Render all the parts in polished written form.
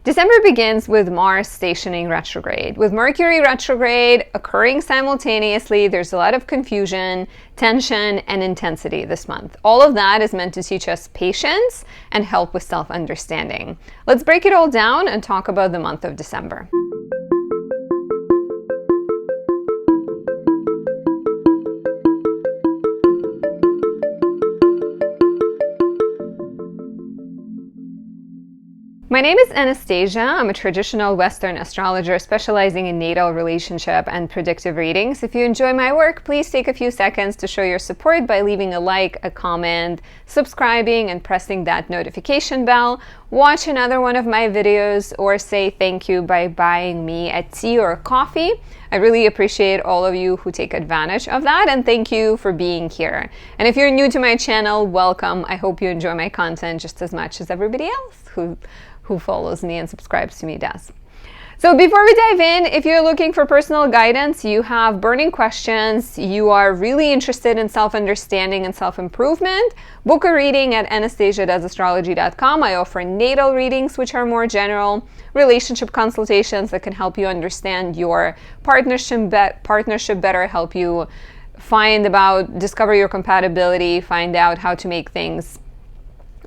December begins with Mars stationing retrograde. With Mercury retrograde occurring simultaneously, there's a lot of confusion, tension, and intensity this month. All of that is meant to teach us patience and help with self-understanding. Let's break it all down and talk about the month of December. My name is Anastasia. I'm a traditional Western astrologer specializing in natal, relationship, and predictive readings. If you enjoy my work, please take a few seconds to show your support by leaving a like, a comment, subscribing, and pressing that notification bell. Watch another one of my videos or say thank you by buying me a tea or a coffee. I really appreciate all of you who take advantage of that, and thank you for being here. And if you're new to my channel, welcome. I hope you enjoy my content just as much as everybody else who follows me and subscribes to me does. So before we dive in, if you're looking for personal guidance, you have burning questions, you are really interested in self-understanding and self-improvement, book a reading at anastasia.astrology.com. I offer natal readings, which are more general, relationship consultations that can help you understand your partnership better, help you discover your compatibility, find out how to make things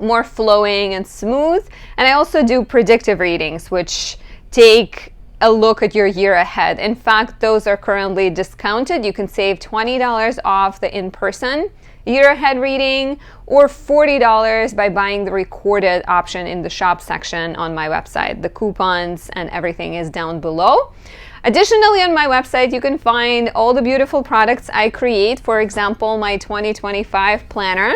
more flowing and smooth. And I also do predictive readings, which take a look at your year ahead. In fact, those are currently discounted. You can save $20 off the in-person year ahead reading, or $40 by buying the recorded option in the shop section on my website. The coupons and everything is down below. Additionally, on my website, you can find all the beautiful products I create. For example, my 2025 planner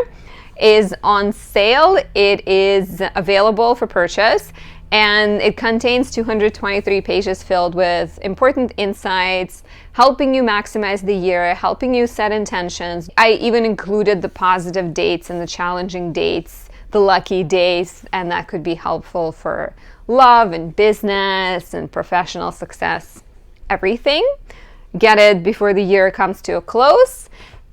is on sale. It is available for purchase, and it contains 223 pages filled with important insights, helping you maximize the year, helping you set intentions. I even included the positive dates and the challenging dates, the lucky days, and that could be helpful for love and business and professional success, everything. Get it before the year comes to a close.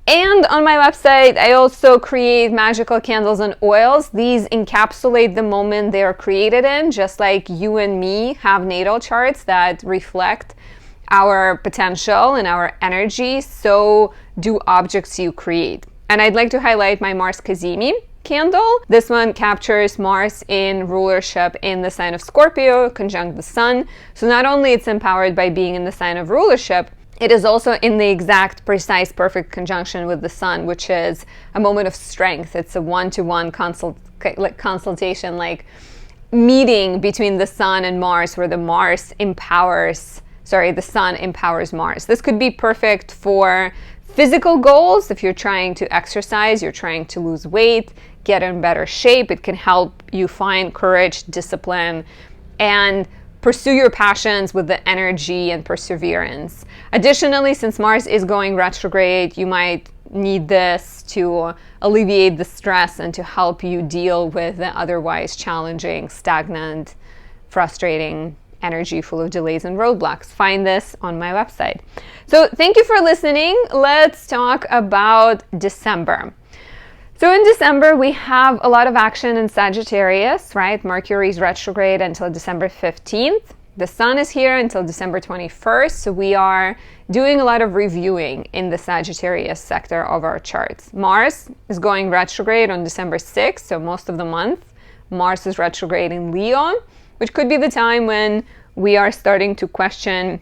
And on my website, I also create magical candles and oils. These encapsulate the moment they are created in, just like you and me have natal charts that reflect our potential and our energy, so do objects you create. And I'd like to highlight my Mars Kazemi candle. This one captures Mars in rulership in the sign of Scorpio, conjunct the sun. So not only it's empowered by being in the sign of rulership, it is also in the exact, precise, perfect conjunction with the sun, which is a moment of strength. It's a one-to-one consultation, like meeting between the sun and Mars, where the sun empowers Mars. This could be perfect for physical goals. If you're trying to exercise, you're trying to lose weight, get in better shape, it can help you find courage, discipline, and pursue your passions with the energy and perseverance. Additionally, since Mars is going retrograde, you might need this to alleviate the stress and to help you deal with the otherwise challenging, stagnant, frustrating energy full of delays and roadblocks. Find this on my website. So thank you for listening. Let's talk about December. So in December, we have a lot of action in Sagittarius, right? Mercury's retrograde until December 15th. The sun is here until December 21st. So we are doing a lot of reviewing in the Sagittarius sector of our charts. Mars is going retrograde on December 6th. So most of the month, Mars is retrograde in Leo, which could be the time when we are starting to question,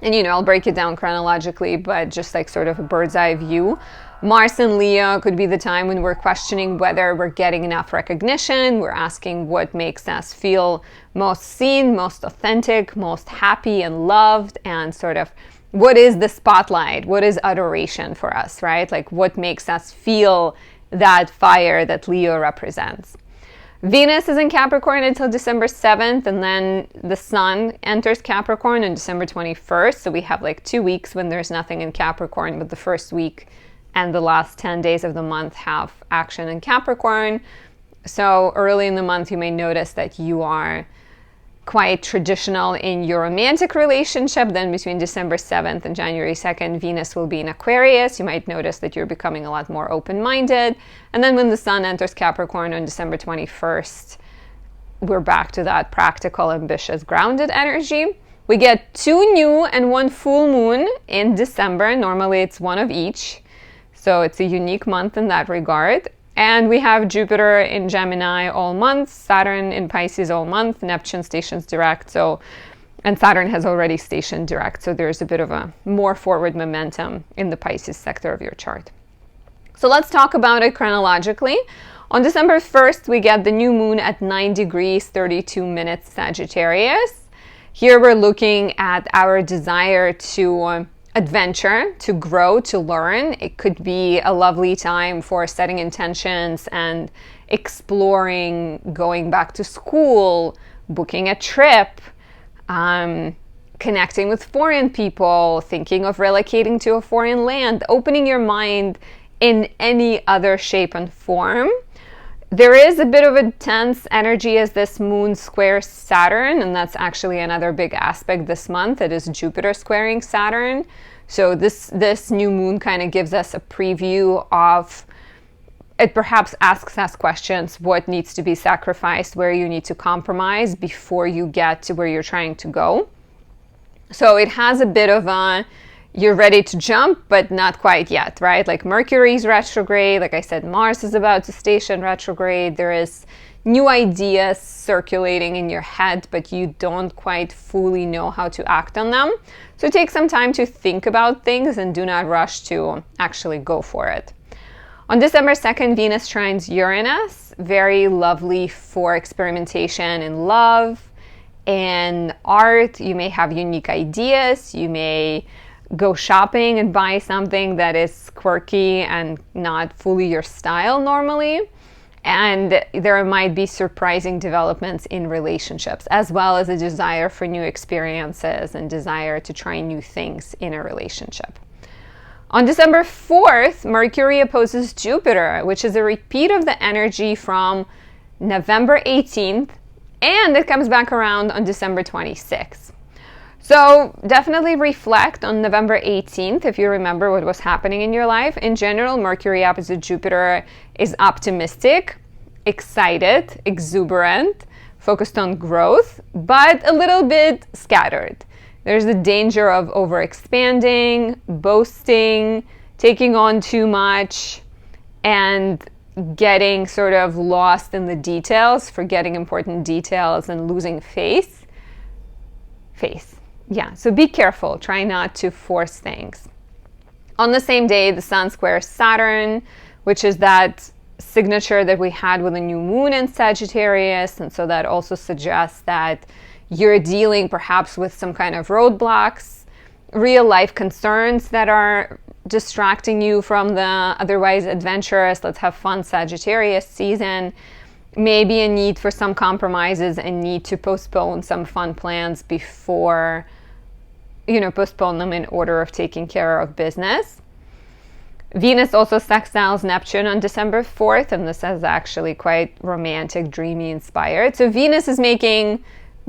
and I'll break it down chronologically, but just like sort of a bird's eye view. Mars in Leo could be the time when we're questioning whether we're getting enough recognition. We're asking what makes us feel most seen, most authentic, most happy and loved, and sort of what is the spotlight? What is adoration for us, right? Like what makes us feel that fire that Leo represents. Venus is in Capricorn until December 7th, and then the sun enters Capricorn on December 21st. So we have like 2 weeks when there's nothing in Capricorn, but the first week and the last 10 days of the month have action in Capricorn. So early in the month, you may notice that you are quite traditional in your romantic relationship. Then between December 7th and January 2nd, Venus will be in Aquarius. You might notice that you're becoming a lot more open-minded. And then when the sun enters Capricorn on December 21st, we're back to that practical, ambitious, grounded energy. We get 2 new and 1 full moon in December. Normally it's one of each. So it's a unique month in that regard. And we have Jupiter in Gemini all month, Saturn in Pisces all month, Neptune stations direct. And Saturn has already stationed direct. So there's a bit of a more forward momentum in the Pisces sector of your chart. So let's talk about it chronologically. On December 1st, we get the new moon at 9 degrees, 32 minutes Sagittarius. Here we're looking at our desire to adventure, to grow, to learn. It could be a lovely time for setting intentions and exploring, going back to school, booking a trip, connecting with foreign people, thinking of relocating to a foreign land, opening your mind in any other shape and form. There is a bit of a tense energy as this moon squares Saturn, and that's actually another big aspect this month. It is Jupiter squaring Saturn. So this new moon kind of gives us a preview of, it perhaps asks us questions, what needs to be sacrificed, where you need to compromise before you get to where you're trying to go. So it has a bit of a, you're ready to jump, but not quite yet, right? Like Mercury's retrograde, like I said, Mars is about to station retrograde. There is new ideas circulating in your head, but you don't quite fully know how to act on them. So take some time to think about things and do not rush to actually go for it. On December 2nd, Venus trines Uranus, very lovely for experimentation in love and art. You may have unique ideas. You may go shopping and buy something that is quirky and not fully your style normally. And there might be surprising developments in relationships, as well as a desire for new experiences and desire to try new things in a relationship. On December 4th, Mercury opposes Jupiter, which is a repeat of the energy from November 18th, and it comes back around on December 26th. So definitely reflect on November 18th if you remember what was happening in your life. In general, Mercury opposite Jupiter is optimistic, excited, exuberant, focused on growth, but a little bit scattered. There's the danger of overexpanding, boasting, taking on too much, and getting sort of lost in the details, forgetting important details and losing face. Yeah, so be careful. Try not to force things. On the same day, the Sun squares Saturn, which is that signature that we had with a new moon in Sagittarius. And so that also suggests that you're dealing perhaps with some kind of roadblocks, real life concerns that are distracting you from the otherwise adventurous, let's have fun Sagittarius season. Maybe a need for some compromises and need to postpone some fun plans before, postpone them in order of taking care of business. Venus also sextiles Neptune on December 4th, and this is actually quite romantic, dreamy, inspired. So Venus is making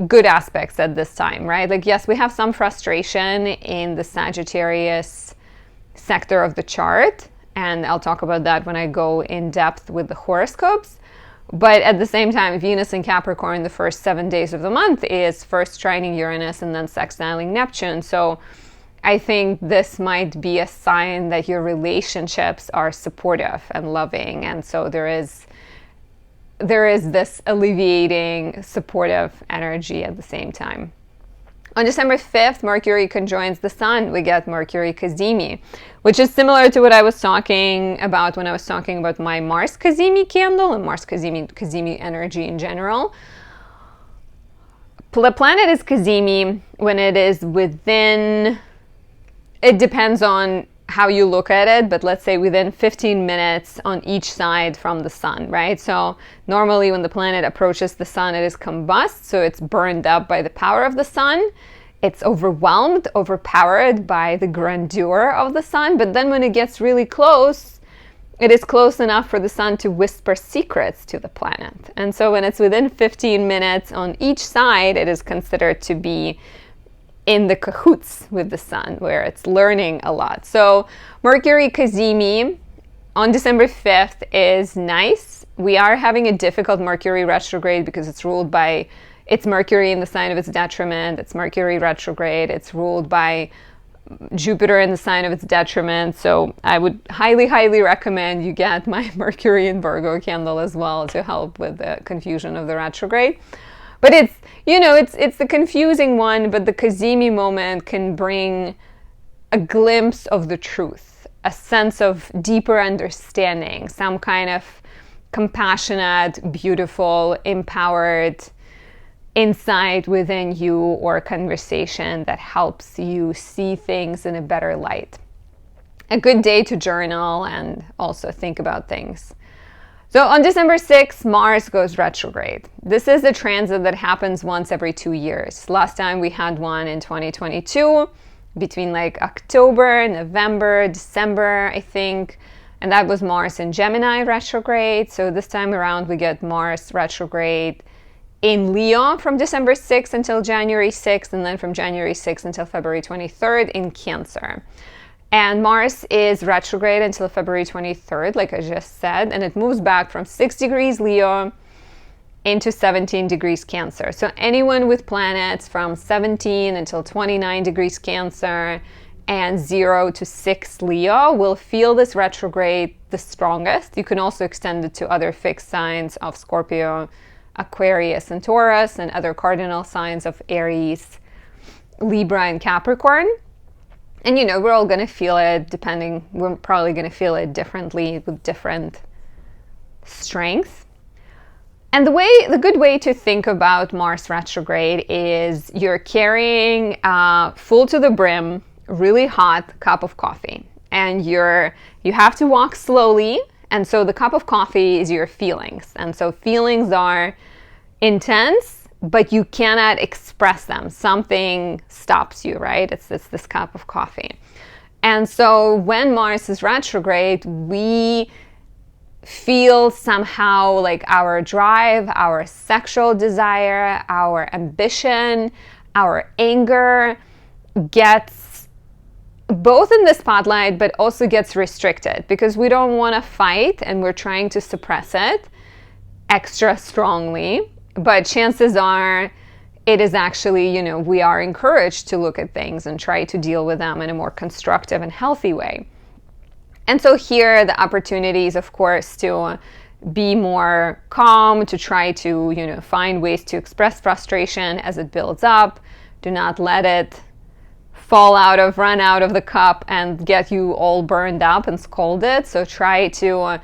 good aspects at this time, right? Like, yes, we have some frustration in the Sagittarius sector of the chart, and I'll talk about that when I go in depth with the horoscopes. But at the same time, Venus in Capricorn, the first 7 days of the month, is first trining Uranus and then sextiling Neptune. So I think this might be a sign that your relationships are supportive and loving. And so there is this alleviating, supportive energy at the same time. On December 5th, Mercury conjoins the Sun. We get Mercury Cazimi, which is similar to what I was talking about when I was talking about my Mars Cazimi candle and Mars Cazimi energy in general. The planet is Cazimi when it is within, it depends on how you look at it, but let's say within 15 minutes on each side from the Sun, right? So normally when the planet approaches the Sun, it is combust, so it's burned up by the power of the Sun. It's overwhelmed, overpowered by the grandeur of the Sun, but then when it gets really close, it is close enough for the Sun to whisper secrets to the planet. And so when it's within 15 minutes on each side, it is considered to be in the cahoots with the Sun, where it's learning a lot. So Mercury Cazimi on December 5th is nice We are having a difficult Mercury retrograde because it's Mercury in the sign of its detriment. It's Mercury retrograde. It's ruled by Jupiter in the sign of its detriment. So I would highly, highly recommend you get my Mercury in Virgo candle as well to help with the confusion of the retrograde. But it's, it's the confusing one, but the Kazemi moment can bring a glimpse of the truth, a sense of deeper understanding, some kind of compassionate, beautiful, empowered insight within you, or conversation that helps you see things in a better light. A good day to journal and also think about things. So on December 6th, Mars goes retrograde. This is a transit that happens once every 2 years. Last time we had one in 2022, between like October, November, December, I think. And that was Mars in Gemini retrograde. So this time around we get Mars retrograde in Leo from December 6th until January 6th, and then from January 6th until February 23rd in Cancer. And Mars is retrograde until February 23rd, like I just said, and it moves back from 6 degrees Leo into 17 degrees Cancer. So anyone with planets from 17 until 29 degrees Cancer and 0 to 6 Leo will feel this retrograde the strongest. You can also extend it to other fixed signs of Scorpio, Aquarius, and Taurus, and other cardinal signs of Aries, Libra, and Capricorn. And we're all going to feel it we're probably going to feel it differently with different strength. And the good way to think about Mars retrograde is you're carrying a full to the brim, really hot cup of coffee, and you have to walk slowly. And so the cup of coffee is your feelings. And so feelings are intense, but you cannot express them. Something stops you, right? It's this cup of coffee. And so when Mars is retrograde, we feel somehow like our drive, our sexual desire, our ambition, our anger gets both in the spotlight, but also gets restricted because we don't want to fight and we're trying to suppress it extra strongly. But chances are it is actually, we are encouraged to look at things and try to deal with them in a more constructive and healthy way. And so here the opportunities, of course, to be more calm, to try to, find ways to express frustration as it builds up. Do not let it run out of the cup and get you all burned up and scalded. So try to,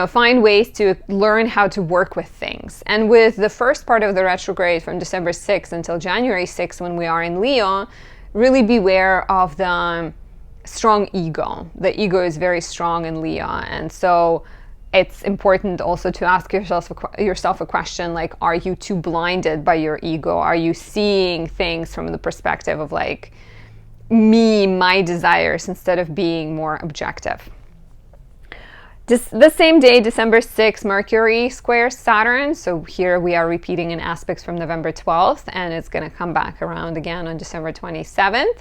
find ways to learn how to work with things. And with the first part of the retrograde from December 6th until January 6th, when we are in Leo, really beware of the strong ego. The ego is very strong in Leo. And so it's important also to ask yourself a question like, are you too blinded by your ego? Are you seeing things from the perspective of like me, my desires, instead of being more objective? The same day, December 6th, Mercury squares Saturn. So here we are repeating in aspects from November 12th, and it's going to come back around again on December 27th.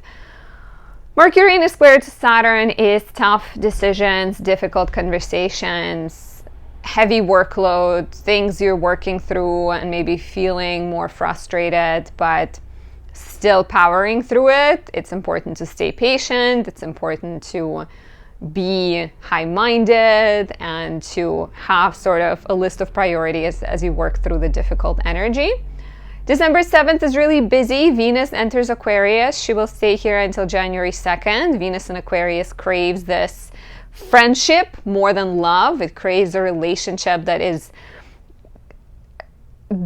Mercury in a square to Saturn is tough decisions, difficult conversations, heavy workload, things you're working through and maybe feeling more frustrated, but still powering through it. It's important to stay patient. It's important to be high-minded and to have sort of a list of priorities as you work through the difficult energy. December 7th is really busy. Venus enters Aquarius. She will stay here until January 2nd. Venus in Aquarius craves this friendship more than love. It craves a relationship that is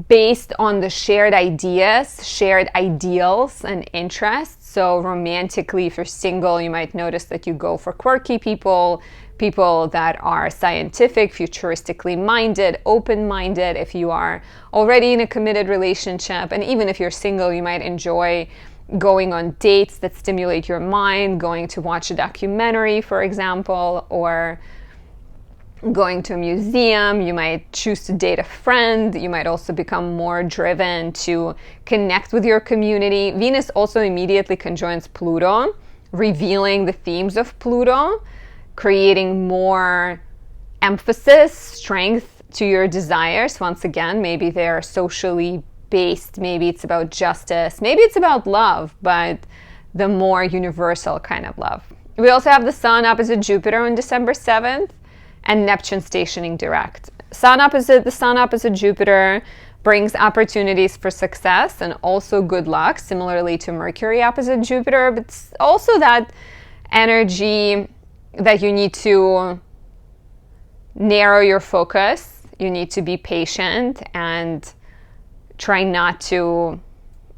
based on the shared ideas, shared ideals, and interests. So romantically, if you're single, you might notice that you go for quirky people that are scientific, futuristically minded, open-minded. If you are already in a committed relationship, and even if you're single, you might enjoy going on dates that stimulate your mind, going to watch a documentary, for example, or going to a museum. You might choose to date a friend. You might also become more driven to connect with your community. Venus also immediately conjoins Pluto, revealing the themes of Pluto, creating more emphasis, strength to your desires. Once again, maybe they're socially based, maybe it's about justice, maybe it's about love, but the more universal kind of love. We also have the Sun opposite Jupiter on December 7th and Neptune stationing direct. The Sun opposite Jupiter brings opportunities for success and also good luck, similarly to Mercury opposite Jupiter, but it's also that energy that you need to narrow your focus. You need to be patient and try not to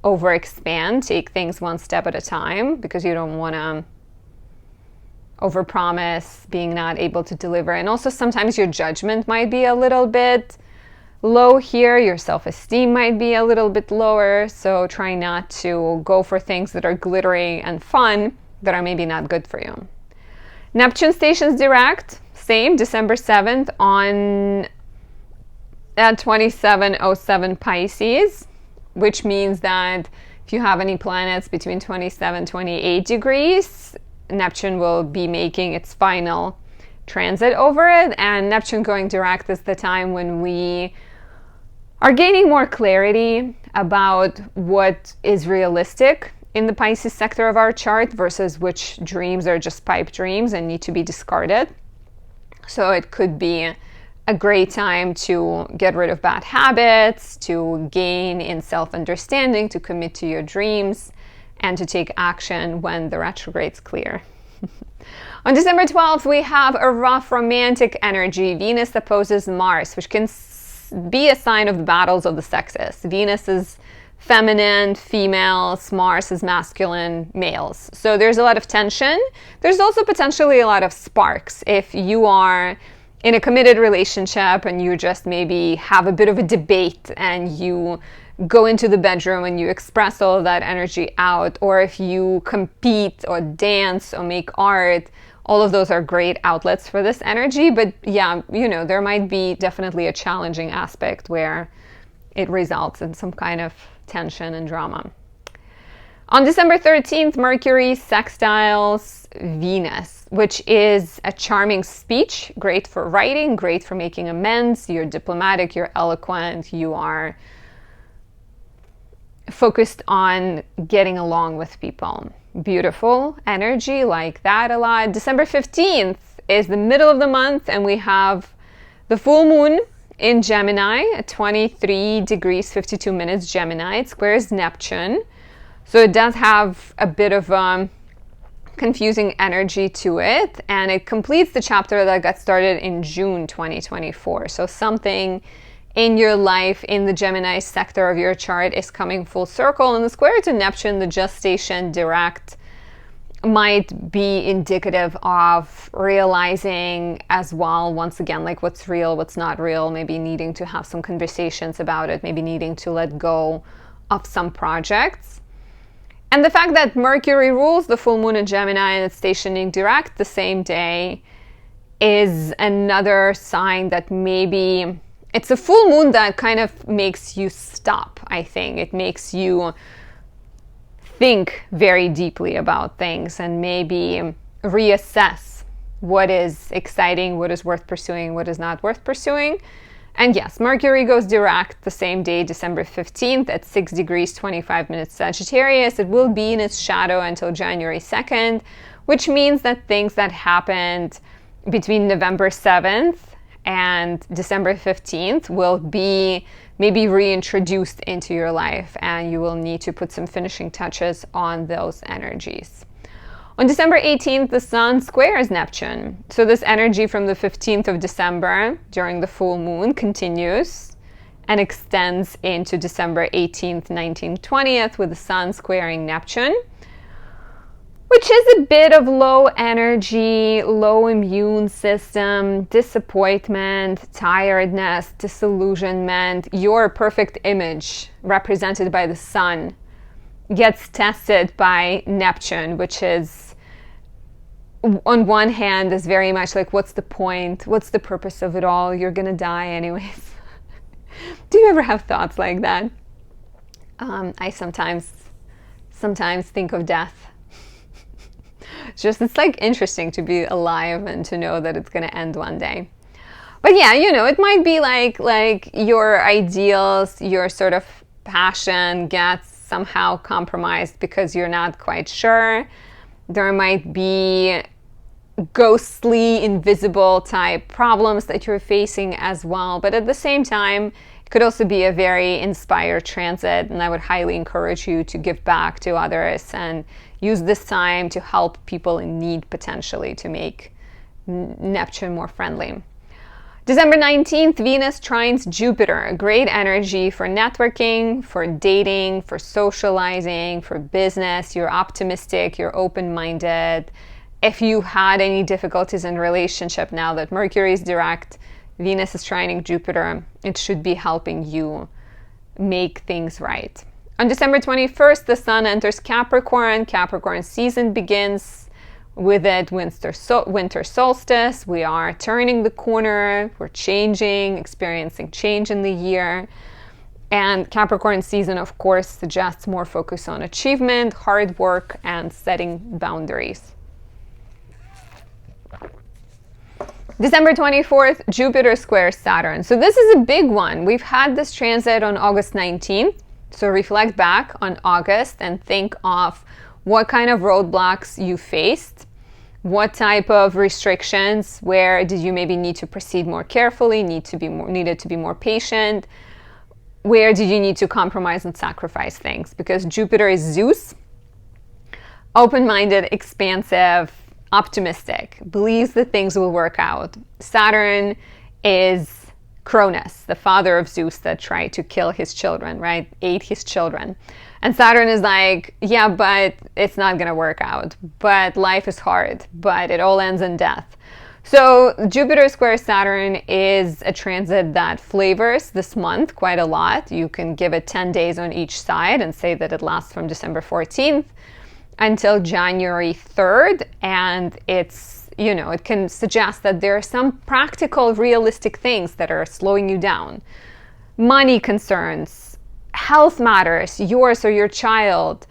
overexpand. Take things one step at a time, because you don't want to overpromise, being not able to deliver. And also sometimes your judgment might be a little bit low here. Your self-esteem might be a little bit lower. So try not to go for things that are glittery and fun that are maybe not good for you. Neptune stations direct, same, December 7th at 2707 Pisces, which means that if you have any planets between 27 and 28 degrees, Neptune will be making its final transit over it. And Neptune going direct is the time when we are gaining more clarity about what is realistic in the Pisces sector of our chart versus which dreams are just pipe dreams and need to be discarded. So it could be a great time to get rid of bad habits, to gain in self-understanding, to commit to your dreams, and to take action when the retrograde's clear. On December 12th, we have a rough romantic energy. Venus opposes Mars, which can be a sign of the battles of the sexes. Venus is feminine, females, Mars is masculine, males. So there's a lot of tension. There's also potentially a lot of sparks. If you are in a committed relationship and you just maybe have a bit of a debate and you go into the bedroom and you express all of that energy out, or if you compete or dance or make art, all of those are great outlets for this energy. But yeah, there might be definitely a challenging aspect where it results in some kind of tension and drama. On December 13th, Mercury sextiles Venus, which is a charming speech, great for writing, great for making amends. You're diplomatic, you're eloquent, you are focused on getting along with people. Beautiful energy, like that a lot. December 15th is the middle of the month, and we have the full moon in Gemini at 23 degrees 52 minutes Gemini. It squares Neptune. So it does have a bit of confusing energy to it, and it completes the chapter that got started in June 2024. So something in your life, in the Gemini sector of your chart, is coming full circle. And the square to Neptune, the gestation direct, might be indicative of realizing as well, once again, like what's real, what's not real, maybe needing to have some conversations about it, maybe needing to let go of some projects. And the fact that Mercury rules the full moon in Gemini and it's stationing direct the same day is another sign that maybe it's a full moon that kind of makes you stop, I think. It makes you think very deeply about things and maybe reassess what is exciting, what is worth pursuing, what is not worth pursuing. And yes, Mercury goes direct the same day, December 15th at 6 degrees 25 minutes Sagittarius. It will be in its shadow until January 2nd, which means that things that happened between November 7th and December 15th will be maybe reintroduced into your life, and you will need to put some finishing touches on those energies. On December 18th, the Sun squares Neptune. So this energy from the 15th of December during the full moon continues and extends into December 18th, 19th, 20th with the Sun squaring Neptune, which is a bit of low energy, low immune system, disappointment, tiredness, disillusionment. Your perfect image represented by the Sun gets tested by Neptune, which is, on one hand, is very much like, what's the point? What's the purpose of it all? You're gonna die anyways. Do you ever have thoughts like that? I sometimes think of death. It's like interesting to be alive and to know that it's going to end one day. But yeah, you know, it might be like your ideals, your sort of passion gets somehow compromised because you're not quite sure. There might be ghostly, invisible type problems that you're facing as well. But at the same time, it could also be a very inspired transit, and I would highly encourage you to give back to others and use this time to help people in need, potentially, to make Neptune more friendly. December 19th, Venus trines Jupiter, a great energy for networking, for dating, for socializing, for business. You're optimistic, you're open-minded. If you had any difficulties in relationship, now that Mercury is direct, Venus is trining Jupiter, it should be helping you make things right. On December 21st, the Sun enters Capricorn. Capricorn season begins. With it, winter solstice. We are turning the corner. We're changing, experiencing change in the year. And Capricorn season, of course, suggests more focus on achievement, hard work, and setting boundaries. December 24th, Jupiter squares Saturn. So this is a big one. We've had this transit on August 19th. So reflect back on August and think of what kind of roadblocks you faced. What type of restrictions? Where did you maybe need to proceed more carefully? Needed to be more patient? Where did you need to compromise and sacrifice things? Because Jupiter is Zeus, open-minded, expansive, optimistic, believes that things will work out. Saturn is Cronus, the father of Zeus that tried to kill his children, right? Ate his children. And Saturn is like, yeah, but it's not going to work out. But life is hard, but it all ends in death. So Jupiter square Saturn is a transit that flavors this month quite a lot. You can give it 10 days on each side and say that it lasts from December 14th until January 3rd. And it's, you know, it can suggest that there are some practical, realistic things that are slowing you down. Money concerns, health matters, yours or your child,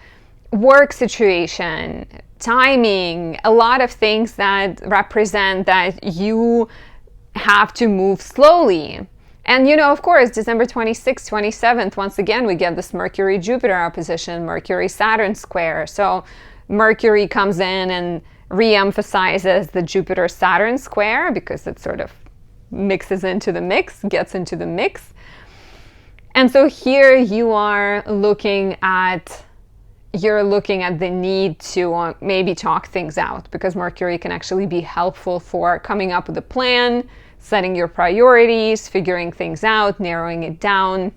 work situation, timing, a lot of things that represent that you have to move slowly. And, you know, of course, December 26th, 27th, once again, we get this Mercury-Jupiter opposition, Mercury-Saturn square. So Mercury comes in and re-emphasizes the Jupiter-Saturn square because it sort of mixes into the mix, gets into the mix. And so here you are looking at the need to maybe talk things out, because Mercury can actually be helpful for coming up with a plan, setting your priorities, figuring things out, narrowing it down,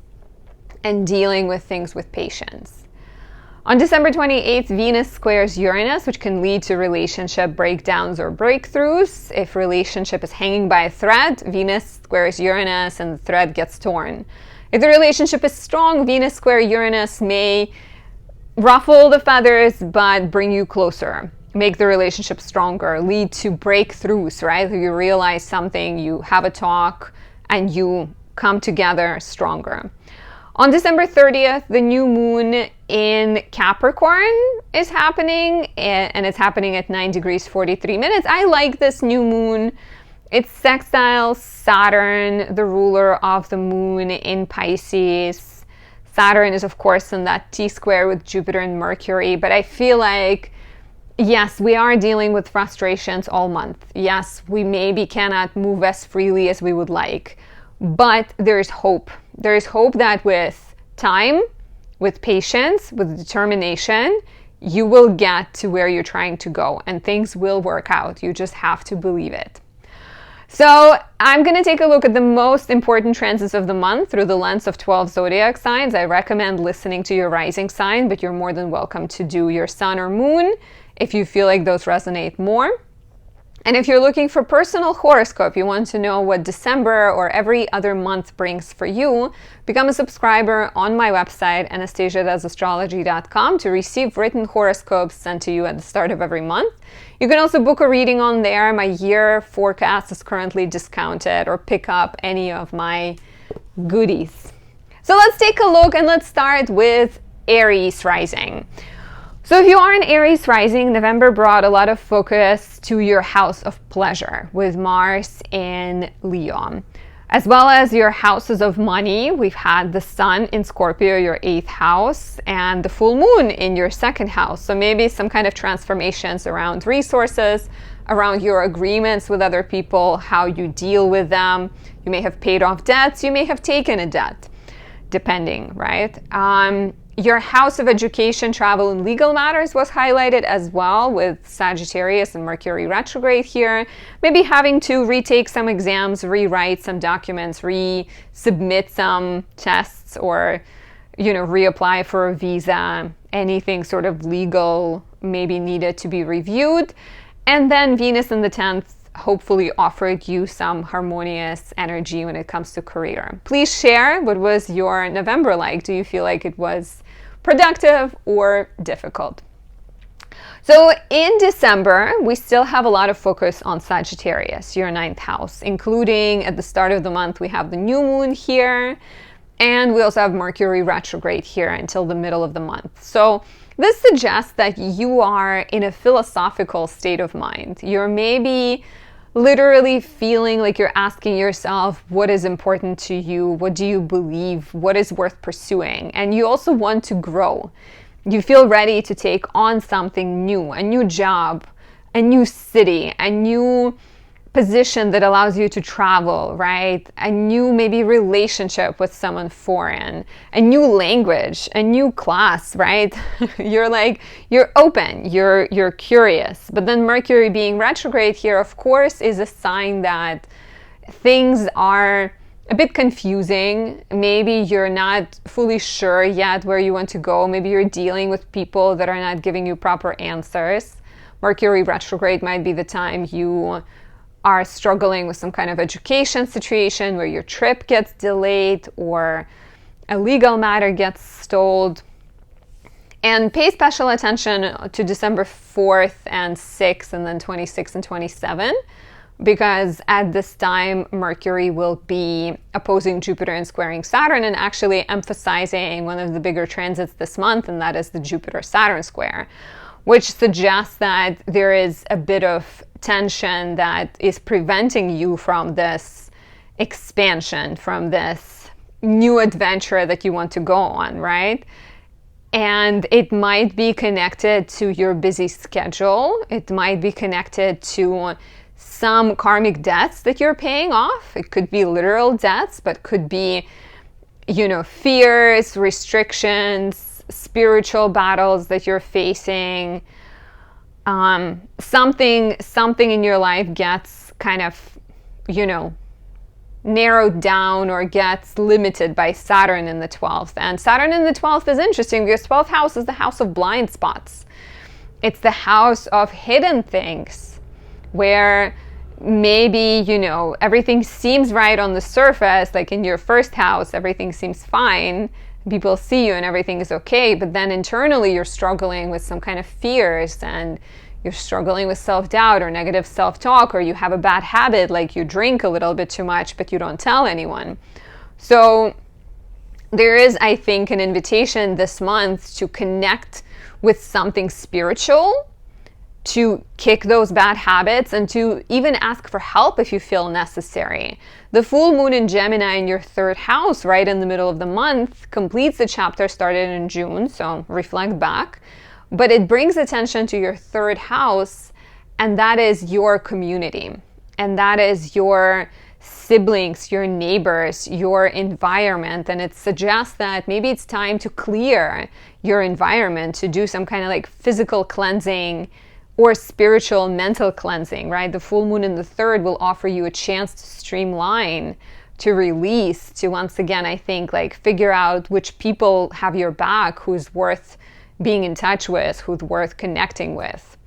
and dealing with things with patience. On December 28th, Venus squares Uranus, which can lead to relationship breakdowns or breakthroughs. If relationship is hanging by a thread, Venus squares Uranus and the thread gets torn. If the relationship is strong, Venus square Uranus may ruffle the feathers but bring you closer, make the relationship stronger, lead to breakthroughs, right? You realize something, you have a talk, and you come together stronger. On December 30th, the new moon in Capricorn is happening, and it's happening at 9 degrees 43 minutes. I like this new moon. It sextiles Saturn, the ruler of the moon in Pisces. Saturn is, of course, in that T-square with Jupiter and Mercury. But I feel like, yes, we are dealing with frustrations all month. Yes, we maybe cannot move as freely as we would like. But there is hope. There is hope that with time, with patience, with determination, you will get to where you're trying to go. And things will work out. You just have to believe it. So I'm going to take a look at the most important transits of the month through the lens of 12 zodiac signs. I recommend listening to your rising sign, but you're more than welcome to do your sun or moon if you feel like those resonate more. And if you're looking for personal horoscope, you want to know what December or every other month brings for you, become a subscriber on my website, anastasiadoesastrology.com, to receive written horoscopes sent to you at the start of every month. You can also book a reading on there. My year forecast is currently discounted, or pick up any of my goodies. So let's take a look, and let's start with Aries rising. So if you are an Aries rising, November brought a lot of focus to your house of pleasure with Mars in Leo, as well as your houses of money. We've had the sun in Scorpio, your 8th house, and the full moon in your 2nd house. So maybe some kind of transformations around resources, around your agreements with other people, how you deal with them. You may have paid off debts, you may have taken a debt, depending, right? Your house of education, travel, and legal matters was highlighted as well, with Sagittarius and Mercury retrograde here. Maybe having to retake some exams, rewrite some documents, resubmit some tests, or, reapply for a visa. Anything sort of legal maybe needed to be reviewed. And then Venus in the 10th hopefully offered you some harmonious energy when it comes to career. Please share, what was your November like? Do you feel like it was productive or difficult? So in December, we still have a lot of focus on Sagittarius, your 9th house, including at the start of the month, we have the new moon here, and we also have Mercury retrograde here until the middle of the month. So this suggests that you are in a philosophical state of mind. You're maybe literally feeling like you're asking yourself, what is important to you? What do you believe? What is worth pursuing? And you also want to grow. You feel ready to take on something new, a new job, a new city, a new position that allows you to travel, right? A new maybe relationship with someone foreign, a new language, a new class, right? you're open, you're curious. But then Mercury being retrograde here, of course, is a sign that things are a bit confusing. Maybe you're not fully sure yet where you want to go. Maybe you're dealing with people that are not giving you proper answers. Mercury retrograde might be the time you are struggling with some kind of education situation where your trip gets delayed or a legal matter gets stalled. And pay special attention to December 4th and 6th, and then 26 and 27, because at this time, Mercury will be opposing Jupiter and squaring Saturn, and actually emphasizing one of the bigger transits this month, and that is the Jupiter-Saturn square, which suggests that there is a bit of tension that is preventing you from this expansion, from this new adventure that you want to go on, right? And it might be connected to your busy schedule. It might be connected to some karmic debts that you're paying off. It could be literal debts, but could be, fears, restrictions, spiritual battles that you're facing. Something in your life gets kind of, narrowed down or gets limited by Saturn in the 12th. And Saturn in the 12th is interesting because 12th house is the house of blind spots. It's the house of hidden things where maybe, everything seems right on the surface, like in your first house, everything seems fine. People see you and everything is okay, but then internally you're struggling with some kind of fears, and you're struggling with self-doubt or negative self-talk, or you have a bad habit, like you drink a little bit too much, but you don't tell anyone. So there is, I think, an invitation this month to connect with something spiritual, to kick those bad habits, and to even ask for help if you feel necessary. The full moon in Gemini in your 3rd house, right in the middle of the month, completes the chapter started in June, so reflect back. But it brings attention to your 3rd house, and that is your community, and that is your siblings, your neighbors, your environment. And it suggests that maybe it's time to clear your environment, to do some kind of like physical cleansing or spiritual, mental cleansing, right? The full moon in the 3rd will offer you a chance to streamline, to release, to once again, I think, like figure out which people have your back, who's worth being in touch with, who's worth connecting with.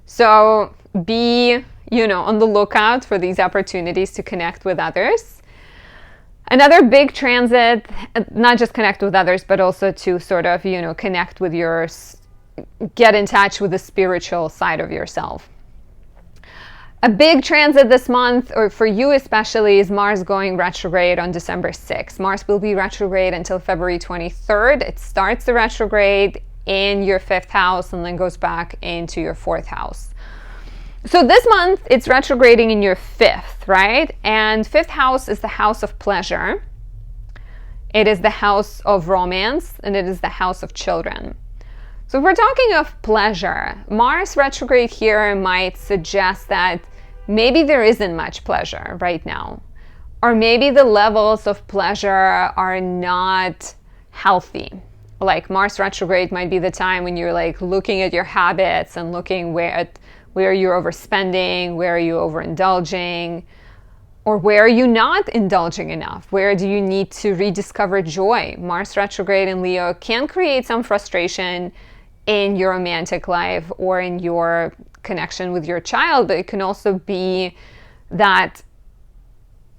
So be, on the lookout for these opportunities to connect with others. Another big transit, not just connect with others, but also to sort of, connect with get in touch with the spiritual side of yourself. A big transit this month, or for you especially, is Mars going retrograde on December 6th. Mars will be retrograde until February 23rd. It starts the retrograde in your 5th house and then goes back into your 4th house. So this month, it's retrograding in your 5th, right? And 5th house is the house of pleasure. It is the house of romance, and it is the house of children. So if we're talking of pleasure, Mars retrograde here might suggest that maybe there isn't much pleasure right now. Or maybe the levels of pleasure are not healthy. Like Mars retrograde might be the time when you're like looking at your habits and looking where you're overspending, where are you overindulging, or where are you not indulging enough? Where do you need to rediscover joy? Mars retrograde in Leo can create some frustration in your romantic life or in your connection with your child, but it can also be that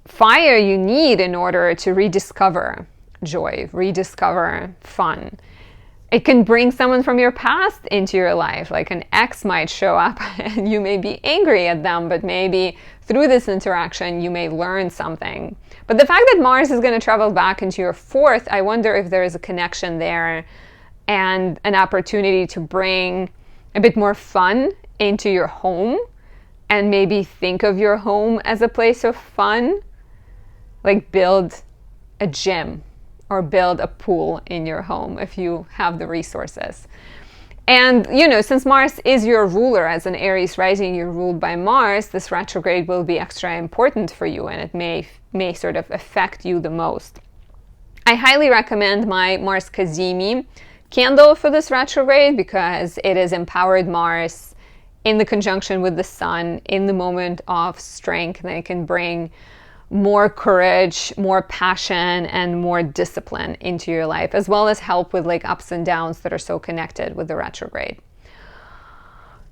fire you need in order to rediscover joy, rediscover fun. It can bring someone from your past into your life, like an ex might show up and you may be angry at them, but maybe through this interaction you may learn something. But the fact that Mars is going to travel back into your 4th, I wonder if there is a connection there and an opportunity to bring a bit more fun into your home and maybe think of your home as a place of fun, like build a gym or build a pool in your home if you have the resources. And, you know, since Mars is your ruler, as an Aries rising, you're ruled by Mars, this retrograde will be extra important for you, and it may sort of affect you the most. I highly recommend my Mars Kazemi candle for this retrograde because it is empowered Mars in the conjunction with the Sun in the moment of strength, and it can bring more courage, more passion, and more discipline into your life, as well as help with like ups and downs that are so connected with the retrograde.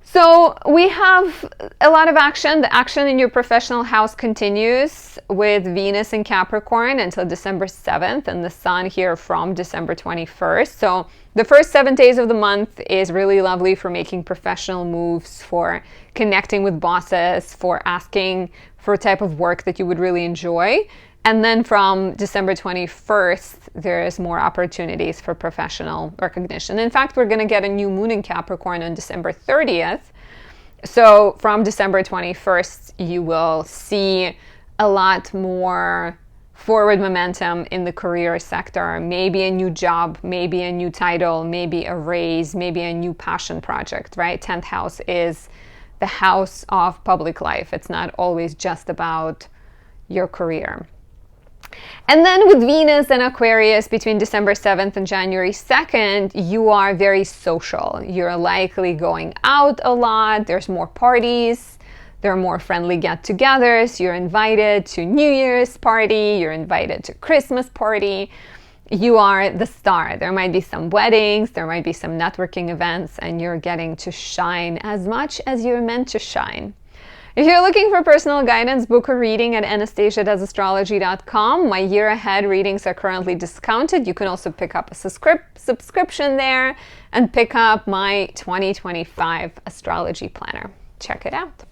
So we have a lot of action. The action in your professional house continues with Venus in Capricorn until December 7th and the Sun here from December 21st. So the first 7 days of the month is really lovely for making professional moves, for connecting with bosses, for asking for a type of work that you would really enjoy. And then from December 21st, there's more opportunities for professional recognition. In fact, we're going to get a new moon in Capricorn on December 30th. So from December 21st, you will see a lot more forward momentum in the career sector, maybe a new job, maybe a new title, maybe a raise, maybe a new passion project, right? 10th house is the house of public life. It's not always just about your career. And then with Venus and Aquarius between December 7th and January 2nd, you are very social. You're likely going out a lot. There's more parties. There are more friendly get-togethers. You're invited to New Year's party. You're invited to Christmas party. You are the star. There might be some weddings. There might be some networking events, and you're getting to shine as much as you're meant to shine. If you're looking for personal guidance, book a reading at Anastasia.astrology.com. My year ahead readings are currently discounted. You can also pick up a subscription there and pick up my 2025 astrology planner. Check it out.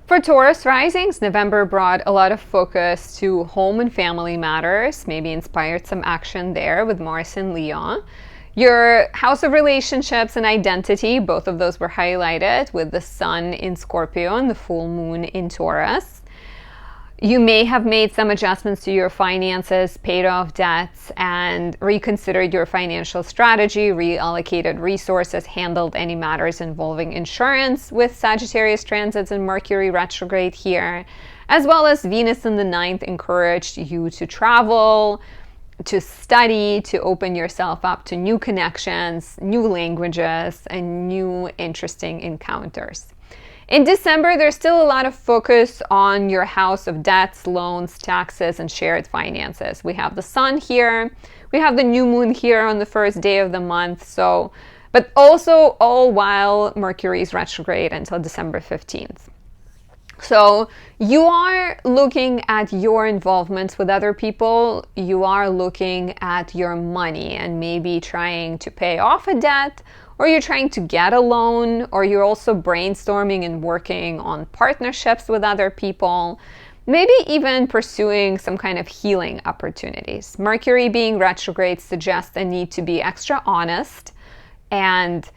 For Taurus risings, November brought a lot of focus to home and family matters, maybe inspired some action there with Mars and Leo. Your house of relationships and identity, both of those were highlighted with the Sun in Scorpio and the full moon in Taurus. You may have made some adjustments to your finances, paid off debts, and reconsidered your financial strategy, reallocated resources, handled any matters involving insurance with Sagittarius transits and Mercury retrograde here, as well as Venus in the 9th encouraged you to travel, to study, to open yourself up to new connections, new languages, and new interesting encounters. In December, there's still a lot of focus on your house of debts, loans, taxes, and shared finances. We have the Sun here. We have the new moon here on the first day of the month. But also all while Mercury is retrograde until December 15th. So you are looking at your involvements with other people. You are looking at your money and maybe trying to pay off a debt, or you're trying to get a loan, or you're also brainstorming and working on partnerships with other people, maybe even pursuing some kind of healing opportunities. Mercury being retrograde suggests a need to be extra honest and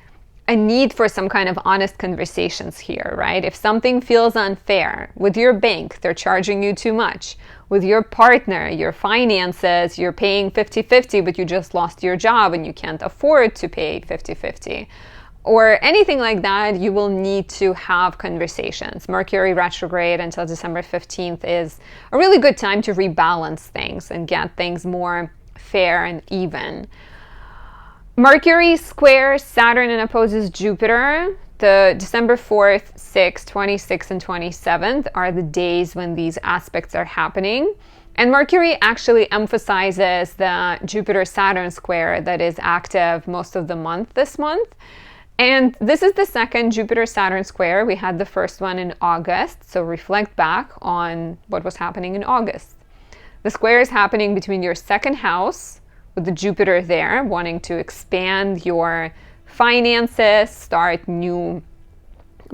a need for some kind of honest conversations here, right? If something feels unfair with your bank, they're charging you too much. With your partner, your finances, you're paying 50-50, but you just lost your job and you can't afford to pay 50-50. Or anything like that, you will need to have conversations. Mercury retrograde until December 15th is a really good time to rebalance things and get things more fair and even. Mercury squares Saturn and opposes Jupiter. The December 4th, 6th, 26th, and 27th are the days when these aspects are happening. And Mercury actually emphasizes the Jupiter-Saturn square that is active most of the month this month. And this is the second Jupiter-Saturn square. We had the first one in August, so reflect back on what was happening in August. The square is happening between your second house, with the Jupiter there, wanting to expand your finances, start new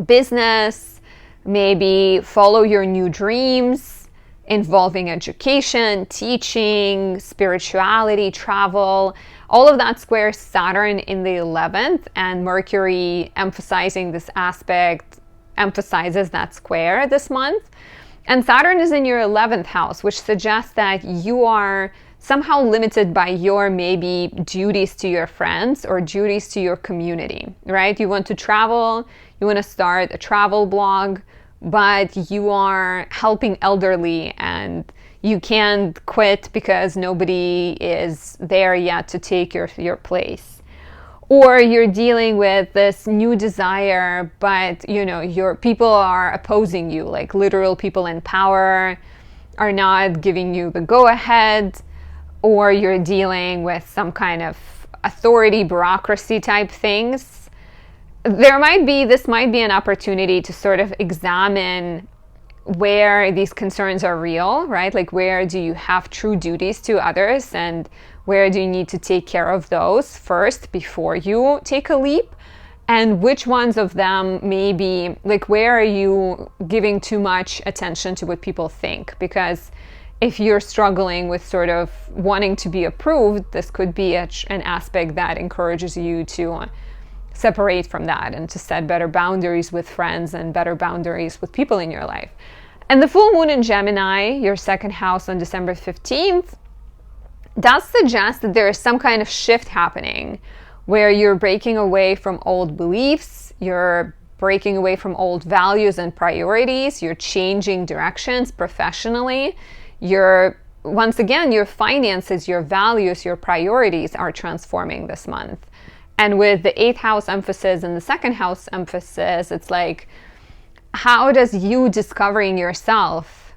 business, maybe follow your new dreams, involving education, teaching, spirituality, travel. All of that squares Saturn in the 11th, and Mercury emphasizing this aspect emphasizes that square this month. And Saturn is in your 11th house, which suggests that you are somehow limited by your maybe duties to your friends or duties to your community, right? You want to travel, you want to start a travel blog, but you are helping elderly and you can't quit because nobody is there yet to take your place. Or you're dealing with this new desire, but your people are opposing you, like literal people in power are not giving you the go-ahead. Or you're dealing with some kind of authority, bureaucracy type things. This might be an opportunity to sort of examine where these concerns are real, right? Like, where do you have true duties to others and where do you need to take care of those first before you take a leap? And which ones of them maybe, like, where are you giving too much attention to what people think? Because if you're struggling with sort of wanting to be approved, this could be an aspect that encourages you to separate from that and to set better boundaries with friends and better boundaries with people in your life. And the full moon in Gemini, your second house on December 15th, does suggest that there is some kind of shift happening where you're breaking away from old beliefs, you're breaking away from old values and priorities, you're changing directions professionally. Once again, your finances, your values, your priorities are transforming this month. And with the 8th house emphasis and the 2nd house emphasis, it's like, how does you discovering yourself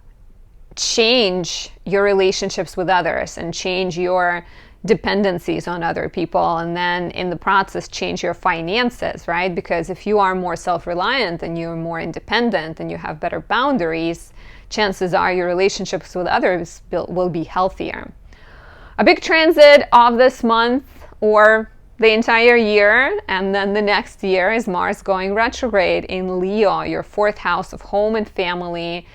change your relationships with others and change your dependencies on other people, and then in the process change your finances, right? Because if you are more self-reliant and you're more independent and you have better boundaries, chances are your relationships with others will be healthier. A big transit of this month or the entire year, and then the next year, is Mars going retrograde in Leo, your 4th house of home and family,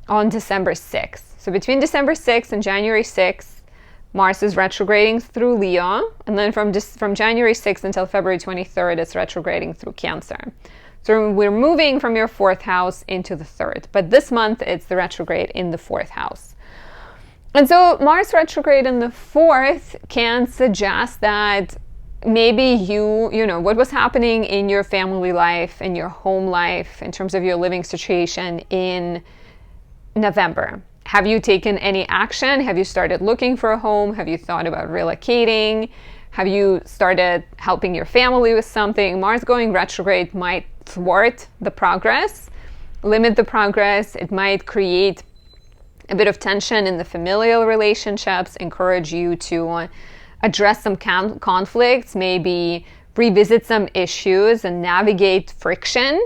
on December 6th. So between December 6th and January 6th, Mars is retrograding through Leo, and then from January 6th until February 23rd, it's retrograding through Cancer. So we're moving from your 4th house into the 3rd. But this month, it's the retrograde in the 4th house. And so Mars retrograde in the 4th can suggest that maybe what was happening in your family life, in your home life, in terms of your living situation in November. Have you taken any action? Have you started looking for a home? Have you thought about relocating? Have you started helping your family with something? Mars going retrograde might thwart the progress, limit the progress. It might create a bit of tension in the familial relationships, encourage you to address some conflicts, maybe revisit some issues and navigate friction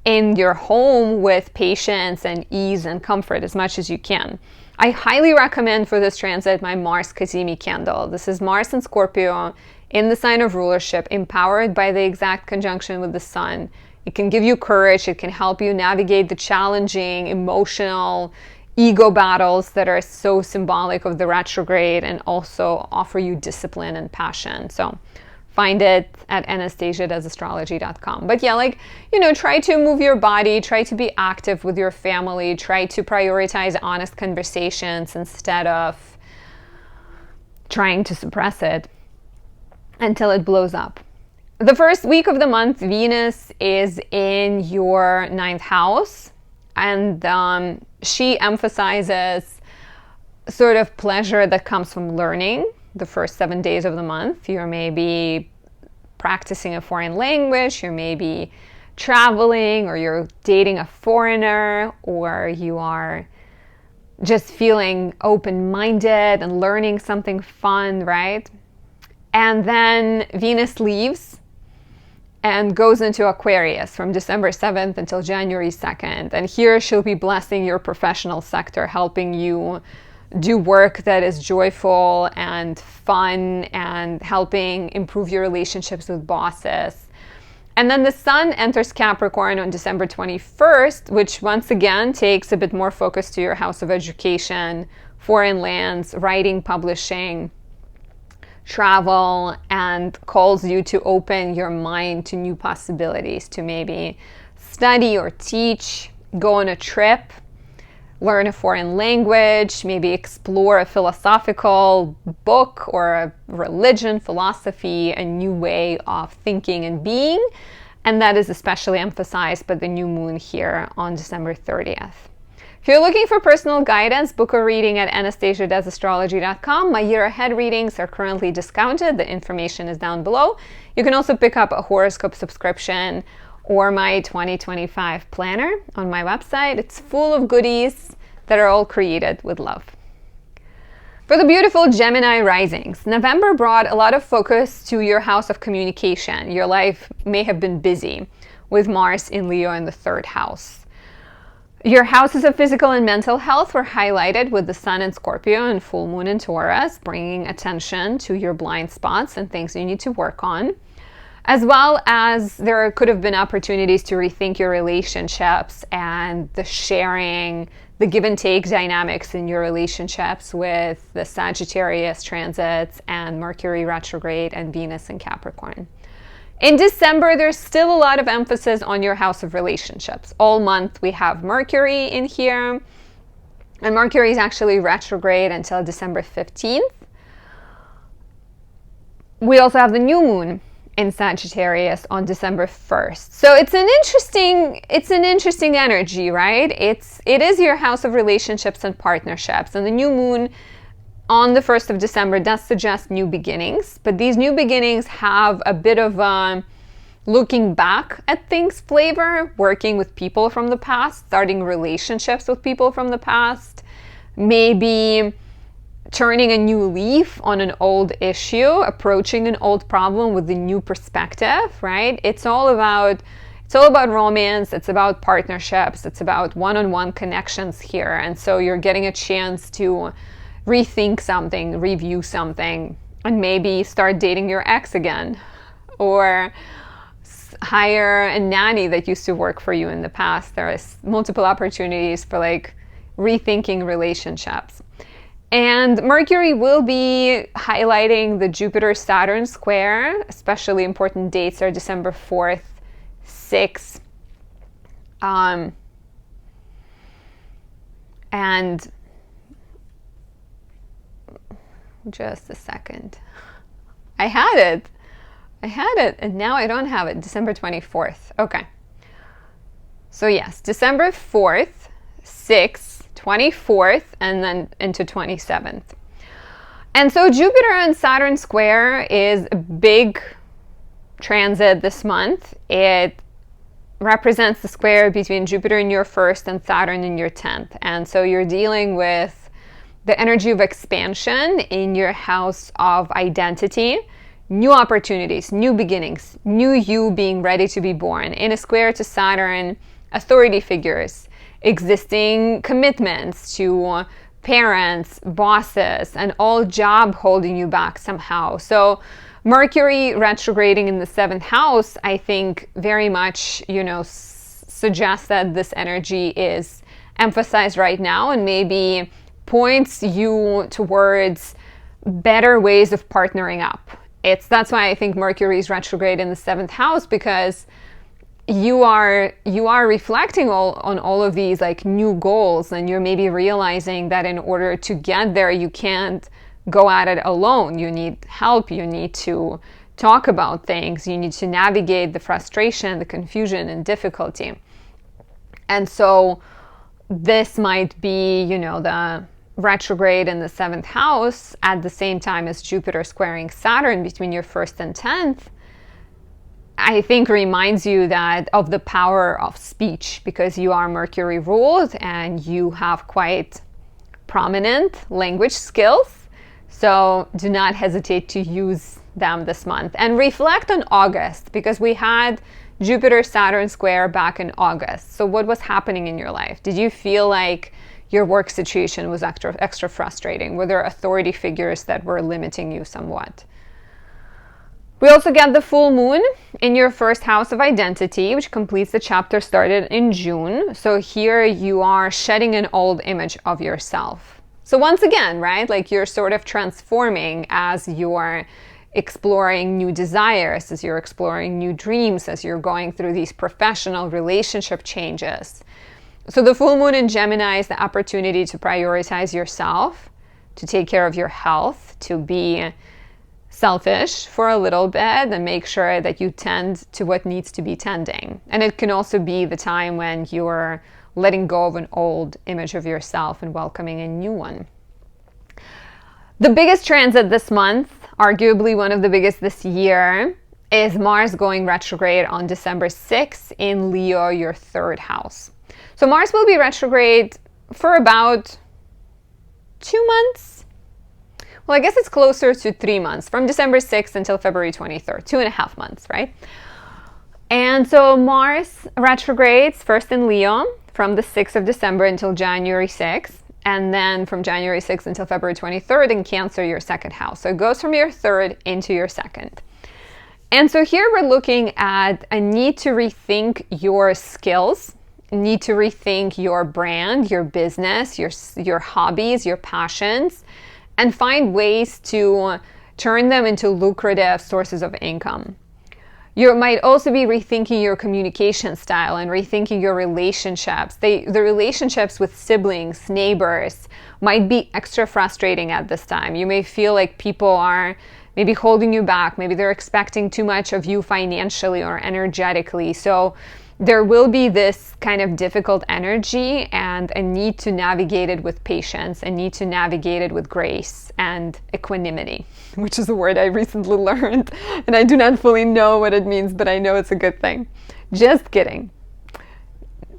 in your home with patience and ease and comfort as much as you can. I highly recommend for this transit my Mars Kazemi candle. This is Mars and Scorpio in the sign of rulership, empowered by the exact conjunction with the sun. It can give you courage. It can help you navigate the challenging, emotional, ego battles that are so symbolic of the retrograde, and also offer you discipline and passion. So find it at anastasia.astrology.com. But yeah, like, try to move your body, try to be active with your family, try to prioritize honest conversations instead of trying to suppress it until it blows up. The first week of the month, Venus is in your 9th house, and she emphasizes sort of pleasure that comes from learning. The first 7 days of the month, you're maybe practicing a foreign language, you're maybe traveling, or you're dating a foreigner, or you are just feeling open-minded and learning something fun, right? And then Venus leaves and goes into Aquarius from December 7th until January 2nd. And here she'll be blessing your professional sector, helping you do work that is joyful and fun and helping improve your relationships with bosses. And then the sun enters Capricorn on December 21st, which once again takes a bit more focus to your house of education, foreign lands, writing, publishing, travel, and calls you to open your mind to new possibilities, to maybe study or teach, go on a trip, learn a foreign language, maybe explore a philosophical book or a religion, philosophy, a new way of thinking and being. And that is especially emphasized by the new moon here on December 30th. If you're looking for personal guidance, book a reading at anastasia.astrology.com. My year ahead readings are currently discounted. The information is down below. You can also pick up a horoscope subscription or my 2025 planner on my website. It's full of goodies that are all created with love. For the beautiful Gemini risings, November brought a lot of focus to your house of communication. Your life may have been busy with Mars in Leo in the 3rd house. Your houses of physical and mental health were highlighted with the sun in Scorpio and full moon in Taurus, bringing attention to your blind spots and things you need to work on. As well as there could have been opportunities to rethink your relationships and the sharing, the give and take dynamics in your relationships with the Sagittarius transits and Mercury retrograde and Venus in Capricorn. In December, there's still a lot of emphasis on your house of relationships. All month we have Mercury in here, and Mercury is actually retrograde until December 15th. We also have the new moon in Sagittarius on December 1st. So it's an interesting energy, right? It is your house of relationships and partnerships. And the new moon on the 1st of December does suggest new beginnings, but these new beginnings have a bit of a looking back at things flavor, working with people from the past, starting relationships with people from the past, maybe turning a new leaf on an old issue, approaching an old problem with a new perspective, right? It's all about romance, it's about partnerships, it's about one-on-one connections here. And so you're getting a chance to rethink something, review something, and maybe start dating your ex again, or hire a nanny that used to work for you in the past. There is multiple opportunities for like rethinking relationships. And Mercury will be highlighting the Jupiter-Saturn square. Especially important dates are December 4th, 6th, and just a second. I had it, and now I don't have it. December 24th. Okay. So yes, December 4th, 6th, 24th, and then into 27th. And so Jupiter and Saturn square is a big transit this month. It represents the square between Jupiter in your 1st and Saturn in your 10th. And so you're dealing with the energy of expansion in your house of identity, new opportunities, new beginnings, new you being ready to be born. In a square to Saturn, authority figures, existing commitments to parents, bosses, and all job holding you back somehow. So Mercury retrograding in the 7th house, I think very much, suggests that this energy is emphasized right now and maybe points you towards better ways of partnering up That's why I think Mercury is retrograde in the 7th house, because you are reflecting on all of these like new goals, and you're maybe realizing that in order to get there, you can't go at it alone. You need help. You need to talk about things. You need to navigate the frustration, the confusion, and difficulty. And so this might be, the retrograde in the 7th house at the same time as Jupiter squaring Saturn between your 1st and 10th, I think reminds you that of the power of speech, because you are Mercury ruled and you have quite prominent language skills. So do not hesitate to use them this month. And reflect on August, because we had Jupiter-Saturn square back in August. So what was happening in your life? Did you feel like your work situation was extra frustrating? Were there authority figures that were limiting you somewhat? We also get the full moon in your 1st house of identity, which completes the chapter started in June. So here you are shedding an old image of yourself. So once again, right, like you're sort of transforming as you're exploring new desires, as you're exploring new dreams, as you're going through these professional relationship changes. So the full moon in Gemini is the opportunity to prioritize yourself, to take care of your health, to be selfish for a little bit and make sure that you tend to what needs to be tending. And it can also be the time when you're letting go of an old image of yourself and welcoming a new one. The biggest transit this month, arguably one of the biggest this year, is Mars going retrograde on December 6th in Leo, your 3rd house. So Mars will be retrograde for about 2 months. Well, I guess it's closer to 3 months, from December 6th until February 23rd, 2.5 months, right? And so Mars retrogrades first in Leo from the 6th of December until January 6th. And then from January 6th until February 23rd in Cancer, your 2nd house. So it goes from your 3rd into your 2nd. And so here we're looking at a need to rethink your skills, need to rethink your brand, your business, your hobbies, your passions, and find ways to turn them into lucrative sources of income. You might also be rethinking your communication style and rethinking your relationships. The relationships with siblings, neighbors might be extra frustrating at this time. You may feel like people are maybe holding you back. Maybe they're expecting too much of you financially or energetically. So there will be this kind of difficult energy and a need to navigate it with patience, a need to navigate it with grace and equanimity, which is a word I recently learned, and I do not fully know what it means, but I know it's a good thing. Just kidding.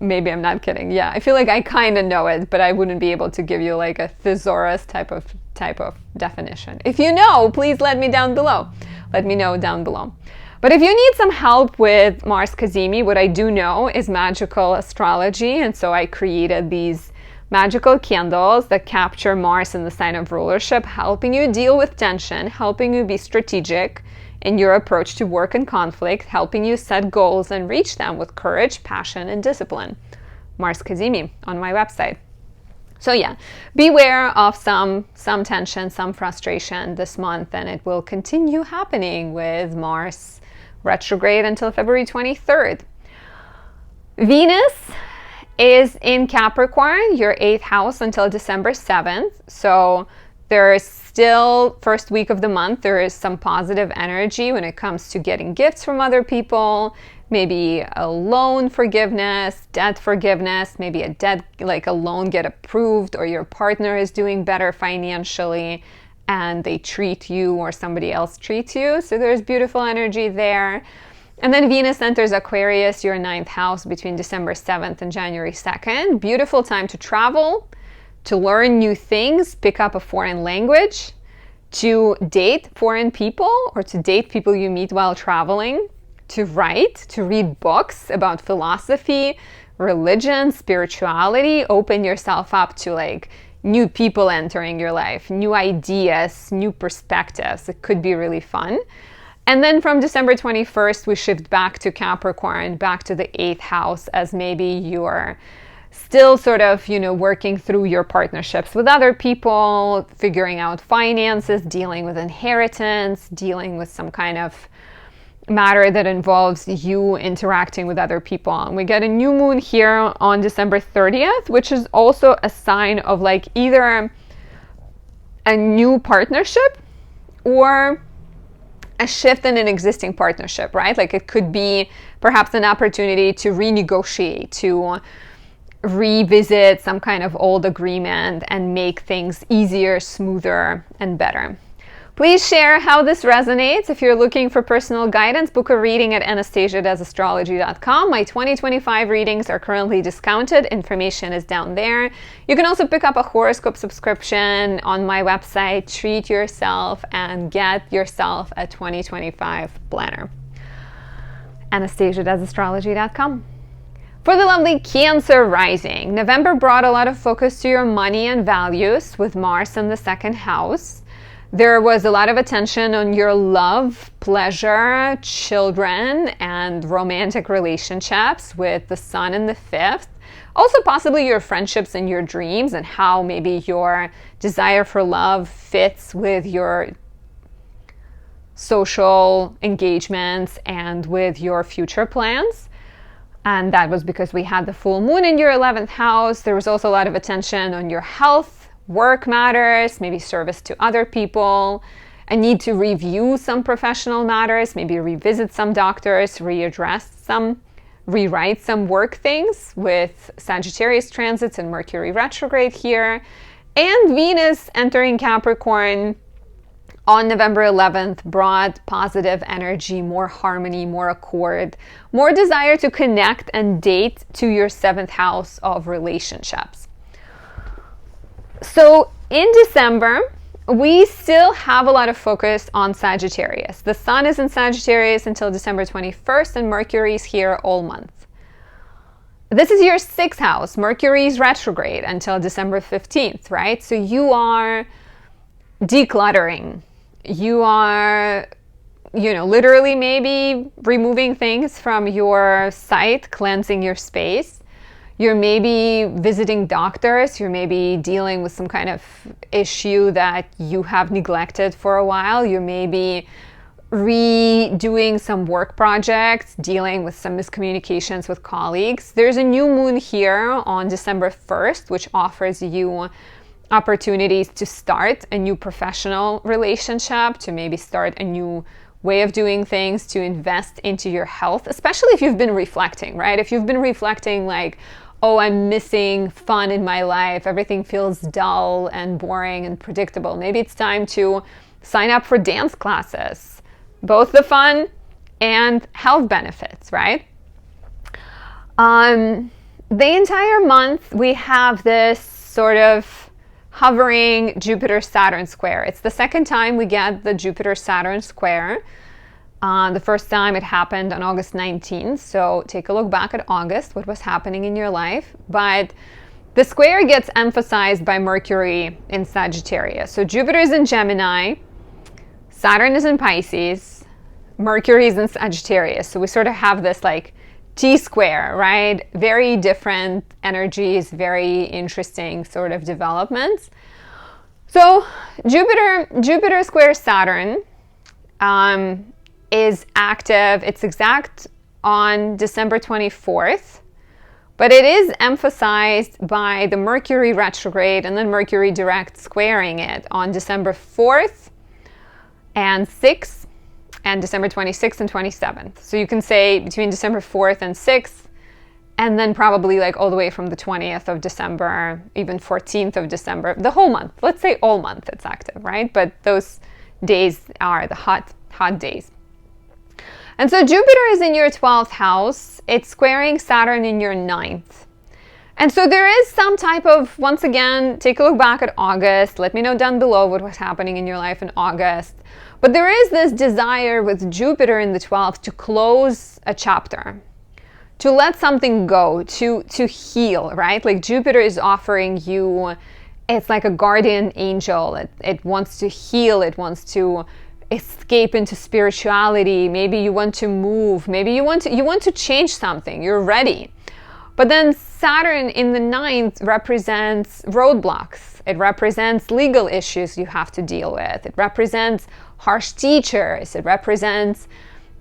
Maybe I'm not kidding. Yeah, I feel like I kind of know it, but I wouldn't be able to give you like a thesaurus type of definition. If you know, please let me down below. Let me know down below. But if you need some help with Mars Cazimi, what I do know is magical astrology. And so I created these magical candles that capture Mars in the sign of rulership, helping you deal with tension, helping you be strategic in your approach to work and conflict, helping you set goals and reach them with courage, passion, and discipline. Mars Cazimi on my website. So yeah, beware of some tension, some frustration this month, and it will continue happening with Mars retrograde until February 23rd. Venus is in Capricorn, your 8th house, until December 7th. So there is still, first week of the month, there is some positive energy when it comes to getting gifts from other people, maybe a loan forgiveness, debt forgiveness, maybe a debt, like a loan get approved, or your partner is doing better financially and they treat you or somebody else treats you. So there's beautiful energy there. And then Venus enters Aquarius, your 9th house, between December 7th and January 2nd. Beautiful time to travel, to learn new things, pick up a foreign language, to date foreign people or to date people you meet while traveling, to write, to read books about philosophy, religion, spirituality. Open yourself up to like new people entering your life, new ideas, new perspectives. It could be really fun. And then from December 21st, we shift back to Capricorn, back to the 8th house, as maybe you're still sort of, working through your partnerships with other people, figuring out finances, dealing with inheritance, dealing with some kind of matter that involves you interacting with other people. And we get a new moon here on December 30th, which is also a sign of like either a new partnership or a shift in an existing partnership, right? Like it could be perhaps an opportunity to renegotiate, to revisit some kind of old agreement and make things easier, smoother, and better. Please share how this resonates. If you're looking for personal guidance, book a reading at anastasiadoesastrology.com. My 2025 readings are currently discounted. Information is down there. You can also pick up a horoscope subscription on my website. Treat yourself and get yourself a 2025 planner. anastasiadoesastrology.com. For the lovely Cancer rising, November brought a lot of focus to your money and values with Mars in the second house. There was a lot of attention on your love, pleasure, children, and romantic relationships with the Sun in the fifth. Also possibly your friendships and your dreams and how maybe your desire for love fits with your social engagements and with your future plans. And that was because we had the full moon in your 11th house. There was also a lot of attention on your health, work matters, maybe service to other people, a need to review some professional matters, maybe revisit some doctors, rewrite some work things with Sagittarius transits and Mercury retrograde here. And Venus entering Capricorn on November 11th brought positive energy, more harmony, more accord, more desire to connect and date to your 7th house of relationships. So in December, we still have a lot of focus on Sagittarius. The Sun is in Sagittarius until December 21st, and Mercury is here all month. This is your 6th house. Mercury is retrograde until December 15th, right? So you are decluttering. You are, literally maybe removing things from your site, cleansing your space. You're maybe visiting doctors. You're maybe dealing with some kind of issue that you have neglected for a while. You're maybe redoing some work projects, dealing with some miscommunications with colleagues. There's a new moon here on December 1st, which offers you opportunities to start a new professional relationship, to maybe start a new way of doing things, to invest into your health, especially if you've been reflecting, right? If you've been reflecting like, oh, I'm missing fun in my life, everything feels dull and boring and predictable. Maybe it's time to sign up for dance classes, both the fun and health benefits, right? The entire month, we have this sort of hovering Jupiter-Saturn square. It's the second time we get the Jupiter-Saturn square. The first time it happened on August 19th, so take a look back at August, what was happening in your life. But the square gets emphasized by Mercury in Sagittarius. So Jupiter is in Gemini, Saturn is in Pisces, Mercury is in Sagittarius. So we sort of have this like T-square, right? Very different energies, very interesting sort of developments. So Jupiter square Saturn is active. It's exact on December 24th, but it is emphasized by the Mercury retrograde and then Mercury direct squaring it on December 4th and 6th and December 26th and 27th. So you can say between December 4th and 6th, and then probably like all the way from the 20th of December, even 14th of December, the whole month. Let's say all month it's active, right? But those days are the hot days. And so Jupiter is in your 12th house. It's squaring Saturn in your 9th. And so there is some type of, once again, take a look back at August. Let me know down below what was happening in your life in August. But there is this desire with Jupiter in the 12th to close a chapter, to let something go, to heal, right? Like Jupiter is offering you, it's like a guardian angel. It wants to heal. It wants to escape into spirituality. Maybe you want to move. Maybe you want to change something. You're ready. But then Saturn in the ninth represents roadblocks. It represents legal issues you have to deal with. It represents harsh teachers. It represents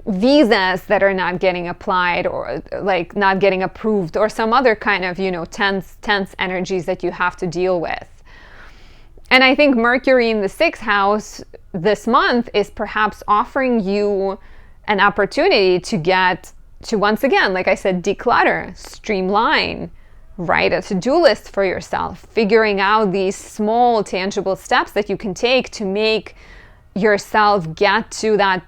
visas that are not getting applied or like not getting approved, or some other kind of, tense energies that you have to deal with. And I think Mercury in the sixth house this month is perhaps offering you an opportunity to get to, once again, like I said, declutter, streamline, write a to-do list for yourself, figuring out these small tangible steps that you can take to make yourself get to that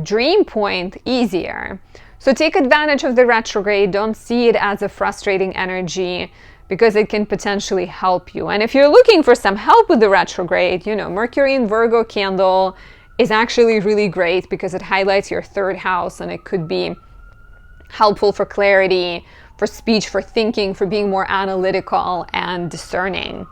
dream point easier. So take advantage of the retrograde. Don't see it as a frustrating energy, because it can potentially help you. And if you're looking for some help with the retrograde, Mercury in Virgo candle is actually really great because it highlights your third house, and it could be helpful for clarity, for speech, for thinking, for being more analytical and discerning.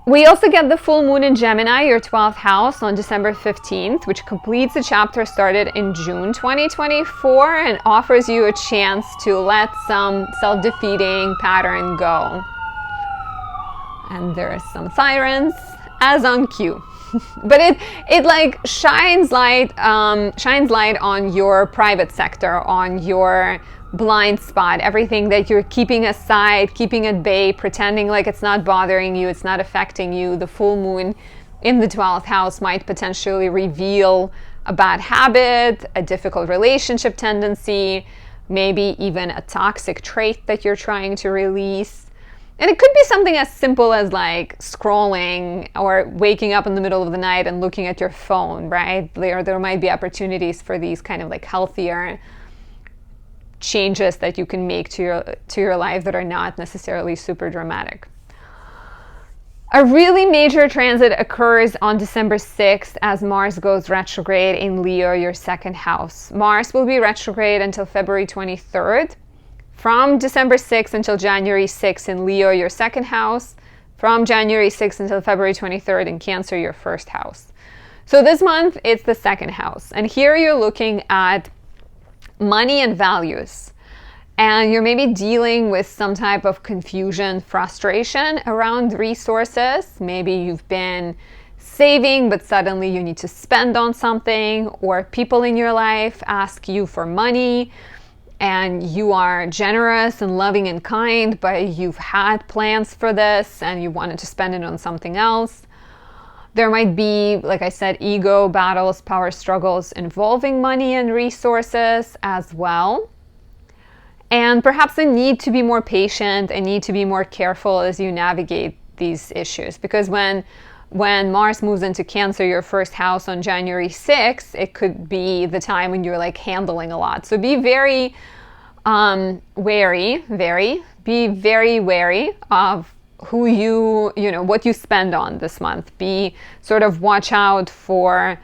We also get the full moon in Gemini, your 12th house, on December 15th, which completes a chapter started in June 2024 and offers you a chance to let some self-defeating pattern go. And there are some sirens, as on cue. But it like shines light on your private sector, on your blind spot, everything that you're keeping aside, keeping at bay, pretending like it's not bothering you, it's not affecting you. The full moon in the 12th house might potentially reveal a bad habit, a difficult relationship tendency, maybe even a toxic trait that you're trying to release. And it could be something as simple as like scrolling or waking up in the middle of the night and looking at your phone, right? There might be opportunities for these kind of like healthier changes that you can make to your life that are not necessarily super dramatic. A really major transit occurs on December 6th as Mars goes retrograde in Leo, your second house. Mars will be retrograde until February 23rd. From December 6th until January 6th in Leo, your second house. From January 6th until February 23rd in Cancer, your first house. So this month, it's the second house. And here you're looking at money and values. And you're maybe dealing with some type of confusion, frustration around resources. Maybe you've been saving, but suddenly you need to spend on something, or people in your life ask you for money, and you are generous and loving and kind, but you've had plans for this and you wanted to spend it on something else. There might be, like I said, ego battles, power struggles involving money and resources as well. And perhaps a need to be more patient, a need to be more careful as you navigate these issues. Because when Mars moves into Cancer, your first house, on January 6th, it could be the time when you're like handling a lot. So be very wary of who what you spend on this month. Be sort of watch out for,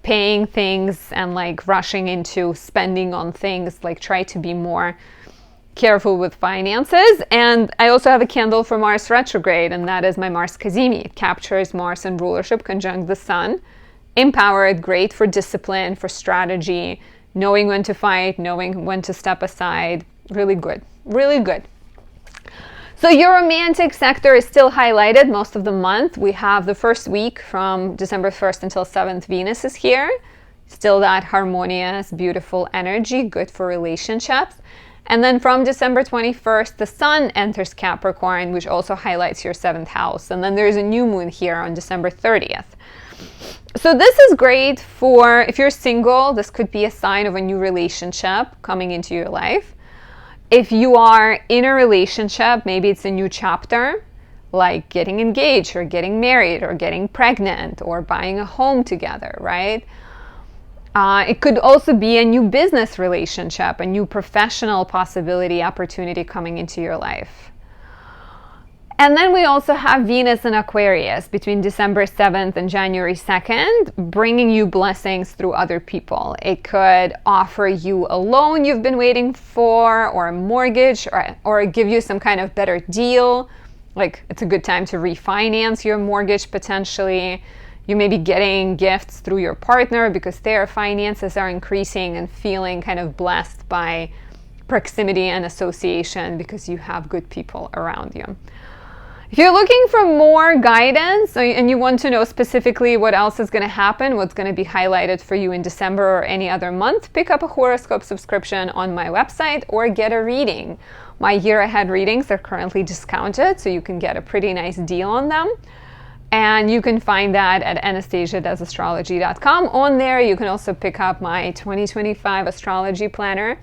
paying things and like rushing into spending on things. Like try to be more careful with finances. And I also have a candle for Mars retrograde, and that is my Mars Cazimi. It captures Mars in rulership conjunct the Sun. Empowered, great for discipline, for strategy, knowing when to fight, knowing when to step aside. Really good, really good. So your romantic sector is still highlighted most of the month. We have the first week from December 1st until 7th, Venus is here. Still that harmonious, beautiful energy, good for relationships. And then from December 21st, the Sun enters Capricorn, which also highlights your 7th house. And then there's a new moon here on December 30th. So this is great for, if you're single, this could be a sign of a new relationship coming into your life. If you are in a relationship, maybe it's a new chapter, like getting engaged or getting married or getting pregnant or buying a home together, right? It could also be a new business relationship, a new professional possibility, opportunity coming into your life. And then we also have Venus in Aquarius between December 7th and January 2nd, bringing you blessings through other people. It could offer you a loan you've been waiting for, or a mortgage, or give you some kind of better deal. Like it's a good time to refinance your mortgage potentially. You may be getting gifts through your partner because their finances are increasing and feeling kind of blessed by proximity and association because you have good people around you. If you're looking for more guidance and you want to know specifically what else is going to happen, what's going to be highlighted for you in December or any other month, pick up a horoscope subscription on my website or get a reading. My year ahead readings are currently discounted, so you can get a pretty nice deal on them. And you can find that at anastasiadoesastrology.com. On there, you can also pick up my 2025 astrology planner.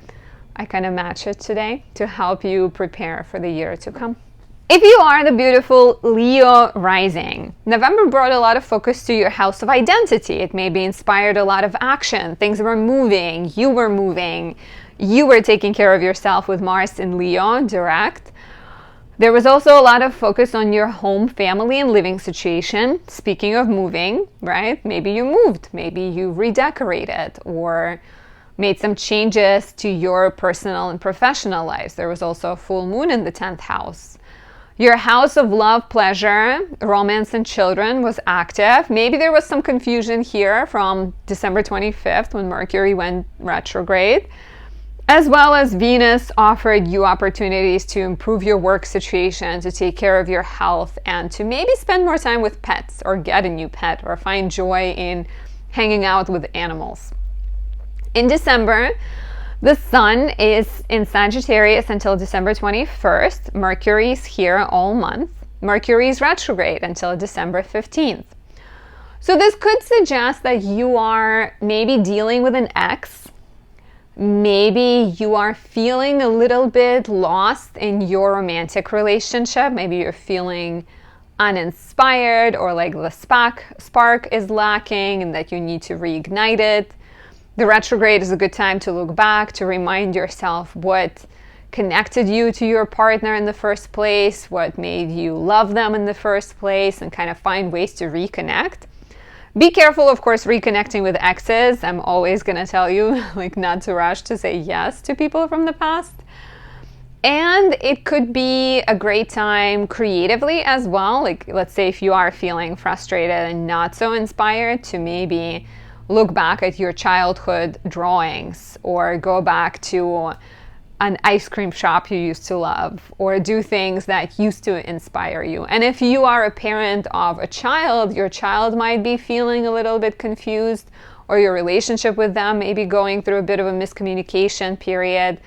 I kind of match it today to help you prepare for the year to come. If you are the beautiful Leo rising, November brought a lot of focus to your house of identity. It maybe inspired a lot of action. Things were moving, you were taking care of yourself with Mars in Leo, direct. There was also a lot of focus on your home, family, and living situation. Speaking of moving, right? Maybe you moved, maybe you redecorated or made some changes to your personal and professional lives. There was also a full moon in the 10th house. Your house of love, pleasure, romance, and children was active. Maybe there was some confusion here from December 25th when Mercury went retrograde, as well as Venus offered you opportunities to improve your work situation, to take care of your health, and to maybe spend more time with pets or get a new pet or find joy in hanging out with animals. In December, the Sun is in Sagittarius until December 21st. Mercury is here all month. Mercury is retrograde until December 15th. So this could suggest that you are maybe dealing with an ex. Maybe you are feeling a little bit lost in your romantic relationship. Maybe you're feeling uninspired or like the spark is lacking and that you need to reignite it. The retrograde is a good time to look back, to remind yourself what connected you to your partner in the first place, what made you love them in the first place, and kind of find ways to reconnect. Be careful, of course, reconnecting with exes. I'm always going to tell you, like, not to rush to say yes to people from the past. And it could be a great time creatively as well. Like, let's say if you are feeling frustrated and not so inspired, to maybe look back at your childhood drawings or go back to an ice cream shop you used to love or do things that used to inspire you. And if you are a parent of a child, your child might be feeling a little bit confused or your relationship with them may be going through a bit of a miscommunication period.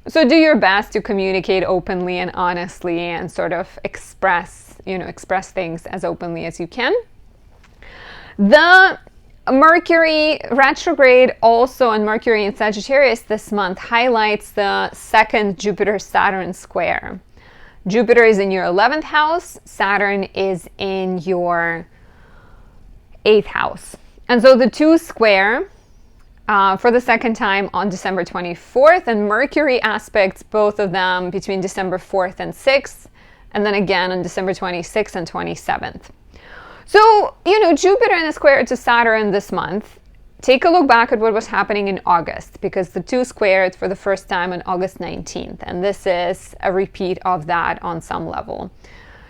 So do your best to communicate openly and honestly and sort of express things as openly as you can. The Mercury retrograde also on Mercury in Sagittarius this month highlights the second Jupiter-Saturn square. Jupiter is in your 11th house, Saturn is in your 8th house. And so the two square for the second time on December 24th, and Mercury aspects both of them between December 4th and 6th, and then again on December 26th and 27th. So, Jupiter in a square to Saturn this month. Take a look back at what was happening in August, because the two squared for the first time on August 19th, and this is a repeat of that on some level.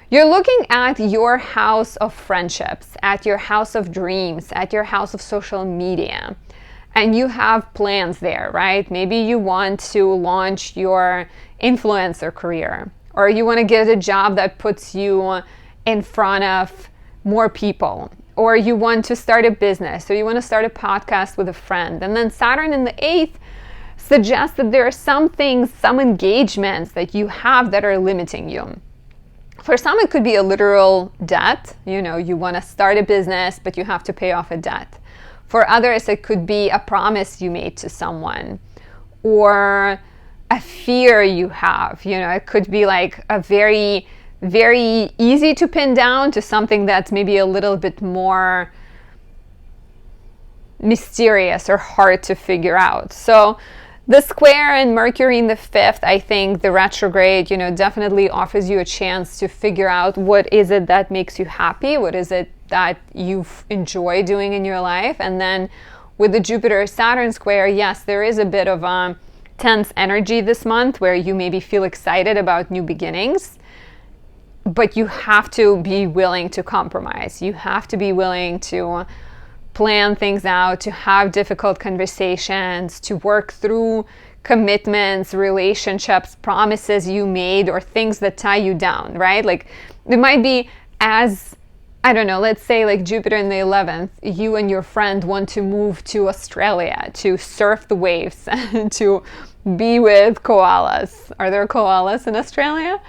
You're looking at your house of friendships, at your house of dreams, at your house of social media, and you have plans there, right? Maybe you want to launch your influencer career, or you want to get a job that puts you in front of more people, or you want to start a business, or you want to start a podcast with a friend. And then Saturn in the 8th suggests that there are some things, some engagements that you have that are limiting you. For some, it could be a literal debt. You want to start a business, but you have to pay off a debt. For others, it could be a promise you made to someone, or a fear you have. It could be like a very easy to pin down to something that's maybe a little bit more mysterious or hard to figure out. So the square and Mercury in the 5th, I think the retrograde, definitely offers you a chance to figure out what is it that makes you happy, what is it that you enjoy doing in your life. And then with the Jupiter-Saturn square, yes, there is a bit of a tense energy this month where you maybe feel excited about new beginnings. But you have to be willing to compromise. You have to be willing to plan things out, to have difficult conversations, to work through commitments, relationships, promises you made, or things that tie you down, right? Like it might be, as I don't know, let's say like Jupiter in the 11th, you and your friend want to move to Australia to surf the waves and to be with koalas. Are there koalas in Australia?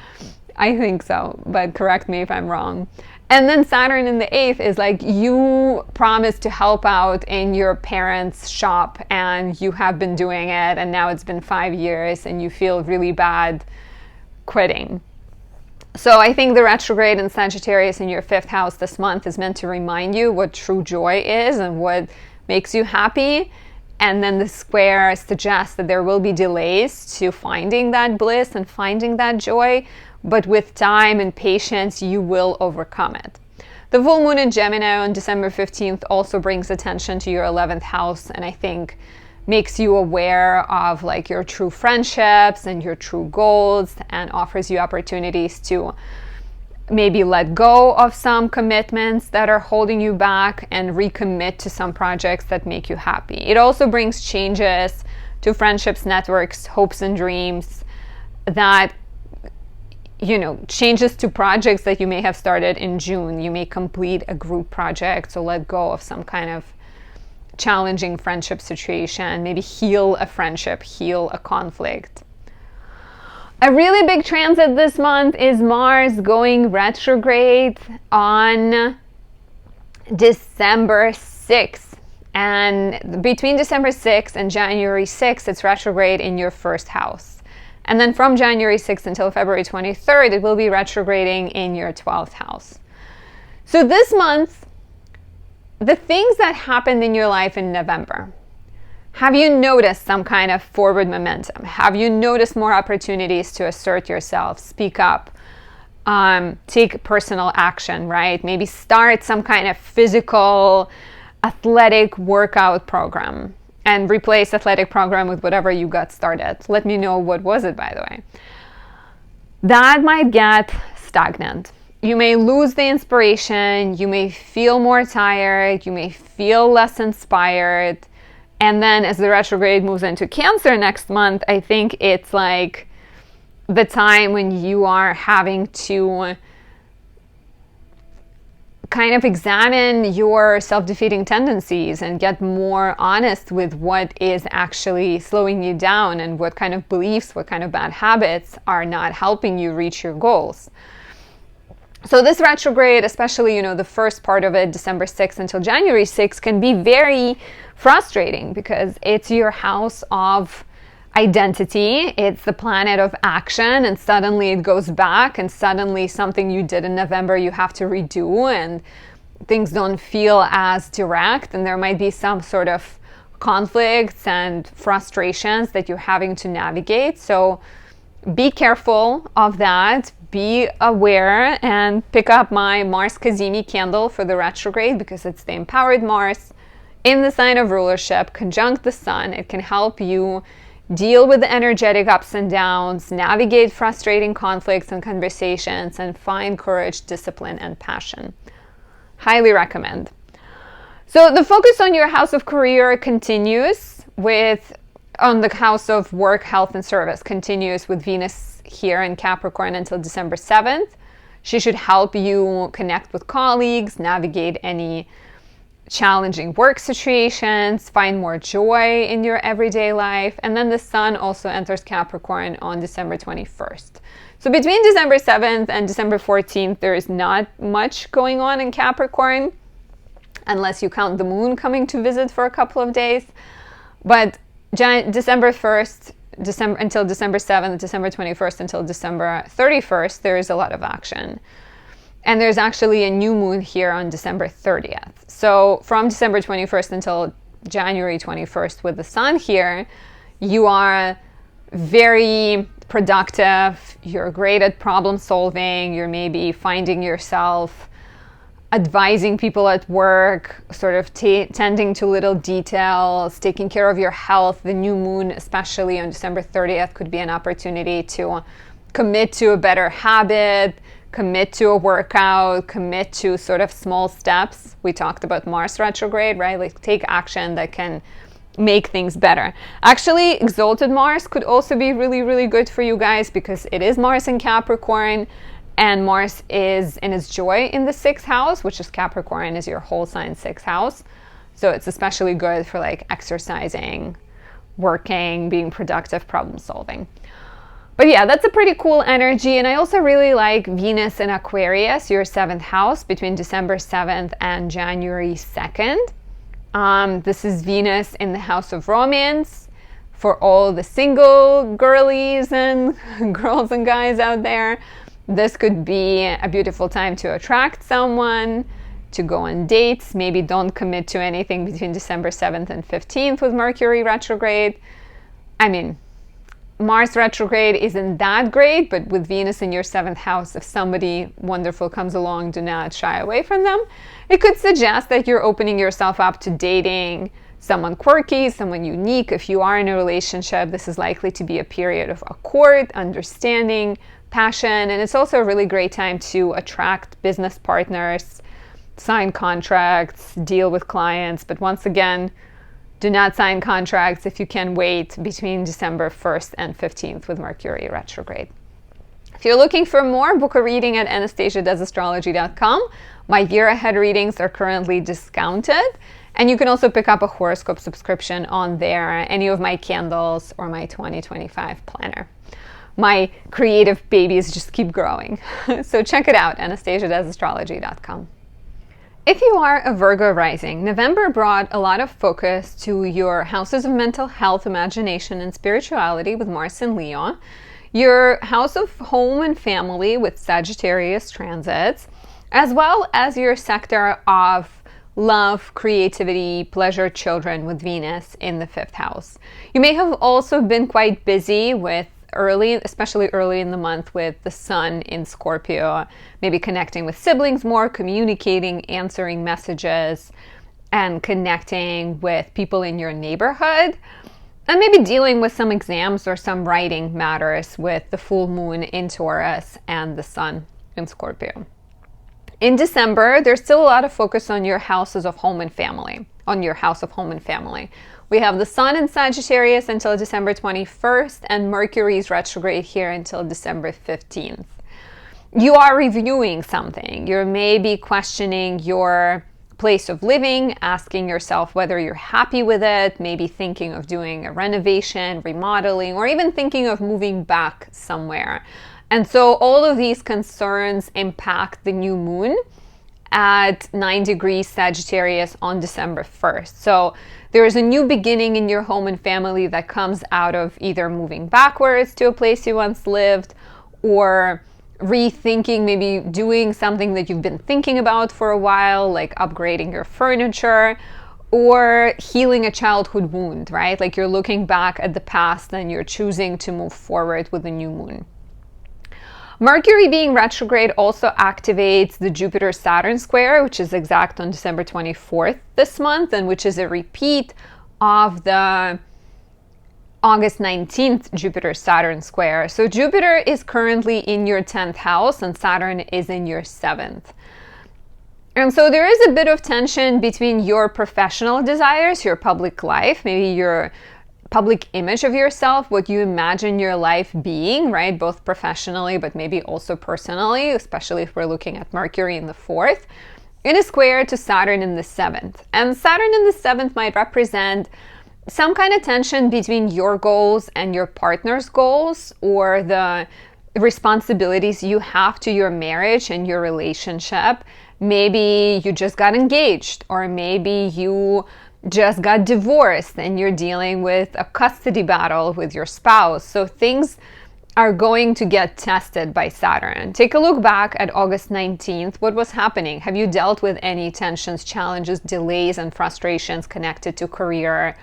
I think so, but correct me if I'm wrong. And then Saturn in the 8th is like you promised to help out in your parents' shop and you have been doing it, and now it's been 5 years and you feel really bad quitting. So I think the retrograde in Sagittarius in your 5th house this month is meant to remind you what true joy is and what makes you happy. And then the square suggests that there will be delays to finding that bliss and finding that joy, but with time and patience, you will overcome it. The full moon in Gemini on December 15th also brings attention to your 11th house, and I think makes you aware of like your true friendships and your true goals, and offers you opportunities to maybe let go of some commitments that are holding you back and recommit to some projects that make you happy. It also brings changes to friendships, networks, hopes and dreams, that, you know, changes to projects that you may have started in June. You may complete a group project, so let go of some kind of challenging friendship situation, maybe heal a friendship, heal a conflict. A really big transit this month is Mars going retrograde on December 6th. And between December 6th and January 6th, it's retrograde in your 1st house. And then from January 6th until February 23rd, it will be retrograding in your 12th house. So this month, the things that happened in your life in November, have you noticed some kind of forward momentum? Have you noticed more opportunities to assert yourself, speak up, take personal action, right? Maybe start some kind of physical, athletic workout program and replace athletic program with whatever you got started. Let me know what was it, by the way. That might get stagnant. You may lose the inspiration, you may feel more tired, you may feel less inspired. And then as the retrograde moves into Cancer next month, I think it's like the time when you are having to kind of examine your self-defeating tendencies and get more honest with what is actually slowing you down and what kind of beliefs, what kind of bad habits are not helping you reach your goals. So this retrograde, especially, you know, the first part of it, December 6th until January 6th, can be very frustrating because it's your house of identity. It's the planet of action, and suddenly it goes back, and suddenly something you did in November you have to redo, and things don't feel as direct, and there might be some sort of conflicts and frustrations that you're having to navigate. So be careful of that. Be aware and pick up my Mars Kazemi candle for the retrograde because it's the empowered Mars in the sign of rulership, conjunct the sun. It can help you deal with the energetic ups and downs, navigate frustrating conflicts and conversations, and find courage, discipline, and passion. Highly recommend. So the focus on your house of career continues on the house of work, health, and service continues with Venus here in Capricorn until December 7th. She should help you connect with colleagues, navigate any challenging work situations, find more joy in your everyday life. And then the sun also enters Capricorn on December 21st. So between December 7th and December 14th, there is not much going on in Capricorn, unless you count the moon coming to visit for a couple of days. But December 1st, until December 7th, December 21st until December 31st, there is a lot of action. And there's actually a new moon here on December 30th. So from December 21st until January 21st with the sun here, you are very productive. You're great at problem solving. You're maybe finding yourself advising people at work, sort of tending to little details, taking care of your health. The new moon, especially on December 30th, could be an opportunity to commit to a better habit, commit to a workout, commit to sort of small steps. We talked about Mars retrograde, right? Like take action that can make things better. Actually, exalted Mars could also be really, really good for you guys because it is Mars in Capricorn, and Mars is in its joy in the 6th house, which is Capricorn, is your whole sign 6th house. So it's especially good for like exercising, working, being productive, problem solving. But yeah, that's a pretty cool energy. And I also really like Venus in Aquarius, your 7th house, between December 7th and January 2nd. This is Venus in the house of romance for all the single girlies and girls and guys out there. This could be a beautiful time to attract someone, to go on dates. Maybe don't commit to anything between December 7th and 15th with Mercury retrograde. I mean, Mars retrograde isn't that great, but with Venus in your 7th house, if somebody wonderful comes along, do not shy away from them. It could suggest that you're opening yourself up to dating someone quirky, someone unique. If you are in a relationship, this is likely to be a period of accord, understanding, passion, and it's also a really great time to attract business partners, sign contracts, deal with clients. But once again, do not sign contracts if you can wait between December 1st and 15th with Mercury retrograde. If you're looking for more, book a reading at anastasiadoesastrology.com. My year ahead readings are currently discounted, and you can also pick up a horoscope subscription on there, any of my candles or my 2025 planner. My creative babies just keep growing. So check it out, anastasiadoesastrology.com. If you are a Virgo rising, November brought a lot of focus to your houses of mental health, imagination, and spirituality with Mars and Leo, your house of home and family with Sagittarius transits, as well as your sector of love, creativity, pleasure, children with Venus in the 5th house. You may have also been quite busy with especially early in the month with the sun in Scorpio, maybe connecting with siblings more, communicating, answering messages, and connecting with people in your neighborhood, and maybe dealing with some exams or some writing matters with the full moon in Taurus and the sun in Scorpio. In December, there's still a lot of focus on your houses of home and family, on your house of home and family. We have the sun in Sagittarius until December 21st, and Mercury's retrograde here until December 15th. You are reviewing something. You're maybe questioning your place of living, asking yourself whether you're happy with it, maybe thinking of doing a renovation, remodeling, or even thinking of moving back somewhere. And so all of these concerns impact the new moon at 9 degrees Sagittarius on December 1st. So there is a new beginning in your home and family that comes out of either moving backwards to a place you once lived, or rethinking, maybe doing something that you've been thinking about for a while, like upgrading your furniture, or healing a childhood wound, right? Like you're looking back at the past and you're choosing to move forward with the new moon. Mercury being retrograde also activates the Jupiter-Saturn square, which is exact on December 24th this month, and which is a repeat of the August 19th Jupiter-Saturn square. So Jupiter is currently in your 10th house and Saturn is in your 7th. And so there is a bit of tension between your professional desires, your public life, maybe your public image of yourself, what you imagine your life being, right? Both professionally, but maybe also personally, especially if we're looking at Mercury in the 4th, in a square to Saturn in the 7th. And Saturn in the 7th might represent some kind of tension between your goals and your partner's goals, or the responsibilities you have to your marriage and your relationship. Maybe you just got engaged, or maybe you just got divorced and you're dealing with a custody battle with your spouse. So things are going to get tested by Saturn. Take a look back at August 19th. What was happening? Have you dealt with any tensions, challenges, delays, and frustrations connected to career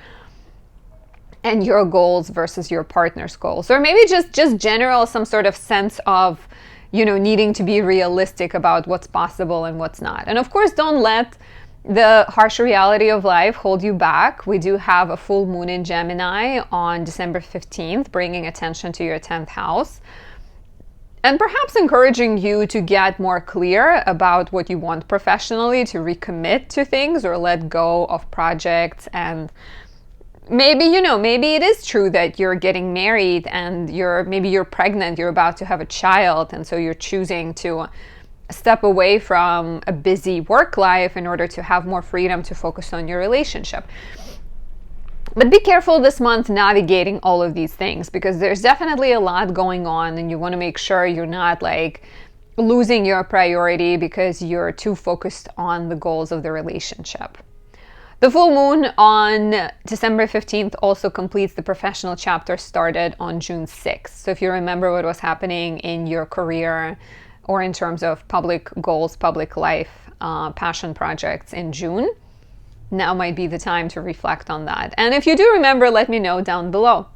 and your goals versus your partner's goals? Or maybe just general, some sort of sense of, needing to be realistic about what's possible and what's not. And of course, don't let the harsh reality of life hold you back. We do have a full moon in Gemini on December 15th, bringing attention to your 10th house. and perhaps encouraging you to get more clear about what you want professionally, to recommit to things or let go of projects. And maybe, maybe it is true that you're getting married and maybe you're pregnant, you're about to have a child, and so you're choosing to step away from a busy work life in order to have more freedom to focus on your relationship. But be careful this month navigating all of these things, because there's definitely a lot going on, and you want to make sure you're not like losing your priority because you're too focused on the goals of the relationship. The full moon on December 15th also completes the professional chapter started on June 6th. So if you remember what was happening in your career or in terms of public goals, public life, passion projects in June, now might be the time to reflect on that. And if you do remember, let me know down below.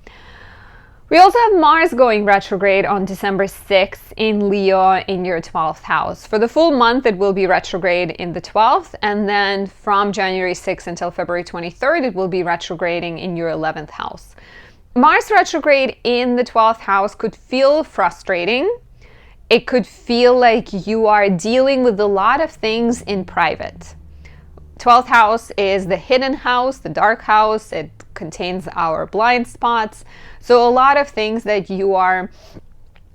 We also have Mars going retrograde on December 6th in Leo in your 12th house. For the full month, it will be retrograde in the 12th. And then from January 6th until February 23rd, it will be retrograding in your 11th house. Mars retrograde in the 12th house could feel frustrating. It could feel like you are dealing with a lot of things in private. 12th house is the hidden house, the dark house. It contains our blind spots. So a lot of things that you are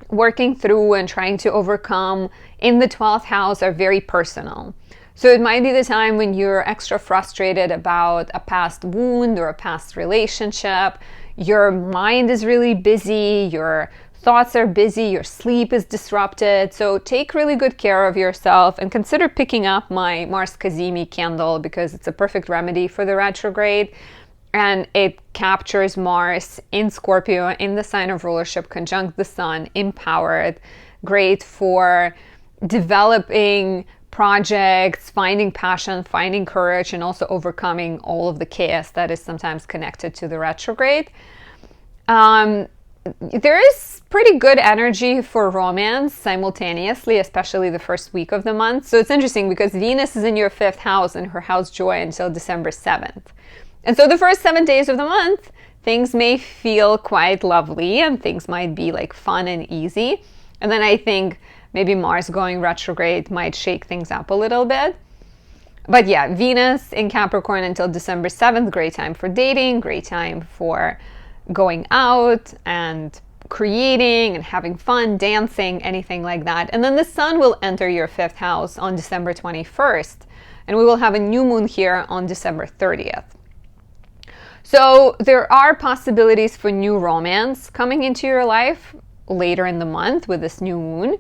working through and trying to overcome in the 12th house are very personal. So it might be the time when you're extra frustrated about a past wound or a past relationship. Your mind is really busy, your thoughts are busy, your sleep is disrupted. So take really good care of yourself and consider picking up my Mars Kazemi candle, because it's a perfect remedy for the retrograde. And it captures Mars in Scorpio in the sign of rulership, conjunct the sun, empowered, great for developing projects, finding passion, finding courage, and also overcoming all of the chaos that is sometimes connected to the retrograde. There is pretty good energy for romance simultaneously, especially the first week of the month. So it's interesting because Venus is in your 5th house and her house joy until December 7th. And so the first 7 days of the month, things may feel quite lovely and things might be like fun and easy. And then I think maybe Mars going retrograde might shake things up a little bit. But yeah, Venus in Capricorn until December 7th, great time for dating, great time for going out and creating and having fun, dancing, anything like that. And then the sun will enter your 5th house on December 21st. And we will have a new moon here on December 30th. So there are possibilities for new romance coming into your life later in the month with this new moon.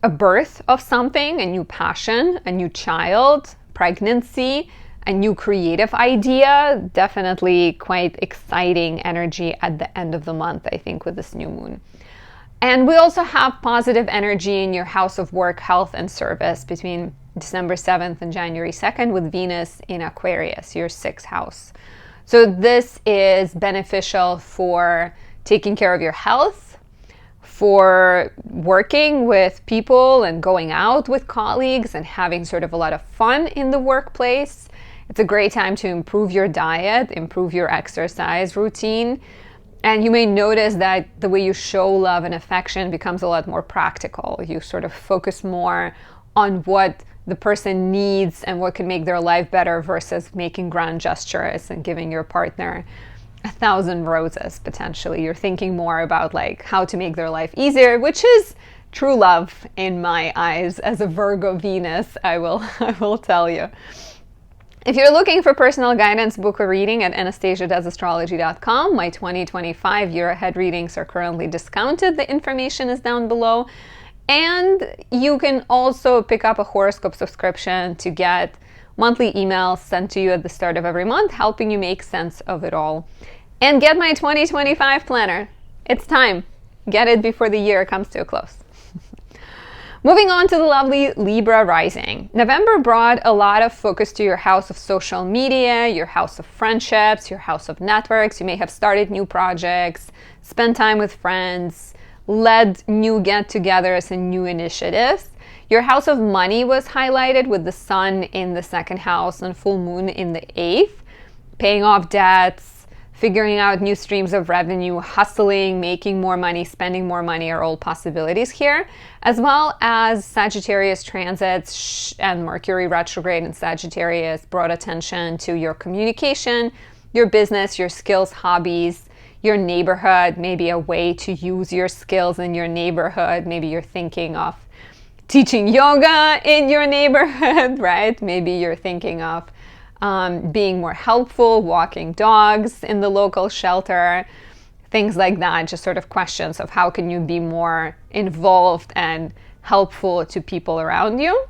A birth of something, a new passion, a new child, pregnancy, a new creative idea. Definitely quite exciting energy at the end of the month, I think, with this new moon. And we also have positive energy in your house of work, health, and service between December 7th and January 2nd with Venus in Aquarius, your 6th house. So this is beneficial for taking care of your health, for working with people and going out with colleagues and having sort of a lot of fun in the workplace. It's a great time to improve your diet, improve your exercise routine. And you may notice that the way you show love and affection becomes a lot more practical. You sort of focus more on what the person needs and what can make their life better versus making grand gestures and giving your partner 1,000 roses potentially. You're thinking more about like how to make their life easier, which is true love in my eyes as a Virgo Venus, I will tell you. If you're looking for personal guidance, book a reading at anastasiadoesastrology.com. My 2025 year ahead readings are currently discounted. The information is down below. And you can also pick up a horoscope subscription to get monthly emails sent to you at the start of every month, helping you make sense of it all. And get my 2025 planner. It's time. Get it before the year comes to a close. Moving on to the lovely Libra rising. November brought a lot of focus to your house of social media, your house of friendships, your house of networks. You may have started new projects, spent time with friends, led new get-togethers and new initiatives. Your house of money was highlighted with the sun in the 2nd house and full moon in the 8th. Paying off debts, figuring out new streams of revenue, hustling, making more money, spending more money are all possibilities here, as well as Sagittarius transits and Mercury retrograde in Sagittarius brought attention to your communication, your business, your skills, hobbies, your neighborhood, maybe a way to use your skills in your neighborhood. Maybe you're thinking of teaching yoga in your neighborhood, right? Maybe you're thinking of being more helpful, walking dogs in the local shelter, things like that. Just sort of questions of how can you be more involved and helpful to people around you.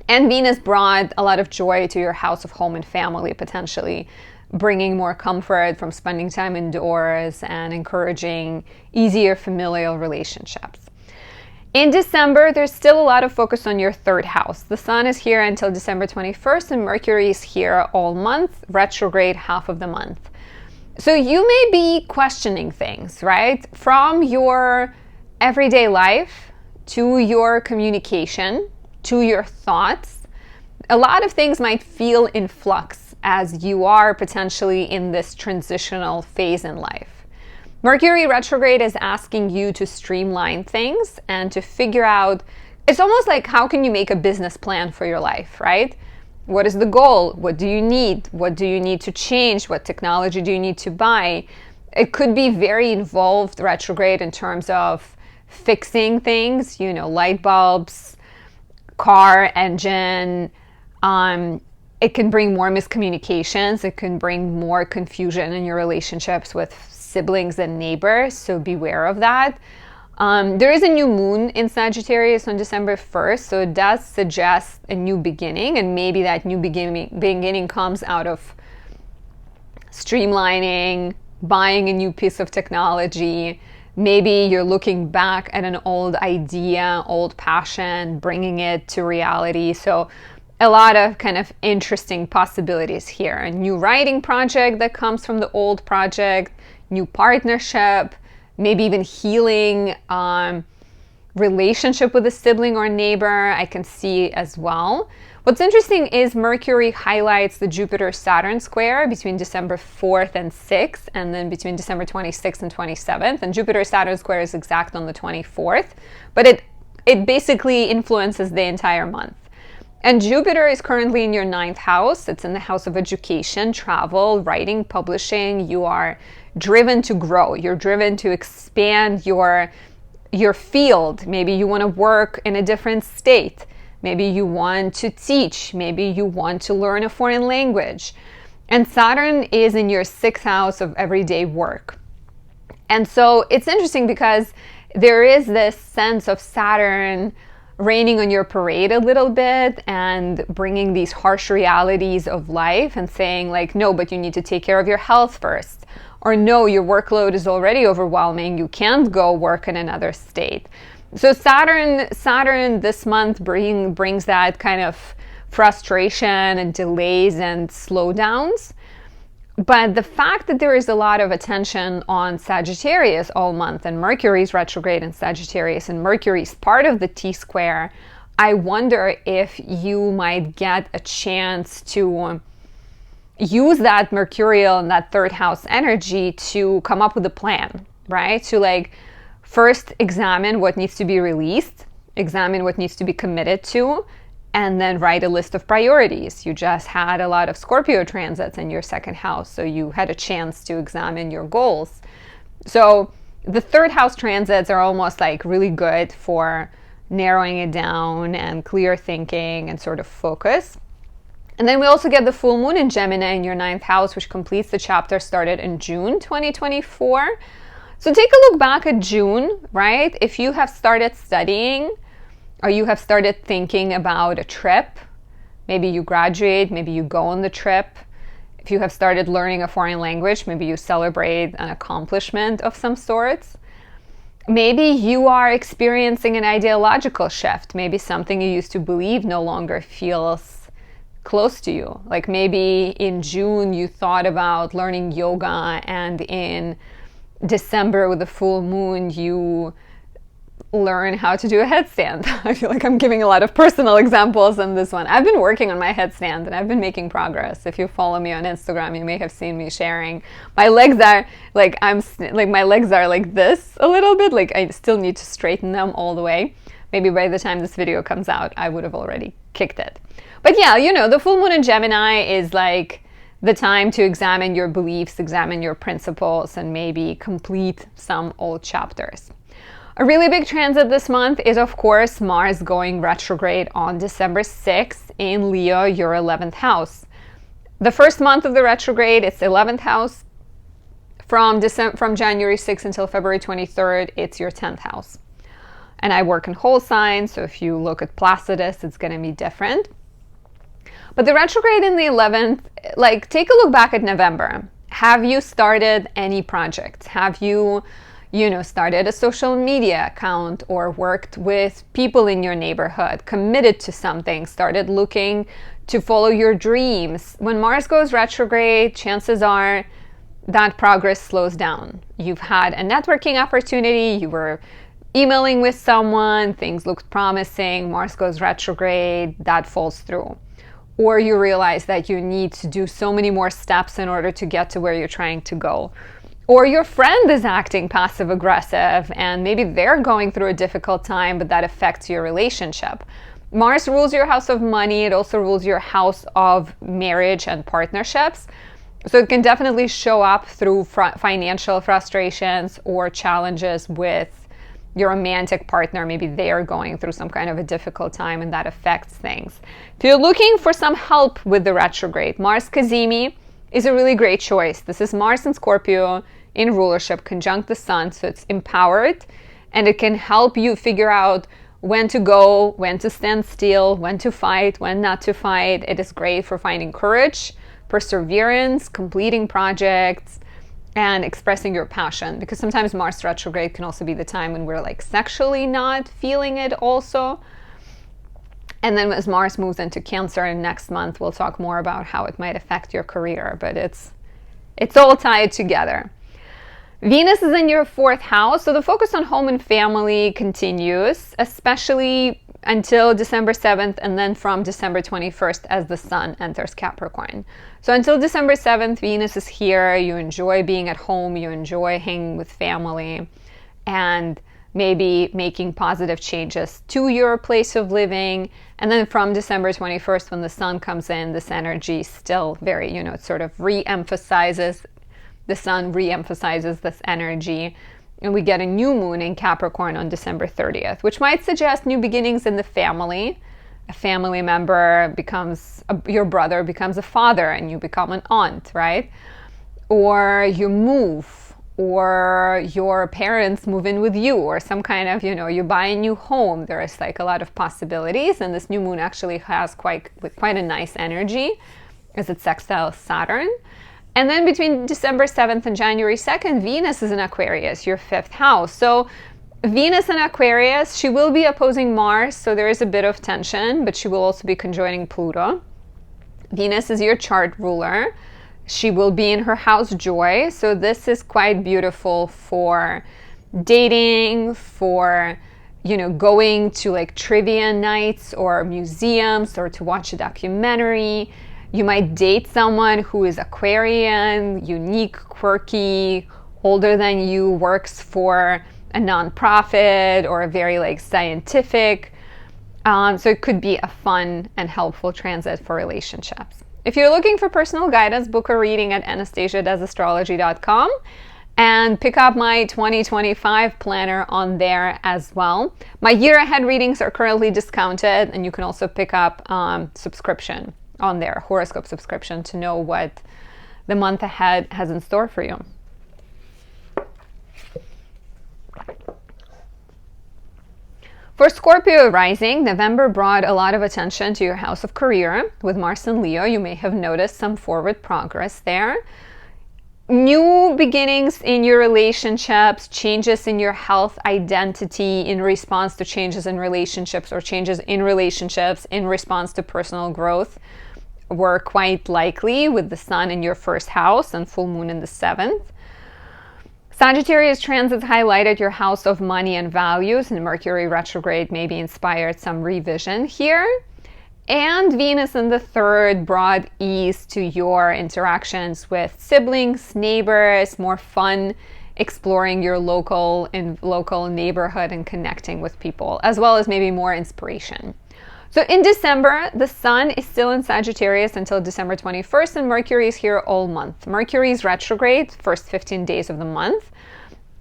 And Venus brought a lot of joy to your house of home and family, potentially bringing more comfort from spending time indoors and encouraging easier familial relationships. In December, there's still a lot of focus on your third house. The sun is here until December 21st and Mercury is here all month, retrograde half of the month. So you may be questioning things, right? From your everyday life to your communication, to your thoughts. A lot of things might feel in flux as you are potentially in this transitional phase in life. Mercury retrograde is asking you to streamline things and to figure out, it's almost like how can you make a business plan for your life, right? What is the goal? What do you need? What do you need to change? What technology do you need to buy? It could be very involved retrograde in terms of fixing things, light bulbs, car engine. It can bring more miscommunications. It can bring more confusion in your relationships with siblings and neighbors, so beware of that. There is a new moon in Sagittarius on December 1st, so it does suggest a new beginning, and maybe that new beginning comes out of streamlining, buying a new piece of technology. Maybe you're looking back at an old idea, old passion, bringing it to reality. So a lot of kind of interesting possibilities here. A new writing project that comes from the old project, new partnership, maybe even healing relationship with a sibling or neighbor, I can see as well. What's interesting is Mercury highlights the Jupiter-Saturn square between December 4th and 6th, and then between December 26th and 27th. And Jupiter-Saturn square is exact on the 24th, but it basically influences the entire month. And Jupiter is currently in your 9th house. It's in the house of education, travel, writing, publishing. You are driven to grow. You're driven to expand your field. Maybe you want to work in a different state. Maybe you want to teach. Maybe you want to learn a foreign language. And Saturn is in your 6th house of everyday work. And so it's interesting because there is this sense of Saturn raining on your parade a little bit and bringing these harsh realities of life and saying like, no, but you need to take care of your health first. Or no, your workload is already overwhelming. You can't go work in another state. So Saturn this month brings that kind of frustration and delays and slowdowns. But the fact that there is a lot of attention on Sagittarius all month, and Mercury's retrograde in Sagittarius, and Mercury's part of the T-square, I wonder if you might get a chance to use that Mercurial and that third house energy to come up with a plan, right? To like first examine what needs to be released, examine what needs to be committed to, and then write a list of priorities. You just had a lot of Scorpio transits in your 2nd house, so you had a chance to examine your goals. So the 3rd house transits are almost like really good for narrowing it down and clear thinking and sort of focus. And then we also get the full moon in Gemini in your 9th house, which completes the chapter started in June 2024. So take a look back at June, right? If you have started studying, or you have started thinking about a trip, maybe you graduate, maybe you go on the trip. If you have started learning a foreign language, maybe you celebrate an accomplishment of some sorts. Maybe you are experiencing an ideological shift. Maybe something you used to believe no longer feels close to you. Like maybe in June you thought about learning yoga, and in December with the full moon you learn how to do a headstand. I feel like I'm giving a lot of personal examples in this one. I've been working on my headstand and I've been making progress. If you follow me on Instagram, you may have seen me sharing. My legs are like, my legs are like this a little bit. Like I still need to straighten them all the way. Maybe by the time this video comes out, I would have already kicked it. But yeah, you know, the full moon in Gemini is like the time to examine your beliefs, examine your principles, and maybe complete some old chapters. A really big transit this month is, of course, Mars going retrograde on December 6th in Leo, your 11th house. The first month of the retrograde, it's 11th house. From January 6th until February 23rd, it's your 10th house. And I work in whole signs, so if you look at Placidus, it's going to be different. But the retrograde in the 11th, like, take a look back at November. Have you started any projects? Have you started a social media account or worked with people in your neighborhood, committed to something, started looking to follow your dreams? When Mars goes retrograde, chances are that progress slows down. You've had a networking opportunity, you were emailing with someone, things looked promising, Mars goes retrograde, that falls through. Or you realize that you need to do so many more steps in order to get to where you're trying to go. Or your friend is acting passive aggressive and maybe they're going through a difficult time, but that affects your relationship. Mars rules your house of money. It also rules your house of marriage and partnerships. So it can definitely show up through financial frustrations or challenges with your romantic partner. Maybe they're going through some kind of a difficult time and that affects things. If you're looking for some help with the retrograde, Mars Cazimi is a really great choice. This is Mars in Scorpio in rulership conjunct the sun, so it's empowered and it can help you figure out when to go, when to stand still, when to fight, when not to fight. It is great for finding courage, perseverance, completing projects, and expressing your passion, because sometimes Mars retrograde can also be the time when we're like sexually not feeling it also. And then as Mars moves into Cancer next month, we'll talk more about how it might affect your career, but it's all tied together. Venus is in your 4th house, so the focus on home and family continues, especially until December 7th and then from December 21st as the sun enters Capricorn. So until December 7th, Venus is here. You enjoy being at home, you enjoy hanging with family, and maybe making positive changes to your place of living. And then from December 21st, when the sun comes in, this energy still very, it sort of re-emphasizes, the sun re-emphasizes this energy. And we get a new moon in Capricorn on December 30th, which might suggest new beginnings in the family. A family member your brother becomes a father and you become an aunt, right? Or you move, or your parents move in with you, or some kind of, you buy a new home. There is like a lot of possibilities, and this new moon actually has quite a nice energy as it sextiles Saturn. And then between December 7th and January 2nd, Venus is in Aquarius, your 5th house. So Venus in Aquarius, she will be opposing Mars, so there is a bit of tension, but she will also be conjoining Pluto. Venus is your chart ruler. She will be in her house Joy, so this is quite beautiful for dating, for going to like trivia nights or museums, or to watch a documentary. You might date someone who is Aquarian, unique, quirky, older than you, works for a nonprofit or a very like scientific. So it could be a fun and helpful transit for relationships. If you're looking for personal guidance, book a reading at anastasiadoesastrology.com and pick up my 2025 planner on there as well. My year ahead readings are currently discounted, and you can also pick up subscription on there, horoscope subscription, to know what the month ahead has in store for you. For Scorpio rising, November brought a lot of attention to your house of career. With Mars and Leo, you may have noticed some forward progress there. New beginnings in your relationships, changes in your health identity in response to changes in relationships, or changes in relationships in response to personal growth, were quite likely with the sun in your 1st house and full moon in the 7th. Sagittarius transits highlighted your house of money and values, and Mercury retrograde maybe inspired some revision here. And Venus in the third brought ease to your interactions with siblings, neighbors, more fun exploring your local neighborhood and connecting with people, as well as maybe more inspiration. So in December, the sun is still in Sagittarius until December 21st, and Mercury is here all month. Mercury is retrograde, first 15 days of the month,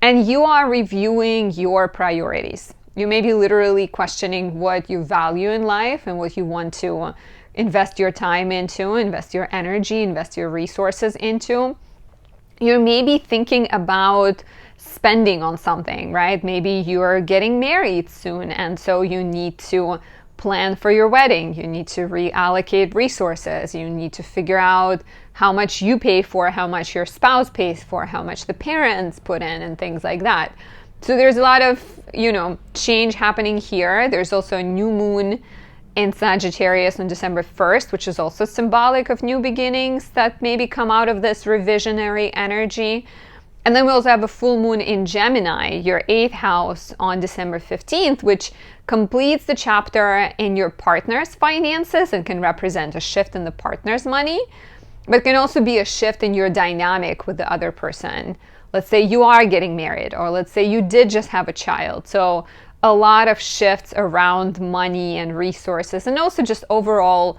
and you are reviewing your priorities. You may be literally questioning what you value in life and what you want to invest your time into, invest your energy, invest your resources into. You may be thinking about spending on something, right? Maybe you're getting married soon, and so you need to plan for your wedding. You need to reallocate resources. You need to figure out how much you pay for, how much your spouse pays for, how much the parents put in, and things like that. So there's a lot of, change happening here. There's also a new moon in Sagittarius on December 1st, which is also symbolic of new beginnings that maybe come out of this revisionary energy. And then we also have a full moon in Gemini, your 8th house, on December 15th, which completes the chapter in your partner's finances and can represent a shift in the partner's money, but can also be a shift in your dynamic with the other person. Let's say you are getting married, or let's say you did just have a child. So a lot of shifts around money and resources, and also just overall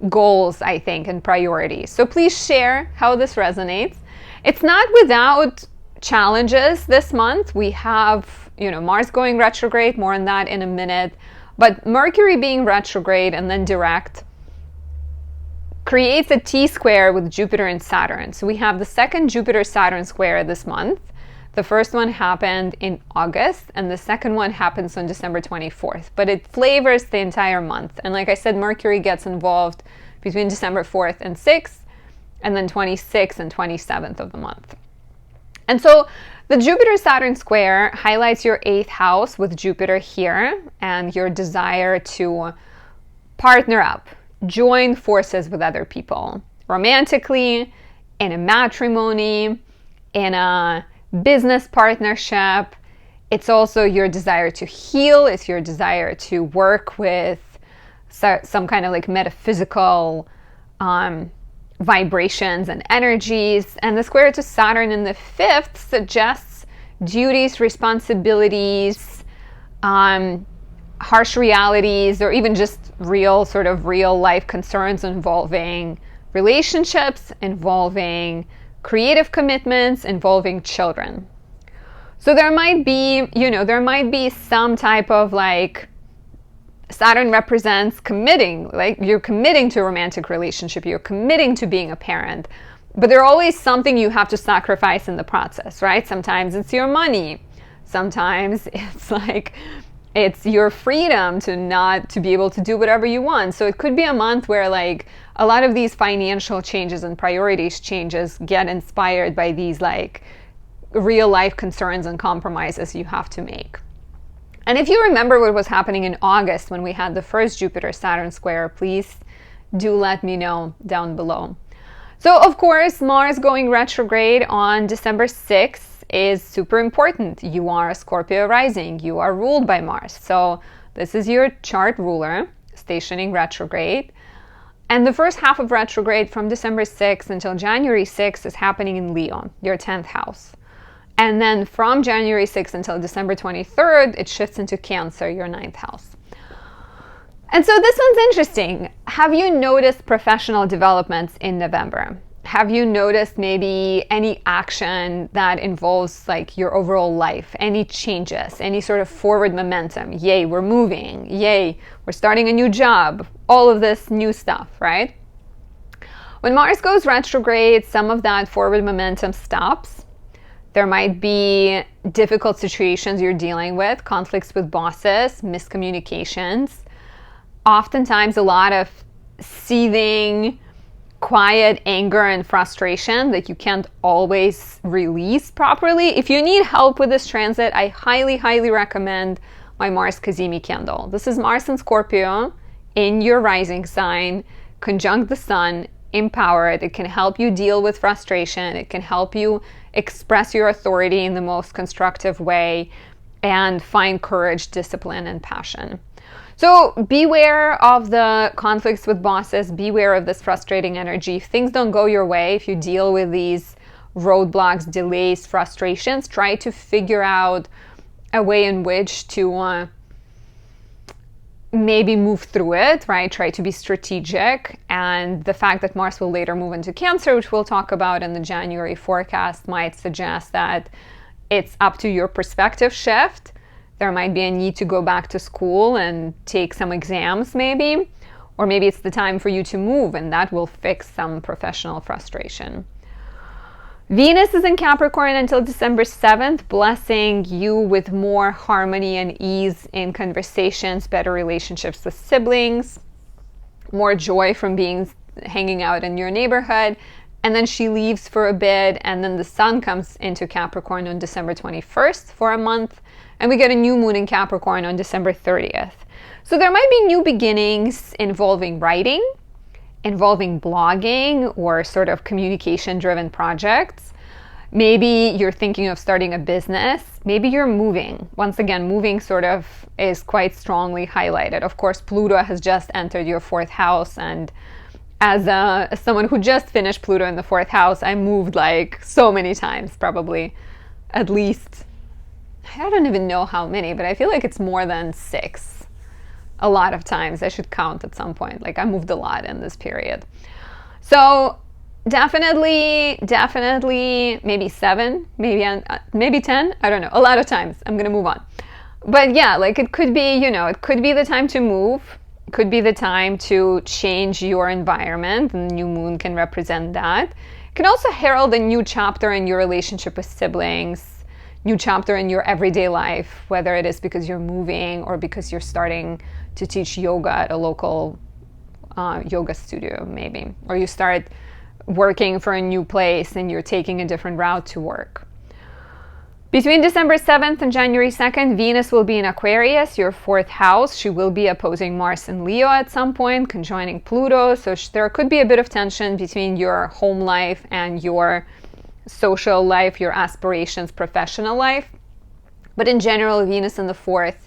goals, I think, and priorities. So please share how this resonates. It's not without challenges this month. We have, Mars going retrograde, more on that in a minute. But Mercury being retrograde and then direct creates a T-square with Jupiter and Saturn. So we have the second Jupiter-Saturn square this month. The first one happened in August, and the second one happens on December 24th. But it flavors the entire month. And like I said, Mercury gets involved between December 4th and 6th, and then 26th and 27th of the month. And so the Jupiter-Saturn square highlights your 8th house with Jupiter here, and your desire to partner up, join forces with other people, romantically, in a matrimony, in a business partnership. It's also your desire to heal. It's your desire to work with some kind of like metaphysical vibrations and energies. And the square to Saturn in the 5th suggests duties, responsibilities, harsh realities, or even just real life concerns involving relationships, involving creative commitments, involving children. So there might be some type of like, Saturn represents committing, like you're committing to a romantic relationship, you're committing to being a parent, but there's always something you have to sacrifice in the process, right? Sometimes it's your money. Sometimes it's your freedom to be able to do whatever you want. So it could be a month where like a lot of these financial changes and priorities changes get inspired by these like real life concerns and compromises you have to make. And if you remember what was happening in August when we had the first Jupiter-Saturn square, please do let me know down below. So of course, Mars going retrograde on December 6th is super important. You are a Scorpio rising. You are ruled by Mars. So this is your chart ruler stationing retrograde. And the first half of retrograde from December 6th until January 6th is happening in Leo, your 10th house. And then from January 6th until December 23rd, it shifts into Cancer, your 9th house. And so this one's interesting. Have you noticed professional developments in November? Have you noticed maybe any action that involves like your overall life, any changes, any sort of forward momentum? Yay, we're moving. Yay, we're starting a new job. All of this new stuff, right? When Mars goes retrograde, some of that forward momentum stops. There might be difficult situations you're dealing with, conflicts with bosses, miscommunications. Oftentimes a lot of seething, quiet anger and frustration that you can't always release properly. If you need help with this transit, I highly, highly recommend my Mars Cazimi candle. This is Mars in Scorpio in your rising sign, conjunct the sun empowered. It can help you deal with frustration. It can help you express your authority in the most constructive way and find courage, discipline, and passion. So beware of the conflicts with bosses. Beware of this frustrating energy. If things don't go your way, if you deal with these roadblocks, delays, frustrations, try to figure out a way in which to maybe move through it, right? Try to be strategic. And the fact that Mars will later move into Cancer, which we'll talk about in the January forecast, might suggest that it's up to your perspective shift. There might be a need to go back to school and take some exams maybe, or maybe it's the time for you to move, and that will fix some professional frustration. Venus is in Capricorn until December 7th, blessing you with more harmony and ease in conversations, better relationships with siblings, more joy from hanging out in your neighborhood. And then she leaves for a bit, and then the sun comes into Capricorn on December 21st for a month, and we get a new moon in Capricorn on December 30th. So there might be new beginnings involving writing, involving blogging, or sort of communication-driven projects. Maybe you're thinking of starting a business. Maybe you're moving. Once again, moving sort of is quite strongly highlighted. Of course, Pluto has just entered your 4th house, and as someone who just finished Pluto in the 4th house, I moved like so many times, probably at least, I don't even know how many, but I feel like it's more than 6. A lot of times. I should count at some point. Like I moved a lot in this period. So definitely, maybe 7, maybe 10. I don't know. A lot of times. I'm going to move on. But yeah, like it could be, it could be the time to move. It could be the time to change your environment, and the new moon can represent that. It can also herald a new chapter in your relationship with siblings, new chapter in your everyday life, whether it is because you're moving or because you're starting to teach yoga at a local yoga studio maybe, or you start working for a new place and you're taking a different route to work. Between December 7th and January 2nd, Venus will be in Aquarius, your 4th house. She will be opposing Mars and Leo at some point, conjoining Pluto. So there could be a bit of tension between your home life and your social life, your aspirations, professional life. But in general, Venus in the 4th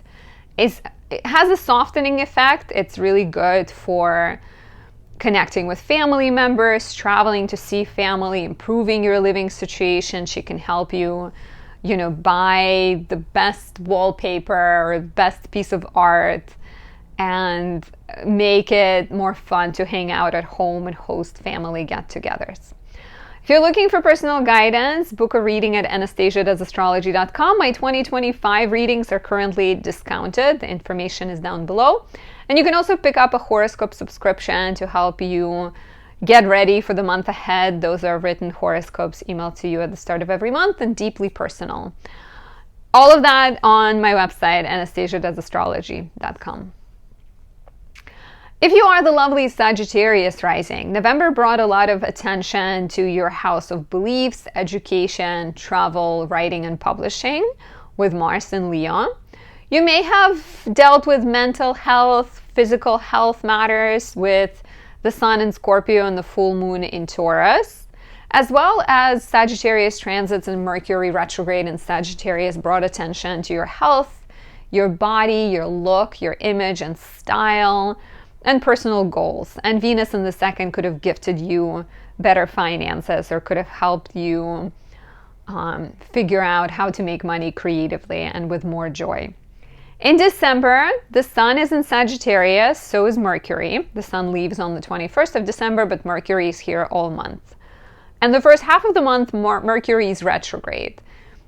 it has a softening effect. It's really good for connecting with family members, traveling to see family, improving your living situation. She can help you, buy the best wallpaper or best piece of art and make it more fun to hang out at home and host family get-togethers. If you're looking for personal guidance, book a reading at anastasiadoesastrology.com. My 2025 readings are currently discounted. The information is down below. And you can also pick up a horoscope subscription to help you get ready for the month ahead. Those are written horoscopes emailed to you at the start of every month and deeply personal. All of that on my website, anastasiadoesastrology.com. If you are the lovely Sagittarius rising, November brought a lot of attention to your house of beliefs, education, travel, writing, and publishing with Mars and Leo. You may have dealt with mental health, physical health matters with the Sun in Scorpio and the full moon in Taurus, as well as Sagittarius transits and Mercury retrograde in Sagittarius brought attention to your health, your body, your look, your image and style, and personal goals. And Venus in the 2nd could have gifted you better finances or could have helped you figure out how to make money creatively and with more joy. In December, the Sun is in Sagittarius, so is Mercury. The Sun leaves on the 21st of December, but Mercury is here all month. And the first half of the month, Mercury is retrograde,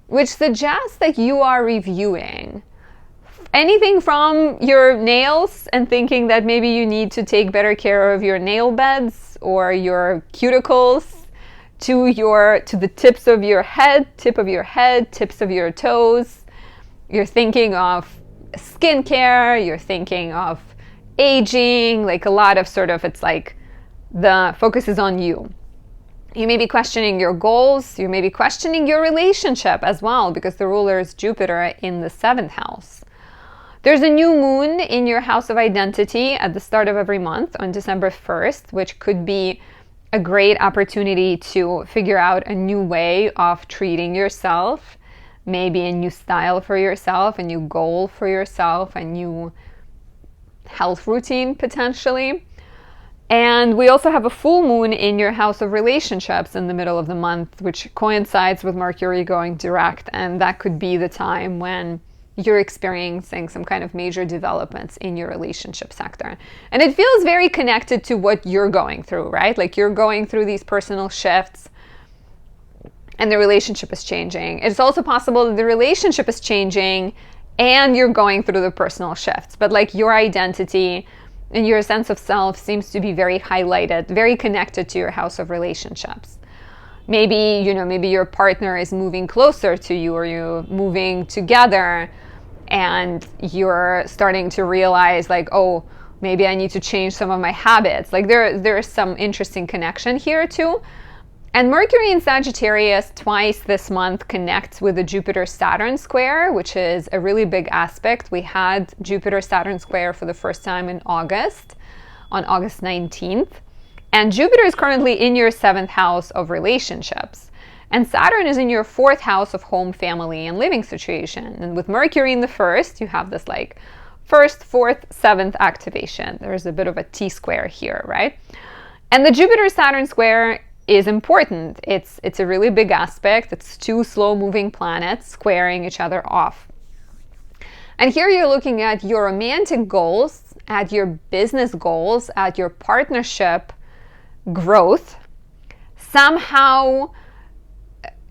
which suggests that you are reviewing anything from your nails and thinking that maybe you need to take better care of your nail beds or your cuticles, to the tips of your head, tips of your toes. You're thinking of skincare, you're thinking of aging, like a lot of it's like the focus is on you. You may be questioning your goals, you may be questioning your relationship as well, because the ruler is Jupiter in the 7th house. There's a new moon in your house of identity at the start of every month on December 1st, which could be a great opportunity to figure out a new way of treating yourself, maybe a new style for yourself, a new goal for yourself, a new health routine potentially. And we also have a full moon in your house of relationships in the middle of the month, which coincides with Mercury going direct. And that could be the time when you're experiencing some kind of major developments in your relationship sector. And it feels very connected to what you're going through, right? Like you're going through these personal shifts and the relationship is changing. It's also possible that the relationship is changing and you're going through the personal shifts, but like your identity and your sense of self seems to be very highlighted, very connected to your house of relationships. Maybe, maybe your partner is moving closer to you, or you're moving together and you're starting to realize like, oh, maybe I need to change some of my habits. Like there's some interesting connection here too. And Mercury in Sagittarius twice this month connects with the Jupiter-Saturn square, which is a really big aspect. We had Jupiter-Saturn square for the first time in August, on August 19th. And Jupiter is currently in your 7th house of relationships. And Saturn is in your 4th house of home, family, and living situation. And with Mercury in the 1st, you have this like 1st, 4th, 7th activation. There's a bit of a T-square here, right? And the Jupiter-Saturn square is important. It's a really big aspect. It's two slow-moving planets squaring each other off. And here you're looking at your romantic goals, at your business goals, at your partnership growth, somehow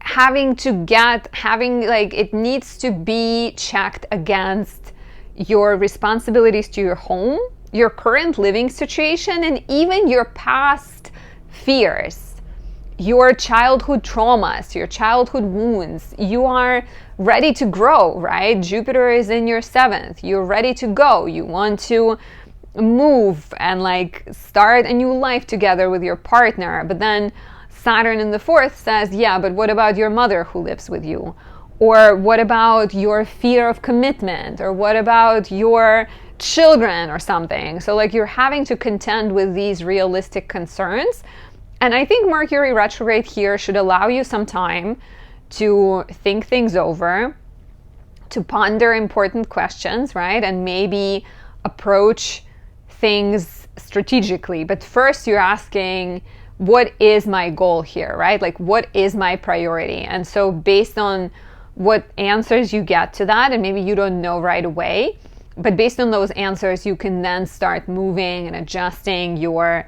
it needs to be checked against your responsibilities to your home, your current living situation, and even your past fears, your childhood traumas, your childhood wounds. You are ready to grow, right? Jupiter is in your 7th. You're ready to go. You want to move and like start a new life together with your partner. But then Saturn in the 4th says, yeah, but what about your mother who lives with you? Or what about your fear of commitment? Or what about your children or something? So like you're having to contend with these realistic concerns. And I think Mercury retrograde here should allow you some time to think things over, to ponder important questions, right? And maybe approach things strategically. But first you're asking, what is my goal here, right? Like, what is my priority? And so based on what answers you get to that, and maybe you don't know right away, but based on those answers, you can then start moving and adjusting your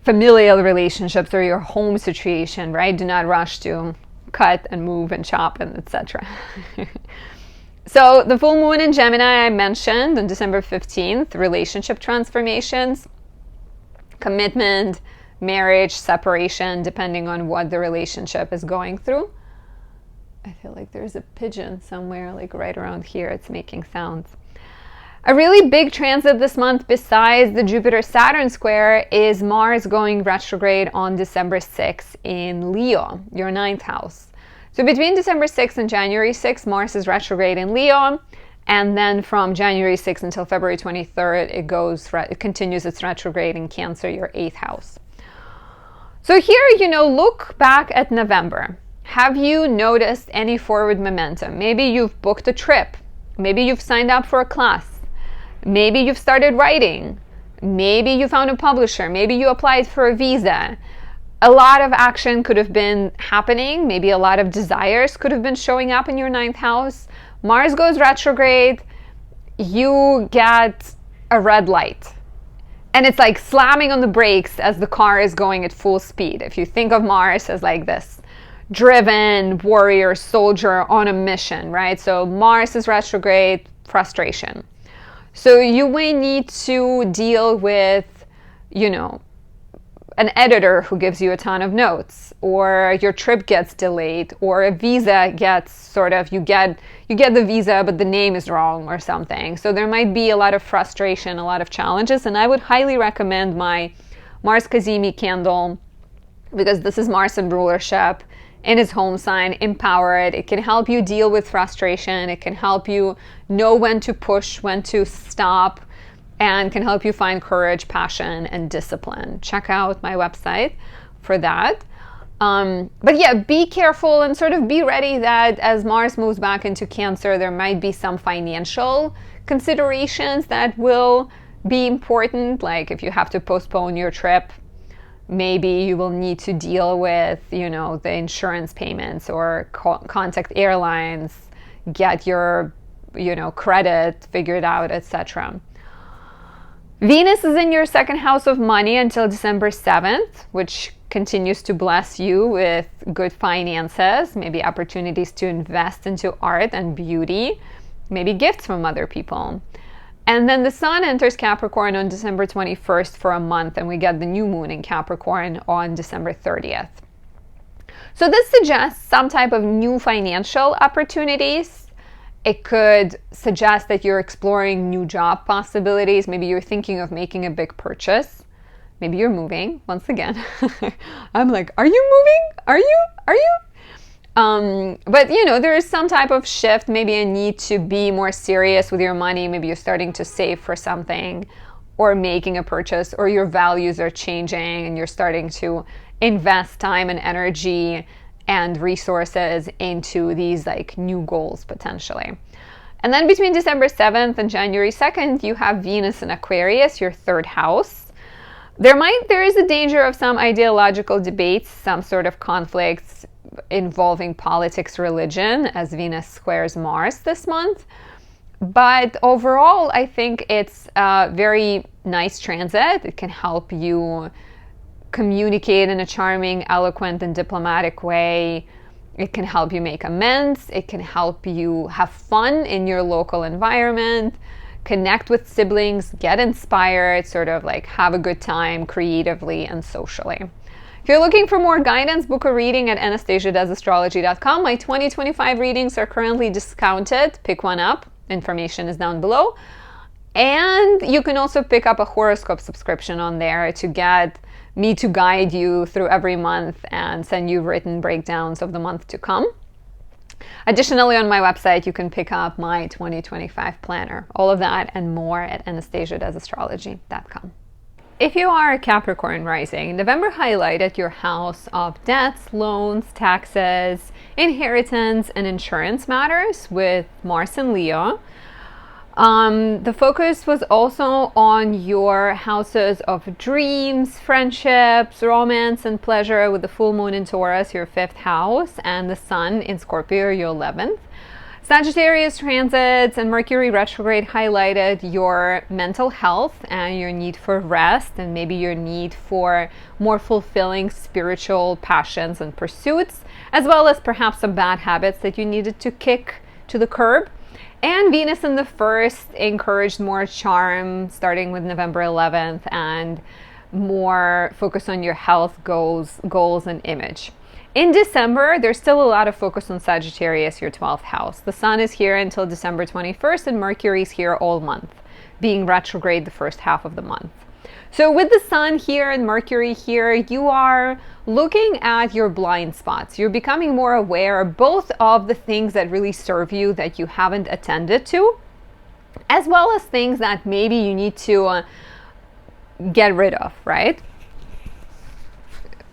familial relationships or your home situation, right? Do not rush to cut and move and chop and etc. So the full moon in Gemini I mentioned on December 15th, relationship transformations, commitment, marriage, separation, depending on what the relationship is going through. I feel like there's a pigeon somewhere, like right around here. It's making sounds. A really big transit this month, besides the Jupiter-Saturn square, is Mars going retrograde on December 6th in Leo, your 9th house. So between December 6th and January 6th, Mars is retrograde in Leo. And then from January 6th until February 23rd, it continues its retrograde in Cancer, your 8th house. So here, look back at November. Have you noticed any forward momentum? Maybe you've booked a trip. Maybe you've signed up for a class. Maybe you've started writing. Maybe you found a publisher. Maybe you applied for a visa. A lot of action could have been happening. Maybe a lot of desires could have been showing up in your 9th house. Mars goes retrograde. You get a red light. And it's like slamming on the brakes as the car is going at full speed. If you think of Mars as like this driven warrior soldier on a mission, right? So Mars is retrograde, frustration. So you may need to deal with, an editor who gives you a ton of notes, or your trip gets delayed, or a visa gets you get the visa, but the name is wrong or something. So there might be a lot of frustration, a lot of challenges. And I would highly recommend my Mars Kazemi candle, because this is Mars in rulership in his home sign, empowered. It can help you deal with frustration. It can help you know when to push, when to stop, and can help you find courage, passion, and discipline. Check out my website for that. But yeah, be careful and sort of be ready that as Mars moves back into Cancer, there might be some financial considerations that will be important. Like if you have to postpone your trip, maybe you will need to deal with, you know, the insurance payments or contact airlines, get your, you know, credit figured out, etc. Venus is in your second house of money until December 7th, which continues to bless you with good finances, maybe opportunities to invest into art and beauty, maybe gifts from other people. And then the Sun enters Capricorn on December 21st for a month, and we get the new moon in Capricorn on December 30th. So this suggests some type of new financial opportunities. It could suggest that you're exploring new job possibilities. Maybe you're thinking of making a big purchase. Maybe you're moving, once again. I'm like, are you moving? Are you? But you know, there is some type of shift, maybe a need to be more serious with your money. Maybe you're starting to save for something or making a purchase, or your values are changing and you're starting to invest time and energy and resources into these like new goals potentially. And then between December 7th and January 2nd, you have Venus in Aquarius, your third house. There is a danger of some ideological debates, some sort of conflicts involving politics, religion, as Venus squares Mars this month. But overall, I think it's a very nice transit. It can help you communicate in a charming, eloquent, and diplomatic way. It can help you make amends. It can help you have fun in your local environment, connect with siblings, get inspired, sort of like have a good time creatively and socially. If you're looking for more guidance, book a reading at anastasiadoesastrology.com. My 2025 readings are currently discounted. Pick one up. Information is down below. And you can also pick up a horoscope subscription on there to get me to guide you through every month and send you written breakdowns of the month to come. Additionally, on my website, you can pick up my 2025 planner. All of that and more at anastasiadoesastrology.com. If you are a Capricorn rising, November highlighted your house of debts, loans, taxes, inheritance, and insurance matters with Mars and Leo. The focus was also on your houses of dreams, friendships, romance, and pleasure with the full moon in Taurus, your 5th house, and the sun in Scorpio, your 11th. Sagittarius transits and Mercury retrograde highlighted your mental health and your need for rest, and maybe your need for more fulfilling spiritual passions and pursuits, as well as perhaps some bad habits that you needed to kick to the curb. And Venus in the first encouraged more charm starting with November 11th and more focus on your health goals and image. In December, there's still a lot of focus on Sagittarius, your 12th house. The sun is here until December 21st and Mercury is here all month, being retrograde the first half of the month. So with the sun here and Mercury here, you are looking at your blind spots. You're becoming more aware both of the things that really serve you that you haven't attended to, as well as things that maybe you need to get rid of, right?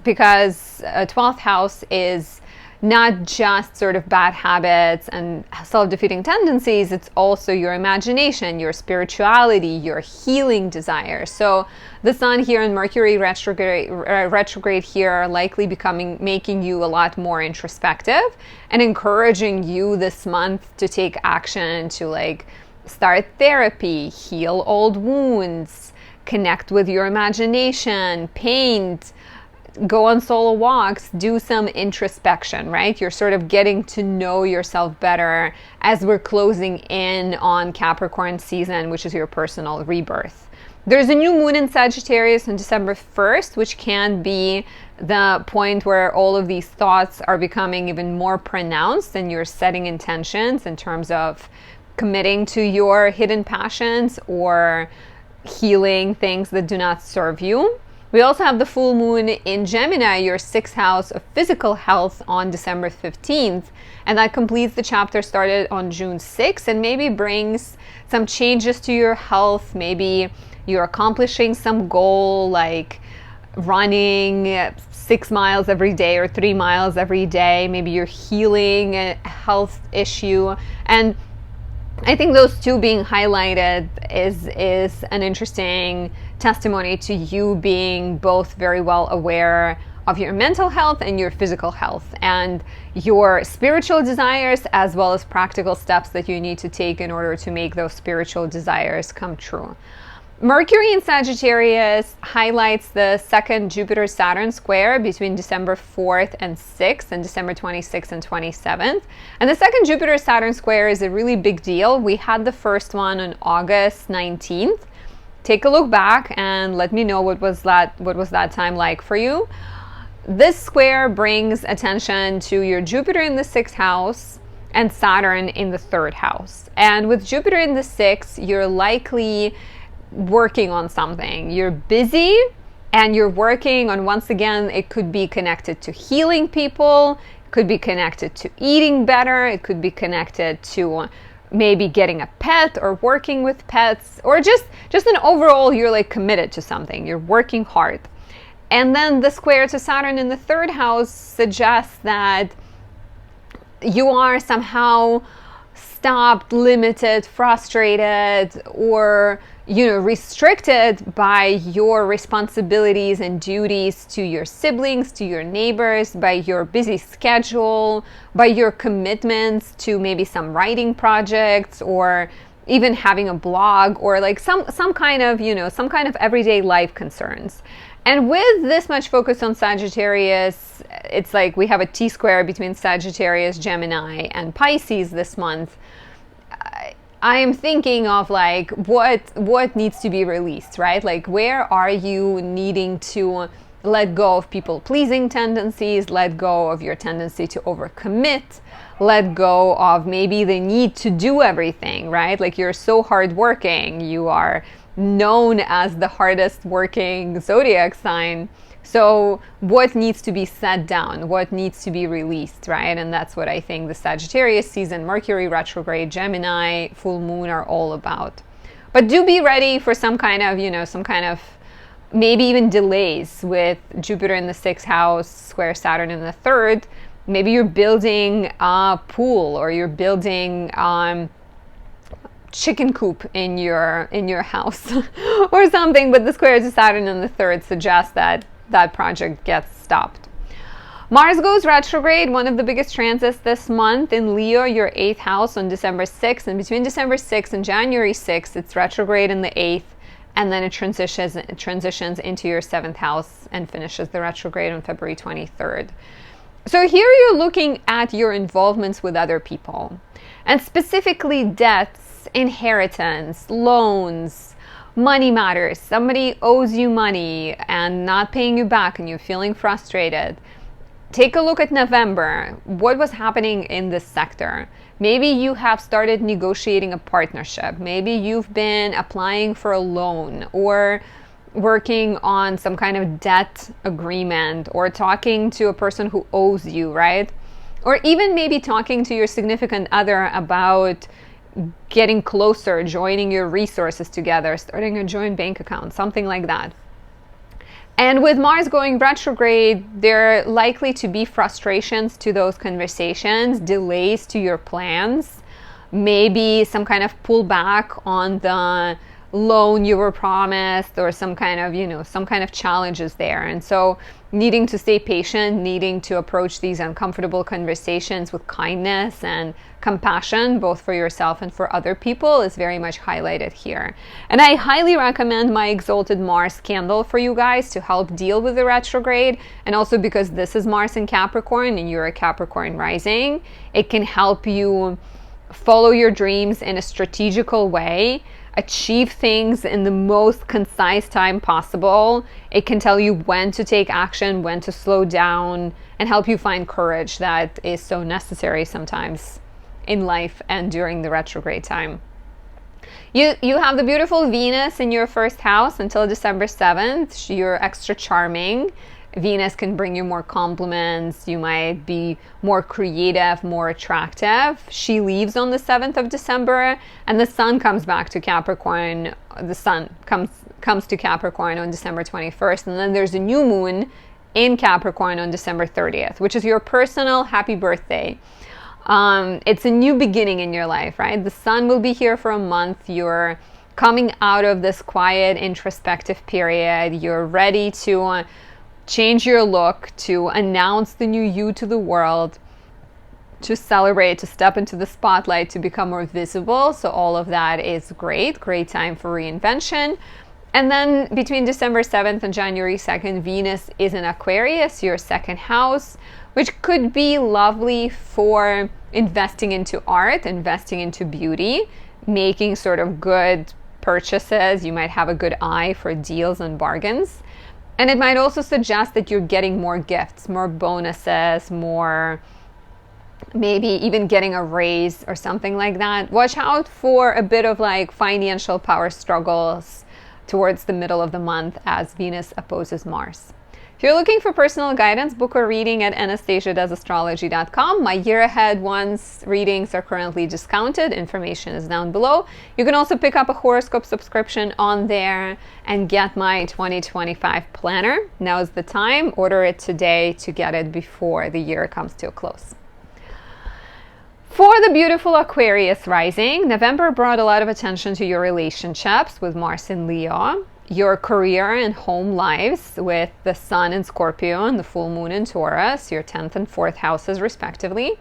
Because a 12th house is not just sort of bad habits and self-defeating tendencies, it's also your imagination, your spirituality, your healing desires. So the sun here and Mercury retrograde here are likely making you a lot more introspective and encouraging you this month to take action, to like start therapy, heal old wounds, connect with your imagination, paint, go on solo walks, do some introspection, right? You're sort of getting to know yourself better as we're closing in on Capricorn season, which is your personal rebirth. There's a new moon in Sagittarius on December 1st, which can be the point where all of these thoughts are becoming even more pronounced and you're setting intentions in terms of committing to your hidden passions or healing things that do not serve you. We also have the full moon in Gemini, your 6th house of physical health, on December 15th. And that completes the chapter started on June 6th and maybe brings some changes to your health. Maybe you're accomplishing some goal like running 6 miles every day or 3 miles every day. Maybe you're healing a health issue. And I think those two being highlighted is an interesting testimony to you being both very well aware of your mental health and your physical health and your spiritual desires, as well as practical steps that you need to take in order to make those spiritual desires come true. Mercury in Sagittarius highlights the second Jupiter-Saturn square between December 4th and 6th and December 26th and 27th. And the second Jupiter-Saturn square is a really big deal. We had the first one on August 19th. Take a look back and let me know what was that time like for you. This square brings attention to your Jupiter in the 6th house and Saturn in the 3rd house. And with Jupiter in the 6th, you're likely working on something. You're busy and you're working on, once again, it could be connected to healing people, it could be connected to eating better, it could be connected to maybe getting a pet or working with pets, or just an overall, you're like committed to something, you're working hard. And then the square to Saturn in the 3rd house suggests that you are somehow stopped, limited, frustrated, or restricted by your responsibilities and duties to your siblings, to your neighbors, by your busy schedule, by your commitments to maybe some writing projects, or even having a blog, or like some kind of everyday life concerns. And with this much focus on Sagittarius, it's like we have a T-square between Sagittarius, Gemini, and Pisces this month. I am thinking of like what needs to be released, right? Like, where are you needing to let go of people-pleasing tendencies, let go of your tendency to overcommit, let go of maybe the need to do everything, right? Like, you're so hardworking, you are known as the hardest working zodiac sign. So what needs to be set down? What needs to be released, right? And that's what I think the Sagittarius season, Mercury retrograde, Gemini, full moon are all about. But do be ready for some kind of maybe even delays with Jupiter in the 6th house, square Saturn in the 3rd. Maybe you're building a pool, or you're building chicken coop in your house or something, but the square to Saturn in the 3rd suggests that project gets stopped. Mars goes retrograde, one of the biggest transits this month in Leo, your 8th house, on December 6th. And between December 6th and January 6th, it's retrograde in the 8th, and then it transitions into your 7th house and finishes the retrograde on February 23rd. So here you're looking at your involvements with other people, and specifically debts, inheritance, loans, money matters. Somebody owes you money and not paying you back and you're feeling frustrated. Take a look at November. What was happening in this sector? Maybe you have started negotiating a partnership. Maybe you've been applying for a loan, or working on some kind of debt agreement, or talking to a person who owes you, right? Or even maybe talking to your significant other about getting closer, joining your resources together, starting a joint bank account, something like that. And with Mars going retrograde, there are likely to be frustrations to those conversations, delays to your plans, maybe some kind of pullback on the loan you were promised, or some kind of challenges there. And so needing to stay patient, needing to approach these uncomfortable conversations with kindness and compassion, both for yourself and for other people, is very much highlighted here. And I highly recommend my Exalted Mars candle for you guys to help deal with the retrograde. And also because this is Mars in Capricorn and you're a Capricorn rising, it can help you follow your dreams in a strategical way, achieve things in the most concise time possible. It can tell you when to take action, when to slow down, and help you find courage that is so necessary sometimes in life and during the retrograde time. You have the beautiful Venus in your first house until December 7th. You're extra charming. Venus can bring you more compliments. You might be more creative, more attractive. She leaves on the 7th of December, and the sun comes back to Capricorn. The sun comes to Capricorn on December 21st, and then there's a new moon in Capricorn on December 30th, which is your personal happy birthday. It's a new beginning in your life, right? The sun will be here for a month. You're coming out of this quiet, introspective period. You're ready to change your look, to announce the new you to the world, to celebrate, to step into the spotlight, to become more visible. So all of that is great time for reinvention. And then between December 7th and January 2nd, Venus is in Aquarius, your second house, which could be lovely for investing into art, investing into beauty, making sort of good purchases. You might have a good eye for deals and bargains. And it might also suggest that you're getting more gifts, more bonuses, more, maybe even getting a raise or something like that. Watch out for a bit of like financial power struggles towards the middle of the month as Venus opposes Mars. If you're looking for personal guidance, book a reading at anastasiadoesastrology.com. My year ahead ones readings are currently discounted. Information is down below. You can also pick up a horoscope subscription on there and get my 2025 planner. Now is the time. Order it today to get it before the year comes to a close. For the beautiful Aquarius rising, November brought a lot of attention to your relationships with Mars in Leo, your career and home lives with the sun in Scorpio and the full moon in Taurus, your 10th and 4th houses respectively,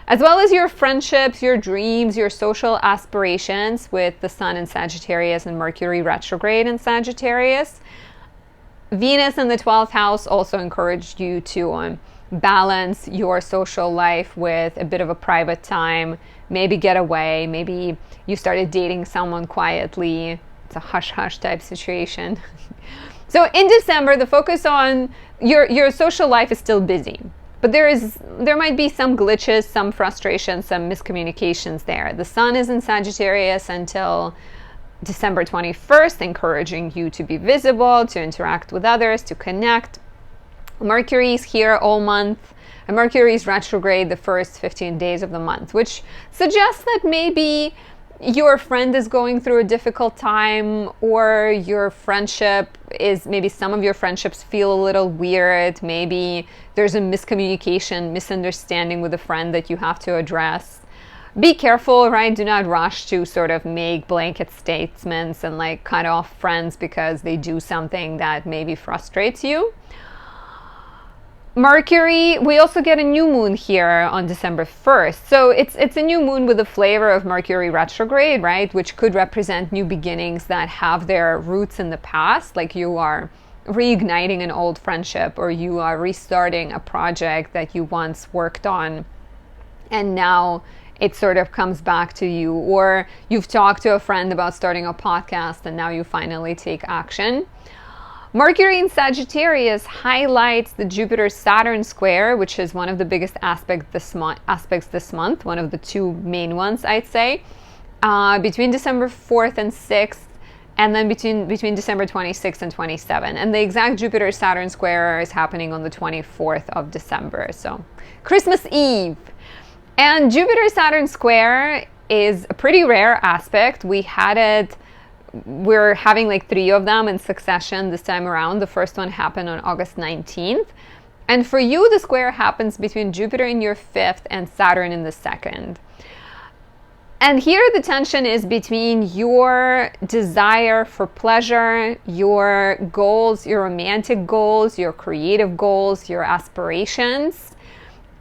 as well as your friendships, your dreams, your social aspirations with the sun in Sagittarius and Mercury retrograde in Sagittarius. Venus in the 12th house also encouraged you to balance your social life with a bit of a private time, maybe get away, maybe you started dating someone quietly. It's a hush-hush type situation. So in December, the focus on your social life is still busy, but there might be some glitches, some frustrations, some miscommunications there. The sun is in Sagittarius until December 21st, encouraging you to be visible, to interact with others, to connect. Mercury is here all month, and Mercury is retrograde the first 15 days of the month, which suggests that maybe your friend is going through a difficult time, or your friendship is, maybe some of your friendships feel a little weird. Maybe there's a miscommunication, misunderstanding with a friend that you have to address. Be careful, right? Do not rush to sort of make blanket statements and like cut off friends because they do something that maybe frustrates you. Mercury, we also get a new moon here on December 1st. So it's a new moon with a flavor of Mercury retrograde, right? Which could represent new beginnings that have their roots in the past, like you are reigniting an old friendship, or you are restarting a project that you once worked on and now it sort of comes back to you, or you've talked to a friend about starting a podcast and now you finally take action. Mercury in Sagittarius highlights the Jupiter-Saturn square, which is one of the biggest aspects this month, one of the two main ones, I'd say, between December 4th and 6th, and then between December 26th and 27th. And the exact Jupiter-Saturn square is happening on the 24th of December, so Christmas Eve. And Jupiter-Saturn square is a pretty rare aspect. We're having like 3 of them in succession this time around. The first one happened on August 19th. And for you, the square happens between Jupiter in your 5th and Saturn in the 2nd. And here the tension is between your desire for pleasure, your goals, your romantic goals, your creative goals, your aspirations,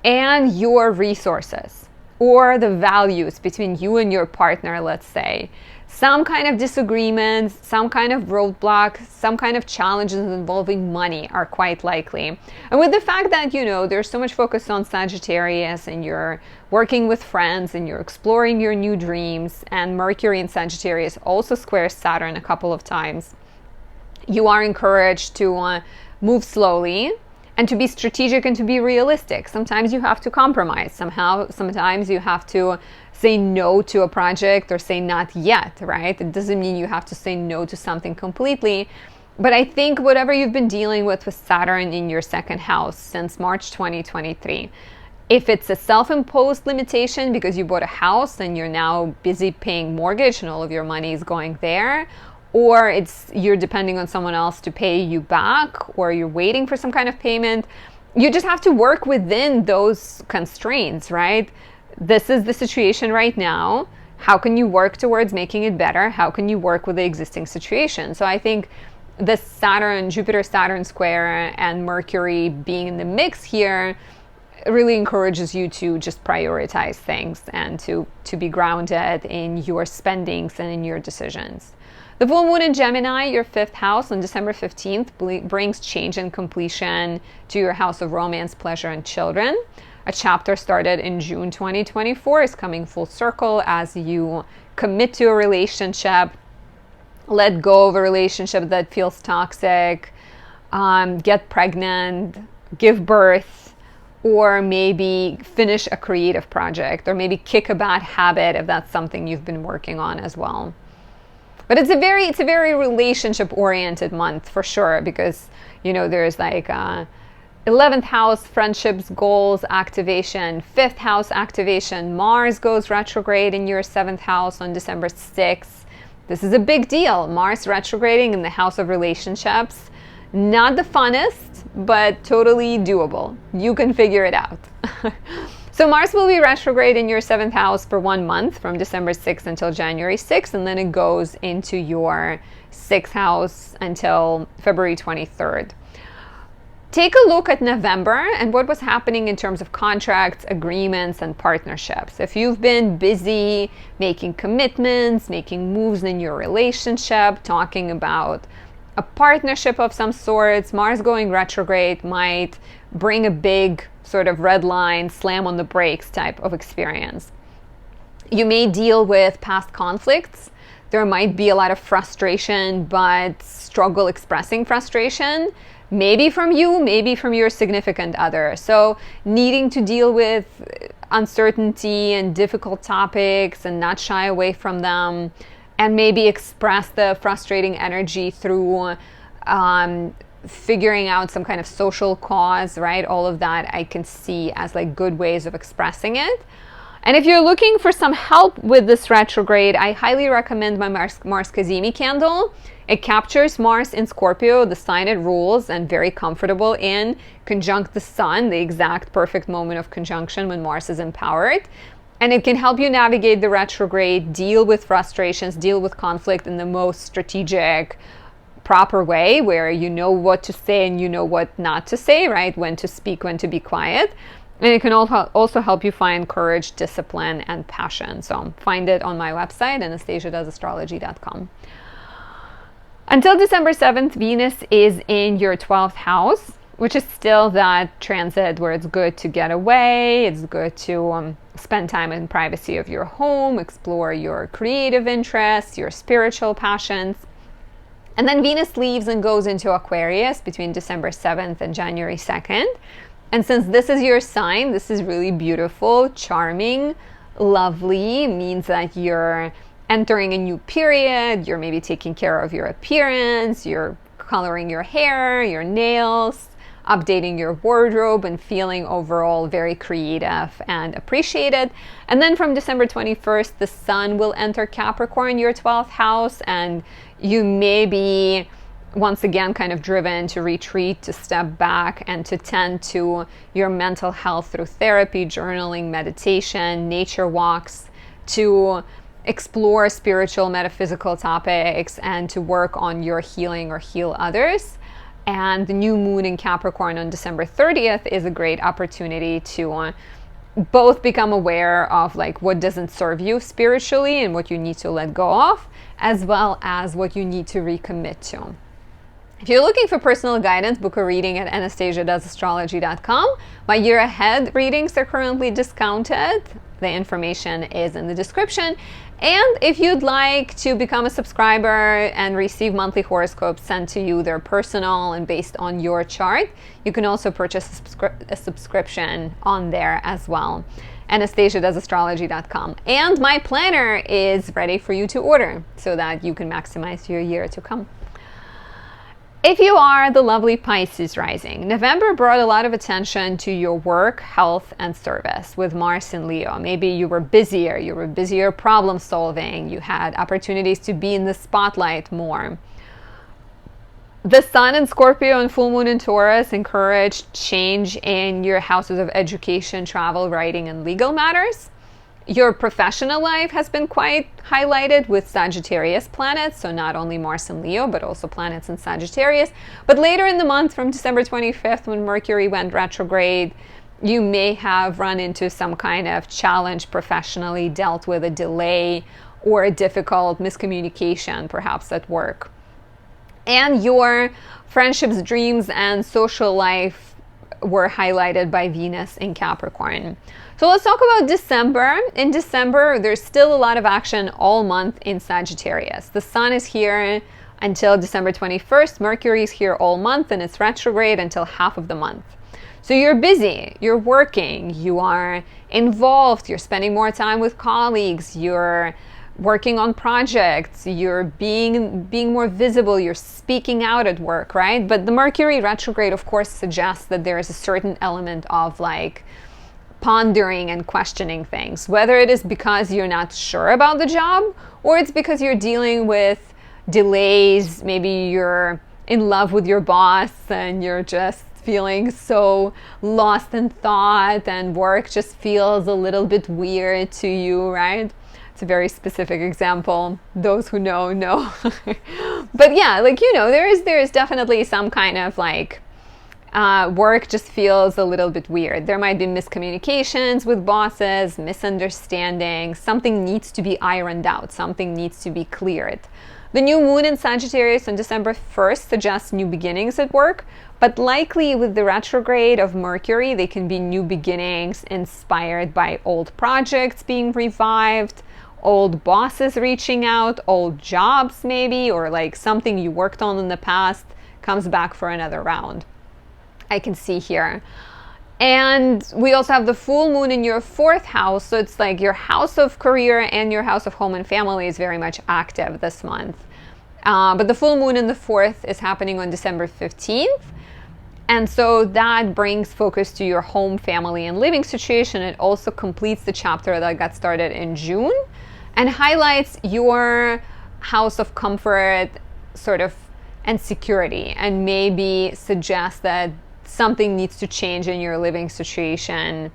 and your resources, or the values between you and your partner, let's say. Some kind of disagreements, some kind of roadblock, some kind of challenges involving money are quite likely. And with the fact that, there's so much focus on Sagittarius, and you're working with friends, and you're exploring your new dreams, and Mercury in Sagittarius also squares Saturn a couple of times, you are encouraged to move slowly, and to be strategic and to be realistic. Sometimes you have to compromise. Sometimes you have to say no to a project or say not yet, right? It doesn't mean you have to say no to something completely. But I think whatever you've been dealing with Saturn in your second house since March 2023, if it's a self-imposed limitation because you bought a house and you're now busy paying mortgage and all of your money is going there, or it's you're depending on someone else to pay you back, or you're waiting for some kind of payment, you just have to work within those constraints, right? This is the situation right now. How can you work towards making it better? How can you work with the existing situation? So I think the Jupiter-Saturn square and Mercury being in the mix here really encourages you to just prioritize things and to be grounded in your spendings and in your decisions. The full moon in Gemini, your fifth house, on December 15th brings change and completion to your house of romance, pleasure, and children. A chapter started in June 2024 is coming full circle as you commit to a relationship, let go of a relationship that feels toxic, get pregnant, give birth, or maybe finish a creative project, or maybe kick a bad habit if that's something you've been working on as well. But it's a very relationship oriented month for sure, because there's like 11th house, friendships, goals, activation, 5th house activation. Mars goes retrograde in your 7th house on December 6th. This is a big deal. Mars retrograding in the house of relationships. Not the funnest, but totally doable. You can figure it out. So Mars will be retrograde in your 7th house for 1 month from December 6th until January 6th, and then it goes into your 6th house until February 23rd. Take a look at November and what was happening in terms of contracts, agreements, and partnerships. If you've been busy making commitments, making moves in your relationship, talking about a partnership of some sorts, Mars going retrograde might bring a big sort of red line, slam on the brakes type of experience. You may deal with past conflicts. There might be a lot of frustration, but struggle expressing frustration. Maybe from you, maybe from your significant other. So needing to deal with uncertainty and difficult topics and not shy away from them, and maybe express the frustrating energy through figuring out some kind of social cause, right? All of that I can see as like good ways of expressing it. And if you're looking for some help with this retrograde, I highly recommend my Mars Kazemi candle. It captures Mars in Scorpio, the sign it rules and very comfortable in, conjunct the sun, the exact perfect moment of conjunction when Mars is empowered. And it can help you navigate the retrograde, deal with frustrations, deal with conflict in the most strategic, proper way, where you know what to say and you know what not to say, right? When to speak, when to be quiet. And it can also help you find courage, discipline, and passion. So find it on my website, anastasiadoesastrology.com. Until December 7th, Venus is in your 12th house, which is still that transit where it's good to get away, it's good to spend time in privacy of your home, explore your creative interests, your spiritual passions. And then Venus leaves and goes into Aquarius between December 7th and January 2nd. And since this is your sign, this is really beautiful, charming, lovely. It means that you're entering a new period. You're maybe taking care of your appearance. You're coloring your hair, your nails, updating your wardrobe, and feeling overall very creative and appreciated. And then from December 21st, the sun will enter Capricorn, your 12th house, and you may be once again kind of driven to retreat, to step back, and to tend to your mental health through therapy, journaling, meditation, nature walks, to explore spiritual, metaphysical topics, and to work on your healing or heal others. And the new moon in Capricorn on December 30th is a great opportunity to both become aware of like what doesn't serve you spiritually and what you need to let go of, as well as what you need to recommit to. If you're looking for personal guidance, book a reading at anastasiadoesastrology.com. My year ahead readings are currently discounted. The information is in the description. And if you'd like to become a subscriber and receive monthly horoscopes sent to you, they're personal and based on your chart, you can also purchase a subscription on there as well. anastasiadoesastrology.com. And my planner is ready for you to order so that you can maximize your year to come. If you are the lovely Pisces rising, November brought a lot of attention to your work, health, and service with Mars and Leo. Maybe you were busier problem solving, you had opportunities to be in the spotlight more. The Sun in Scorpio and full moon in Taurus encouraged change in your houses of education, travel, writing, and legal matters. Your professional life has been quite highlighted with Sagittarius planets, so not only Mars and Leo, but also planets in Sagittarius. But later in the month, from December 25th, when Mercury went retrograde, you may have run into some kind of challenge professionally, dealt with a delay or a difficult miscommunication, perhaps at work. And your friendships, dreams, and social life were highlighted by Venus in Capricorn. So let's talk about December. In December, there's still a lot of action all month in Sagittarius. The Sun is here until December 21st. Mercury is here all month, and it's retrograde until half of the month. So you're busy, you're working, you are involved, you're spending more time with colleagues, you're working on projects, you're being more visible, you're speaking out at work, right? But the Mercury retrograde, of course, suggests that there is a certain element of like pondering and questioning things, whether it is because you're not sure about the job or it's because you're dealing with delays. Maybe you're in love with your boss and you're just feeling so lost in thought and work just feels a little bit weird to you, right? It's a very specific example. Those who know. But yeah, like, you know, there is definitely some kind of like work just feels a little bit weird. There might be miscommunications with bosses, misunderstandings. Something needs to be ironed out. Something needs to be cleared. The new moon in Sagittarius on December 1st suggests new beginnings at work, but likely with the retrograde of Mercury, they can be new beginnings inspired by old projects being revived, old bosses reaching out, old jobs maybe, or like something you worked on in the past comes back for another round. I can see here. And we also have the full moon in your 4th house. So it's like your house of career and your house of home and family is very much active this month. But the full moon in the 4th is happening on December 15th. And so that brings focus to your home, family, and living situation. It also completes the chapter that got started in June and highlights your house of comfort sort of and security, and maybe suggests that something needs to change in your living situation.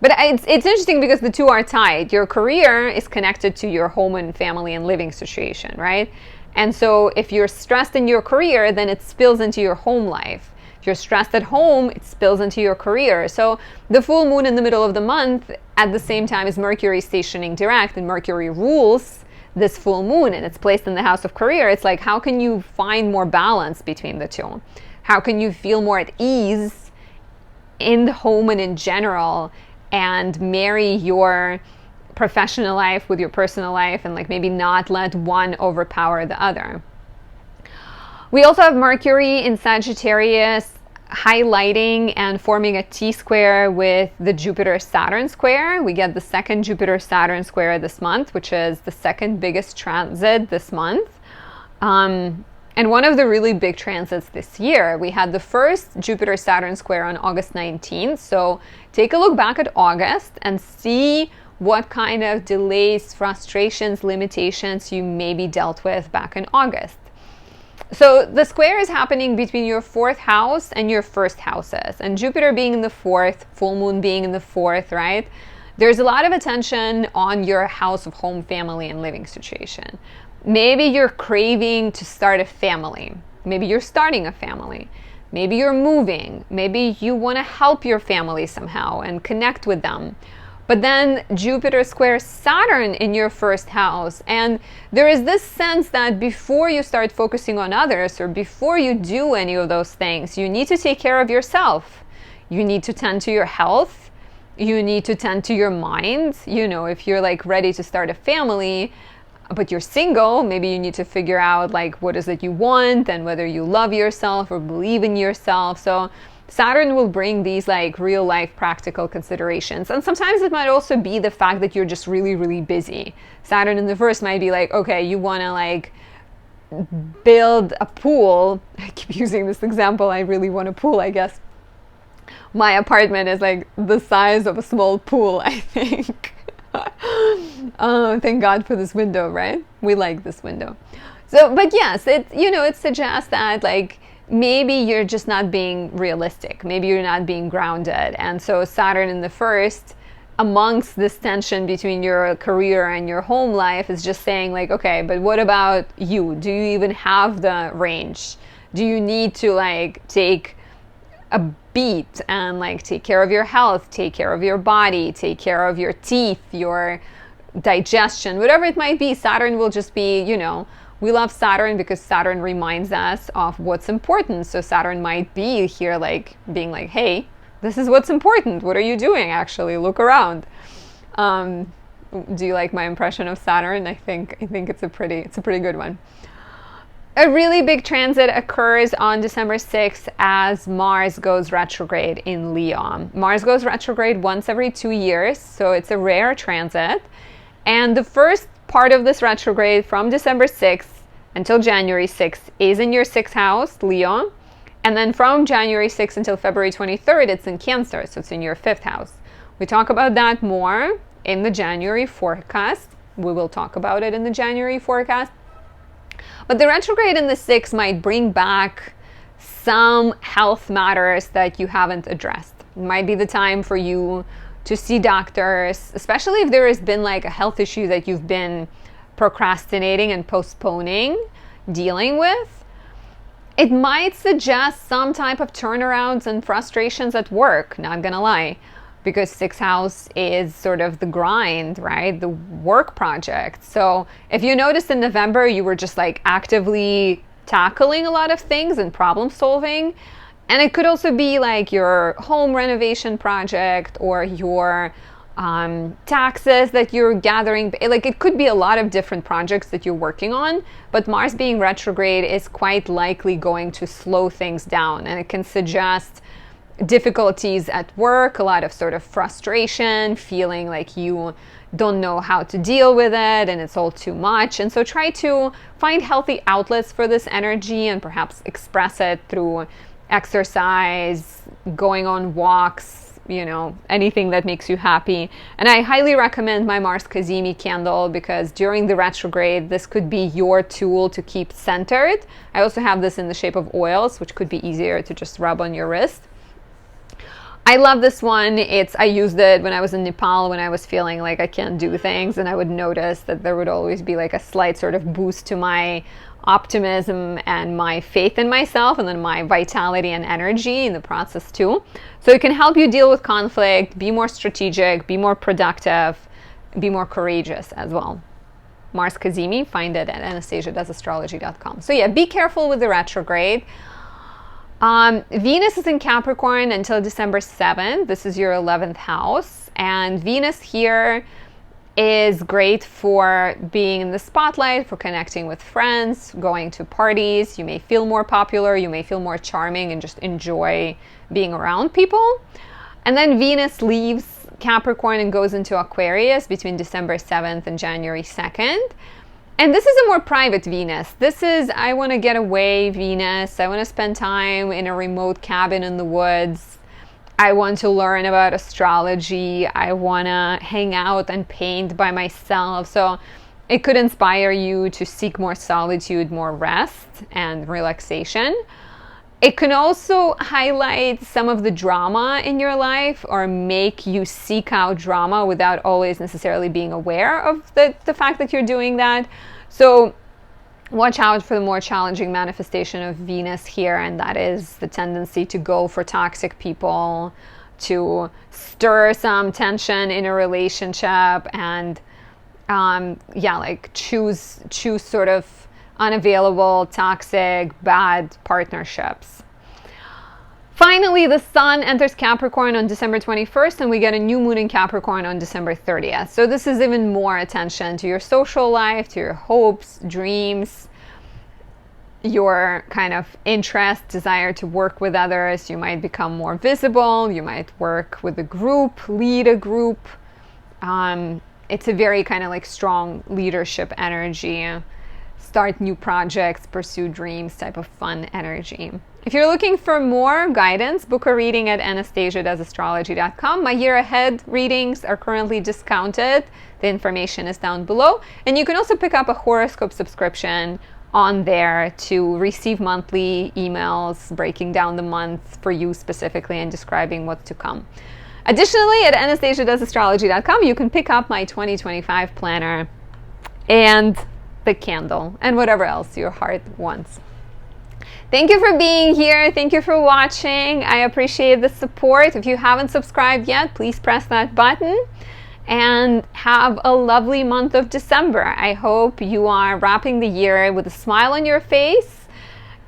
But it's interesting because the two are tied. Your career is connected to your home and family and living situation, right? And so if you're stressed in your career, then it spills into your home life. If you're stressed at home, it spills into your career. So the full moon in the middle of the month at the same time as Mercury stationing direct, and Mercury rules this full moon and it's placed in the house of career. It's like, how can you find more balance between the two? How can you feel more at ease in the home and in general, and marry your professional life with your personal life, and like maybe not let one overpower the other? We also have Mercury in Sagittarius highlighting and forming a T-square with the Jupiter-Saturn square. We get the second Jupiter-Saturn square this month, which is the second biggest transit this month. And one of the really big transits this year. We had the first Jupiter-Saturn square on August 19th. So take a look back at August and see what kind of delays, frustrations, limitations you maybe dealt with back in August. So the square is happening between your 4th house and your 1st houses. And Jupiter being in the 4th, full moon being in the 4th, right? There's a lot of attention on your house of home, family, and living situation. Maybe you're craving to start a family. Maybe you're starting a family. Maybe you're moving. Maybe you want to help your family somehow and connect with them. But then Jupiter squares Saturn in your 1st house. And there is this sense that before you start focusing on others, or before you do any of those things, you need to take care of yourself. You need to tend to your health. You need to tend to your mind. You know, if you're like ready to start a family, but you're single, maybe you need to figure out like what is it you want and whether you love yourself or believe in yourself. So Saturn will bring these like real life practical considerations. And sometimes it might also be the fact that you're just really, really busy. Saturn in the first might be like, okay, you want to like build a pool. I keep using this example. I really want a pool, I guess. My apartment is like the size of a small pool, I think. Thank God for this window, right? We like this window. So, but yes, it suggests that like maybe you're just not being realistic. Maybe you're not being grounded. And so Saturn in the first, amongst this tension between your career and your home life, is just saying like, okay, but what about you? Do you even have the range? Do you need to like take a beat and like take care of your health, take care of your body, take care of your teeth, your digestion, whatever it might be? Saturn will just be, we love Saturn because Saturn reminds us of what's important. So Saturn might be here like being like, hey, this is what's important. What are you doing actually? Look around. Do you like my impression of Saturn? I think it's a pretty good one. A really big transit occurs on December 6th as Mars goes retrograde in Leo. Mars goes retrograde once every 2 years, so it's a rare transit. And the first part of this retrograde from December 6th until January 6th is in your 6th house, Leo. And then from January 6th until February 23rd, it's in Cancer, so it's in your 5th house. We talk about that more in the January forecast. We will talk about it in the January forecast. But the retrograde in the 6th might bring back some health matters that you haven't addressed. It might be the time for you to see doctors, especially if there has been like a health issue that you've been procrastinating and postponing dealing with. It might suggest some type of turnarounds and frustrations at work, not gonna lie, because 6th house is sort of the grind, right? The work project. So if you noticed in November, you were just like actively tackling a lot of things and problem solving. And it could also be like your home renovation project or your taxes that you're gathering. Like it could be a lot of different projects that you're working on, but Mars being retrograde is quite likely going to slow things down, and it can suggest difficulties at work, a lot of sort of frustration, feeling like you don't know how to deal with it and it's all too much. And so try to find healthy outlets for this energy and perhaps express it through exercise, going on walks, anything that makes you happy. And I highly recommend my Mars Kazemi candle because during the retrograde, this could be your tool to keep centered. I also have this in the shape of oils, which could be easier to just rub on your wrist. I love this one. I used it when I was in Nepal when I was feeling like I can't do things, and I would notice that there would always be like a slight sort of boost to my optimism and my faith in myself, and then my vitality and energy in the process too. So it can help you deal with conflict, be more strategic, be more productive, be more courageous as well. Mars Kazemi, find it at anastasiadoesastrology.com. So yeah, be careful with the retrograde. Venus is in Capricorn until December 7th. This is your 11th house. And Venus here is great for being in the spotlight, for connecting with friends, going to parties. You may feel more popular, you may feel more charming and just enjoy being around people. And then Venus leaves Capricorn and goes into Aquarius between December 7th and January 2nd. And this is a more private Venus. This is, I want to get away Venus. I want to spend time in a remote cabin in the woods. I want to learn about astrology. I want to hang out and paint by myself. So it could inspire you to seek more solitude, more rest and relaxation. It can also highlight some of the drama in your life or make you seek out drama without always necessarily being aware of the fact that you're doing that. So watch out for the more challenging manifestation of Venus here, and that is the tendency to go for toxic people, to stir some tension in a relationship, and choose sort of unavailable, toxic, bad partnerships. Finally, the Sun enters Capricorn on December 21st, and we get a new moon in Capricorn on December 30th. So this is even more attention to your social life, to your hopes, dreams. your kind of interest, desire to work with others. You might become more visible. You might work with a group, lead a group. It's a very kind of like strong leadership energy. Start new projects, pursue dreams type of fun energy. If you're looking for more guidance, book a reading at anastasiadoesastrology.com. My year ahead readings are currently discounted. The information is down below. And you can also pick up a horoscope subscription on there to receive monthly emails breaking down the month for you specifically and describing what's to come. Additionally, at anastasiadoesastrology.com, you can pick up my 2025 planner and the candle and whatever else your heart wants. Thank you for being here. Thank you for watching. I appreciate the support. If you haven't subscribed yet, please press that button. And have a lovely month of December. I hope you are wrapping the year with a smile on your face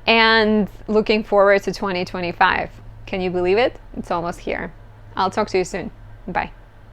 and looking forward to 2025. Can you believe it? It's almost here. I'll talk to you soon. Bye.